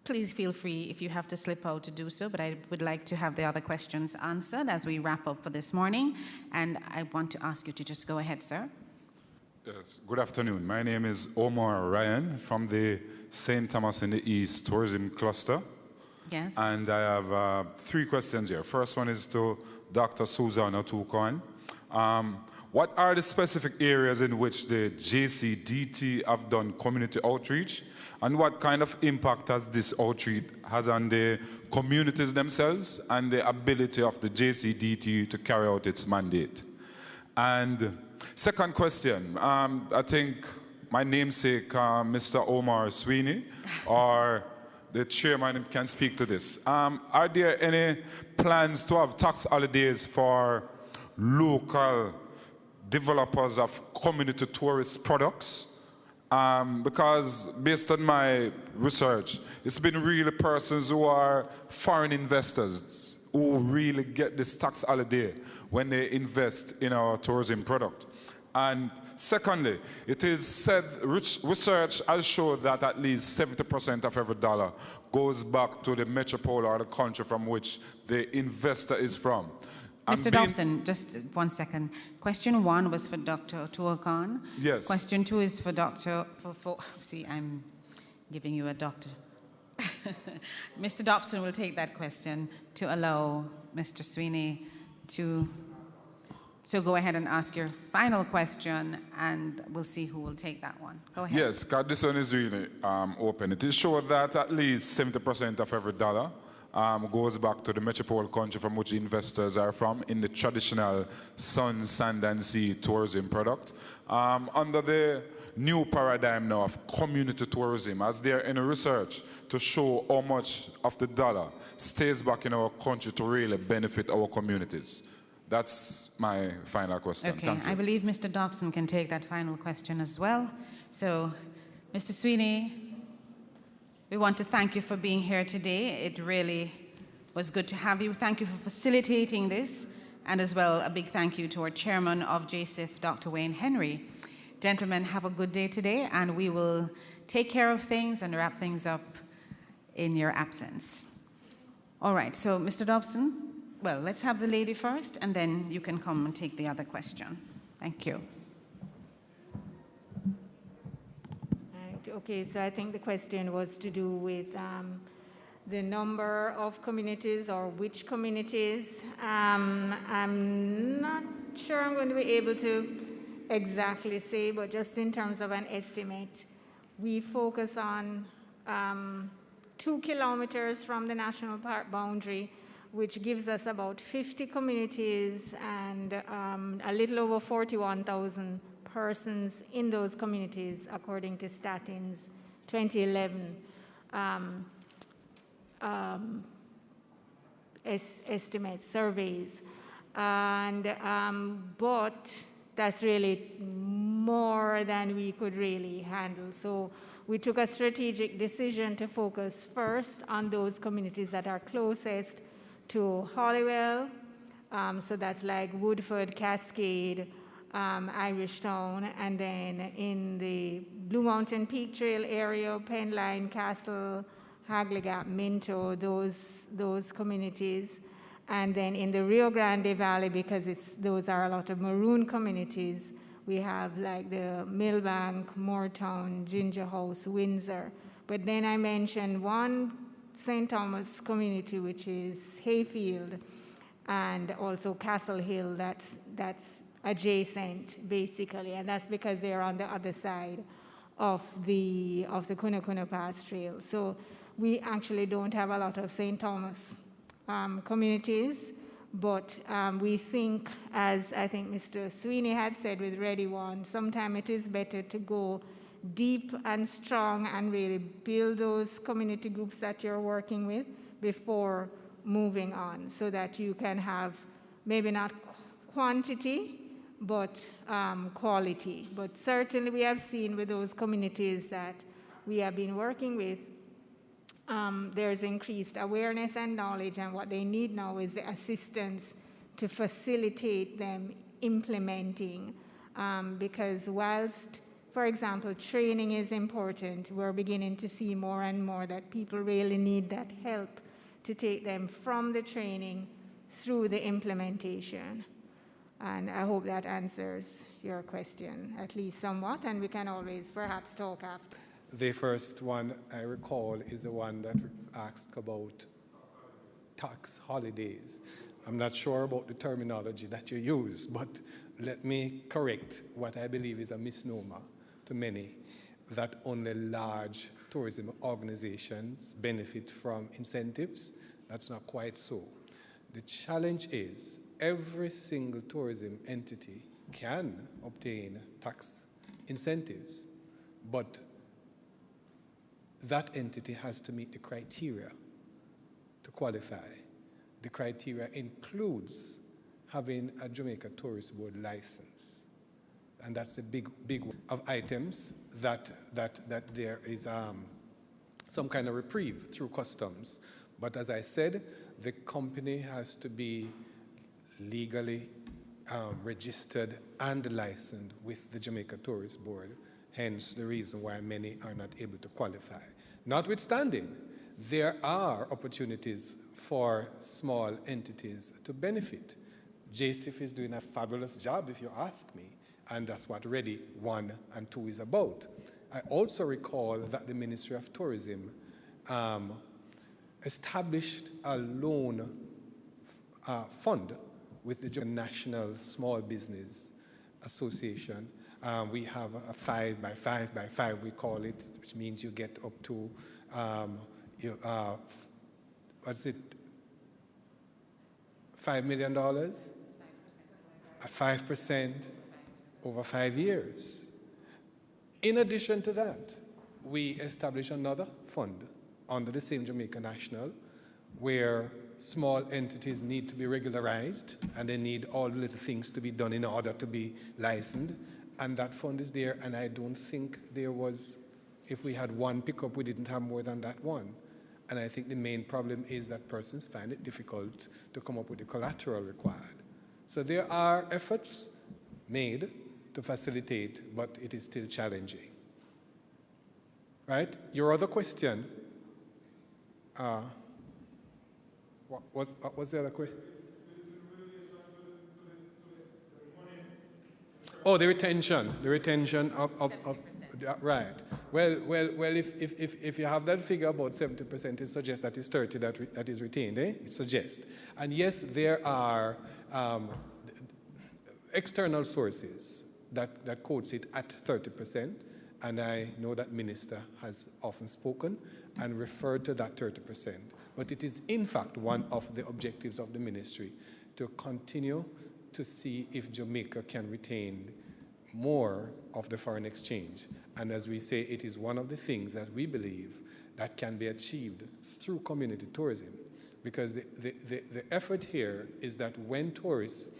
please feel free if you have to slip out to do so, but I would like to have the other questions answered as we wrap up for this morning. And I want to ask you to just go ahead, sir. Yes, good afternoon. My name is Omar Ryan from the St. Thomas in the East Tourism Cluster. Yes. And I have 3 questions here. First one is to Dr. Susanna Tukon. What are the specific areas in which the JCDT have done community outreach, and what kind of impact has this outreach has on the communities themselves and the ability of the JCDT to carry out its mandate? And second question, I think my namesake, Mr. Omar Sweeney, or the chairman can speak to this. Are there any plans to have tax holidays for local developers of community tourist products? Because based on my research, it's been really persons who are foreign investors who really get this tax holiday when they invest in our tourism product. And secondly, it is said, research has shown that at least 70% of every dollar goes back to the metropole or the country from which the investor is from. Mr. Dobson, just 1 second. Question 1 was for Dr. Tuakan. Yes. Question 2 is for Dr. See, I'm giving you a doctor. Mr. Dobson will take that question to allow Mr. Sweeney to... So go ahead and ask your final question, and we'll see who will take that one. Go ahead. Yes, because this one is really open. It is shown that at least 70% of every dollar goes back to the metropole country from which investors are from in the traditional sun, sand, and sea tourism product. Under the new paradigm now of community tourism, is there any research to show how much of the dollar stays back in our country to really benefit our communities? That's my final question. Okay, Thank you. I believe Mr. Dobson can take that final question as well. So, Mr. Sweeney, we want to thank you for being here today. It really was good to have you. Thank you for facilitating this, and as well, a big thank you to our chairman of JSIF, Dr. Wayne Henry. Gentlemen, have a good day today, and we will take care of things and wrap things up in your absence. All right, so Mr. Dobson, well, let's have the lady first, and then you can come and take the other question. Thank you. Okay, so I think the question was to do with the number of communities or which communities. I'm not sure I'm going to be able to exactly say, but just in terms of an estimate, we focus on 2 kilometers from the national park boundary, which gives us about 50 communities and a little over 41,000 persons in those communities, according to Statin's 2011 estimates, surveys. And, but that's really more than we could really handle. So we took a strategic decision to focus first on those communities that are closest to Hollywell, so that's like Woodford, Cascade, Irish Town, and then in the Blue Mountain Peak Trail area, Penline, Castle, Hagley Gap, Minto, those communities. And then in the Rio Grande Valley, because those are a lot of maroon communities, we have like the Millbank, Moortown, Ginger House, Windsor. But then I mentioned one St. Thomas community, which is Hayfield, and also Castle Hill, that's adjacent, basically, and that's because they're on the other side of the Kuna Kuna Pass Trail. So we actually don't have a lot of St. Thomas communities, but we think, as I think Mr. Sweeney had said with REDI 1, sometimes it is better to go deep and strong and really build those community groups that you're working with before moving on, so that you can have maybe not quantity, but quality. But certainly we have seen with those communities that we have been working with, there's increased awareness and knowledge, and what they need now is the assistance to facilitate them implementing, because whilst, for example, training is important, we're beginning to see more and more that people really need that help to take them from the training through the implementation. And I hope that answers your question, at least somewhat, and we can always perhaps talk after. The first one I recall is the one that asked about tax holidays. I'm not sure about the terminology that you use, but let me correct what I believe is a misnomer to many, that only large tourism organizations benefit from incentives. That's not quite so. The challenge is every single tourism entity can obtain tax incentives, but that entity has to meet the criteria to qualify. The criteria includes having a Jamaica Tourist Board license. And that's the big one of items that there is some kind of reprieve through customs. But as I said, the company has to be legally registered and licensed with the Jamaica Tourist Board, hence the reason why many are not able to qualify. Notwithstanding, there are opportunities for small entities to benefit. JSIF is doing a fabulous job, if you ask me, and that's what REDI 1 and 2 is about. I also recall that the Ministry of Tourism established a loan fund with the National Small Business Association. We have a 5x5x5, we call it, which means you get up to, what's it, $5 million? 5%. At 5% over 5 years. In addition to that, we established another fund under the same Jamaica National, where small entities need to be regularized, and they need all the little things to be done in order to be licensed. And that fund is there, and I don't think there was, if we had one pickup, we didn't have more than that one. And I think the main problem is that persons find it difficult to come up with the collateral required. So there are efforts made to facilitate, but it is still challenging. Right? Your other question, what was the other question? Oh, the retention of right. Well, if you have that figure, about 70%, it suggests that it's 30 that is retained, eh? It suggests. And yes, there are external sources that quotes it at 30%, and I know that Minister has often spoken and referred to that 30%. But it is, in fact, one of the objectives of the ministry to continue to see if Jamaica can retain more of the foreign exchange. And as we say, it is one of the things that we believe that can be achieved through community tourism. Because the effort here is that when tourists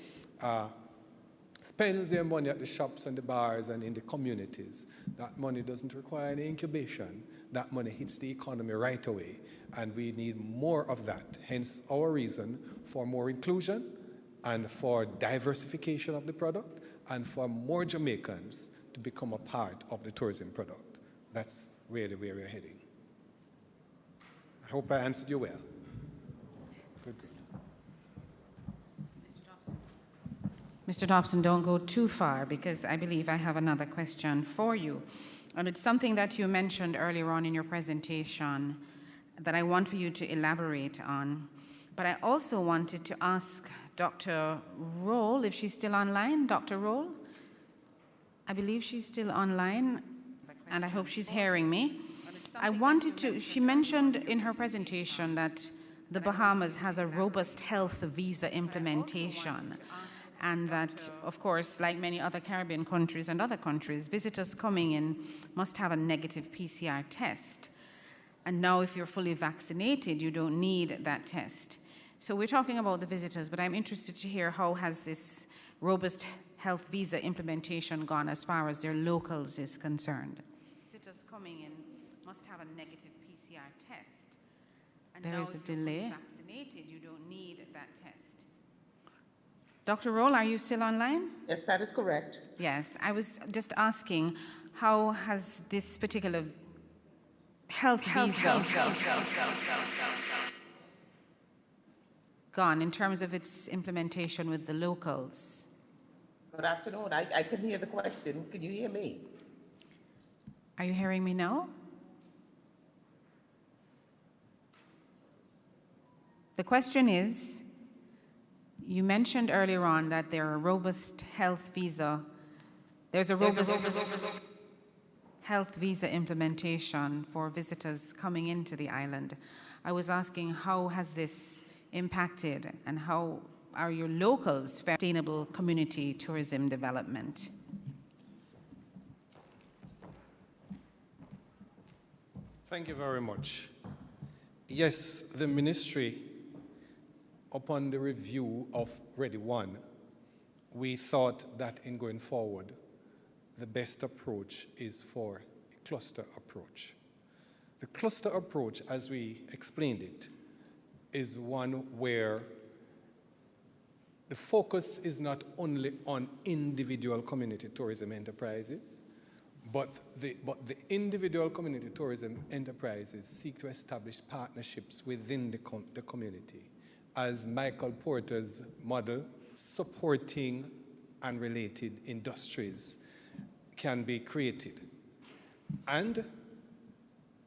spend their money at the shops and the bars and in the communities, that money doesn't require any incubation. That money hits the economy right away. And we need more of that. Hence our reason for more inclusion and for diversification of the product and for more Jamaicans to become a part of the tourism product. That's really where we're heading. I hope I answered you well. Good. Mr. Dobson, don't go too far, because I believe I have another question for you. And it's something that you mentioned earlier on in your presentation that I want for you to elaborate on. But I also wanted to ask Dr. Roll, if she's still online. Dr. Roll? I believe she's still online, and I hope she's hearing me. I wanted to, she mentioned in her presentation that the Bahamas has a robust health visa implementation, and that, of course, like many other Caribbean countries and other countries, visitors coming in must have a negative PCR test. And now if you're fully vaccinated, you don't need that test. So we're talking about the visitors, but I'm interested to hear how has this robust health visa implementation gone as far as their locals is concerned. Visitors coming in must have a negative PCR test. And there is a delay. Vaccinated, you don't need that test. Dr. Roll, are you still online? Yes, that is correct. Yes, I was just asking, how has this particular health visa gone in terms of its implementation with the locals? Good afternoon. I couldn't hear the question. Can you hear me? Are you hearing me now? The question is, You mentioned earlier on that there are robust health visa. There's a robust health visa implementation for visitors coming into the island. I was asking, how has this impacted, and how are your locals for sustainable community tourism development? Thank you very much. Yes, the ministry, upon the review of REDI 1, we thought that in going forward, the best approach is for a cluster approach. The cluster approach, as we explained it, is one where the focus is not only on individual community tourism enterprises, but the individual community tourism enterprises seek to establish partnerships within the community, as Michael Porter's model, supporting and related industries can be created. And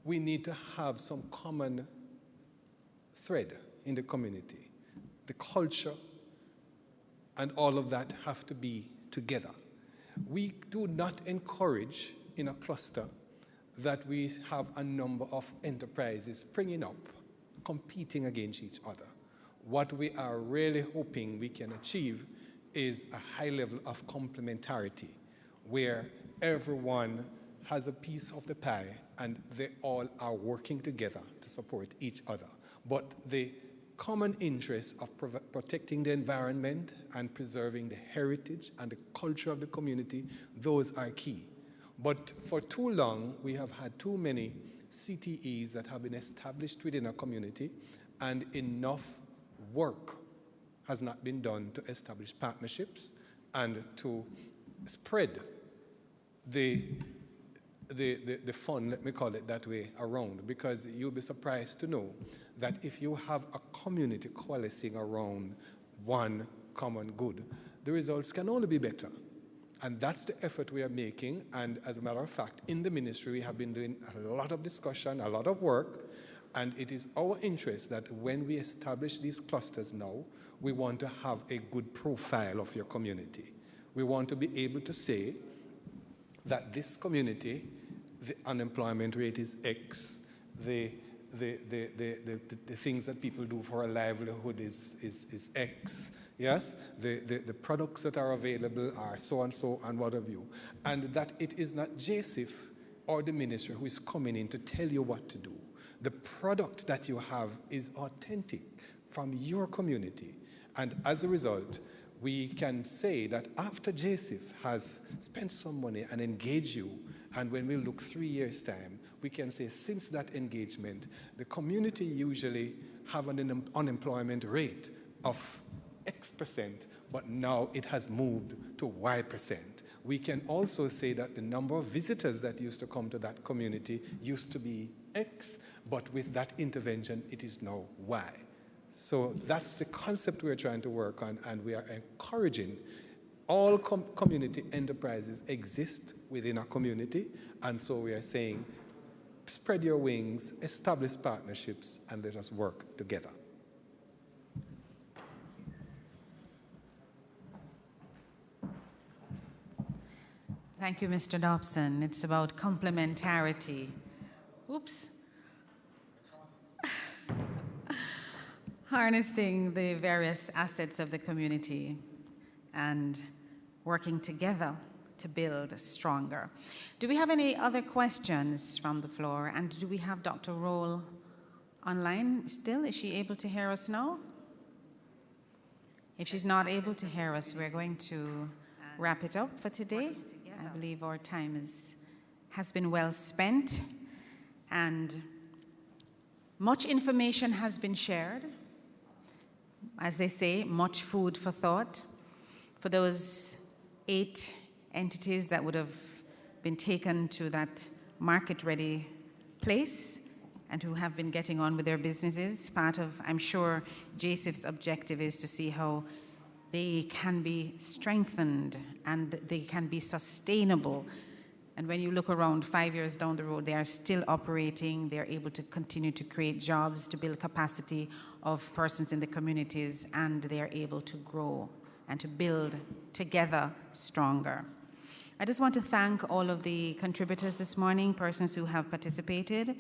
we need to have some common thread in the community. The culture and all of that have to be together. We do not encourage in a cluster that we have a number of enterprises springing up, competing against each other. What we are really hoping we can achieve is a high level of complementarity, where everyone has a piece of the pie and they all are working together to support each other. But the common interest of protecting the environment and preserving the heritage and the culture of the community, those are key. But for too long, we have had too many CTEs that have been established within a community, and enough work has not been done to establish partnerships and to spread the fun, let me call it that way, around, because you'll be surprised to know that if you have a community coalescing around one common good, the results can only be better. And that's the effort we are making. And as a matter of fact, in the ministry, we have been doing a lot of discussion, a lot of work, and it is our interest that when we establish these clusters now, we want to have a good profile of your community. We want to be able to say that this community, the unemployment rate is X, the things that people do for a livelihood is X, yes? The products that are available are so and so and what have you. And that it is not JSIF or the ministry who is coming in to tell you what to do. The product that you have is authentic from your community. And as a result, we can say that after JSIF has spent some money and engaged you, and when we look 3 years' time, we can say since that engagement, the community usually have an unemployment rate of X%, but now it has moved to Y%. We can also say that the number of visitors that used to come to that community used to be X, but with that intervention, it is now Y. So that's the concept we're trying to work on, and we are encouraging all community enterprises exist within our community, and so we are saying, spread your wings, establish partnerships, and let us work together. Thank you, Mr. Dobson. It's about complementarity. Oops. Harnessing the various assets of the community and working together to build stronger. Do we have any other questions from the floor? And do we have Dr. Roll online still? Is she able to hear us now? If she's not able to hear us, we're going to wrap it up for today. I believe our time has been well spent, and much information has been shared. As they say, much food for thought. For those 8 entities that would have been taken to that market-ready place and who have been getting on with their businesses, part of, I'm sure, JSIF's objective is to see how they can be strengthened and they can be sustainable And when you look around 5 years down the road, they are still operating. They're able to continue to create jobs, to build capacity of persons in the communities, and they are able to grow and to build together stronger. I just want to thank all of the contributors this morning, persons who have participated.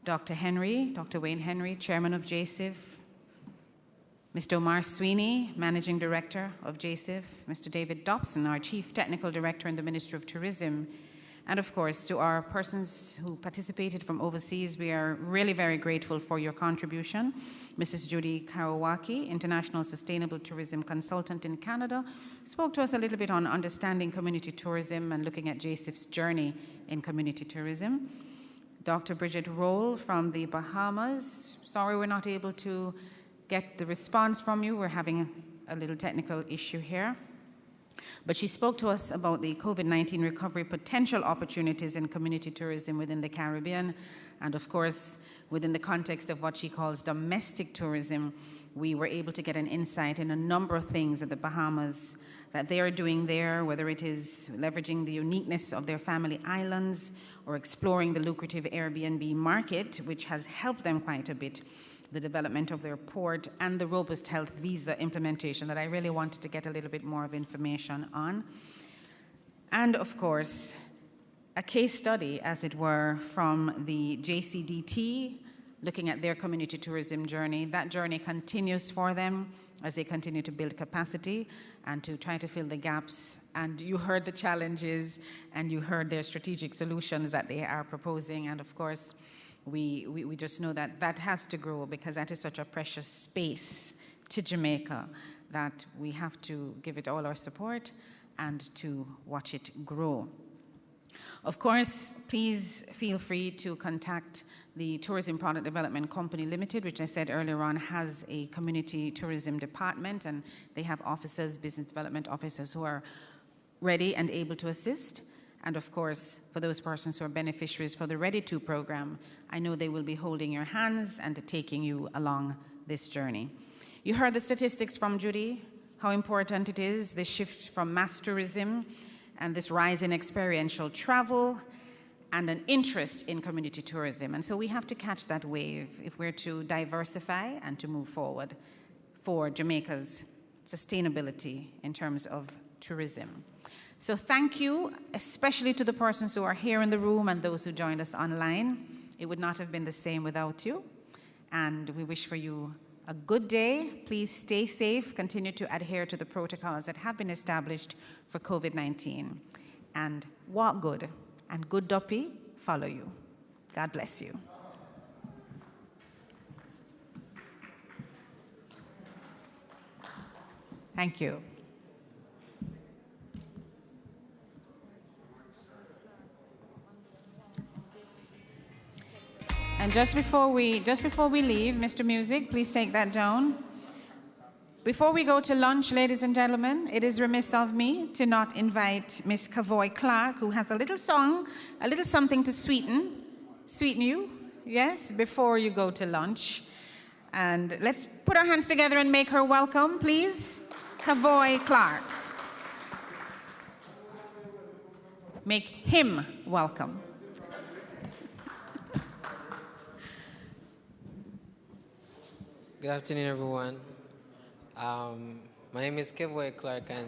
Dr. Wayne Henry, Chairman of JSIF, Mr. Omar Sweeney, Managing Director of JSIF, Mr. David Dobson, our Chief Technical Director in the Ministry of Tourism, and of course to our persons who participated from overseas. We are really very grateful for your contribution. Mrs. Judy Karawaki, International Sustainable Tourism Consultant in Canada, spoke to us a little bit on understanding community tourism and looking at JSIF's journey in community tourism. Dr. Bridget Roll from the Bahamas, sorry we're not able to get the response from you. We're having a little technical issue here. But she spoke to us about the COVID-19 recovery potential opportunities in community tourism within the Caribbean. And of course, within the context of what she calls domestic tourism, we were able to get an insight in a number of things at the Bahamas that they are doing there, whether it is leveraging the uniqueness of their family islands or exploring the lucrative Airbnb market, which has helped them quite a bit, the development of their port, and the robust health visa implementation that I really wanted to get a little bit more of information on. And of course, a case study, as it were, from the JCDT, looking at their community tourism journey. That journey continues for them as they continue to build capacity and to try to fill the gaps. And you heard the challenges and you heard their strategic solutions that they are proposing. And of course, we just know that that has to grow because that is such a precious space to Jamaica that we have to give it all our support and to watch it grow. Of course, please feel free to contact the Tourism Product Development Company Limited, which I said earlier on has a community tourism department, and they have officers, business development officers who are ready and able to assist. And of course, for those persons who are beneficiaries for the REDI 2 program, I know they will be holding your hands and taking you along this journey. You heard the statistics from Judy, how important it is, the shift from mass tourism and this rise in experiential travel and an interest in community tourism. And so we have to catch that wave if we're to diversify and to move forward for Jamaica's sustainability in terms of tourism. So thank you, especially to the persons who are here in the room and those who joined us online. It would not have been the same without you. And we wish for you a good day. Please stay safe, continue to adhere to the protocols that have been established for COVID-19. And walk good, and good duppy follow you. God bless you. Thank you. And just before we leave, Mr. Music, please take that down. Before we go to lunch, ladies and gentlemen, it is remiss of me to not invite Miss Kavoy Clark, who has a little song, a little something to sweeten you, yes, before you go to lunch. And let's put our hands together and make her welcome, please. Kavoy Clark. Make him welcome. Good afternoon, everyone. My name is Kavoy Clark, and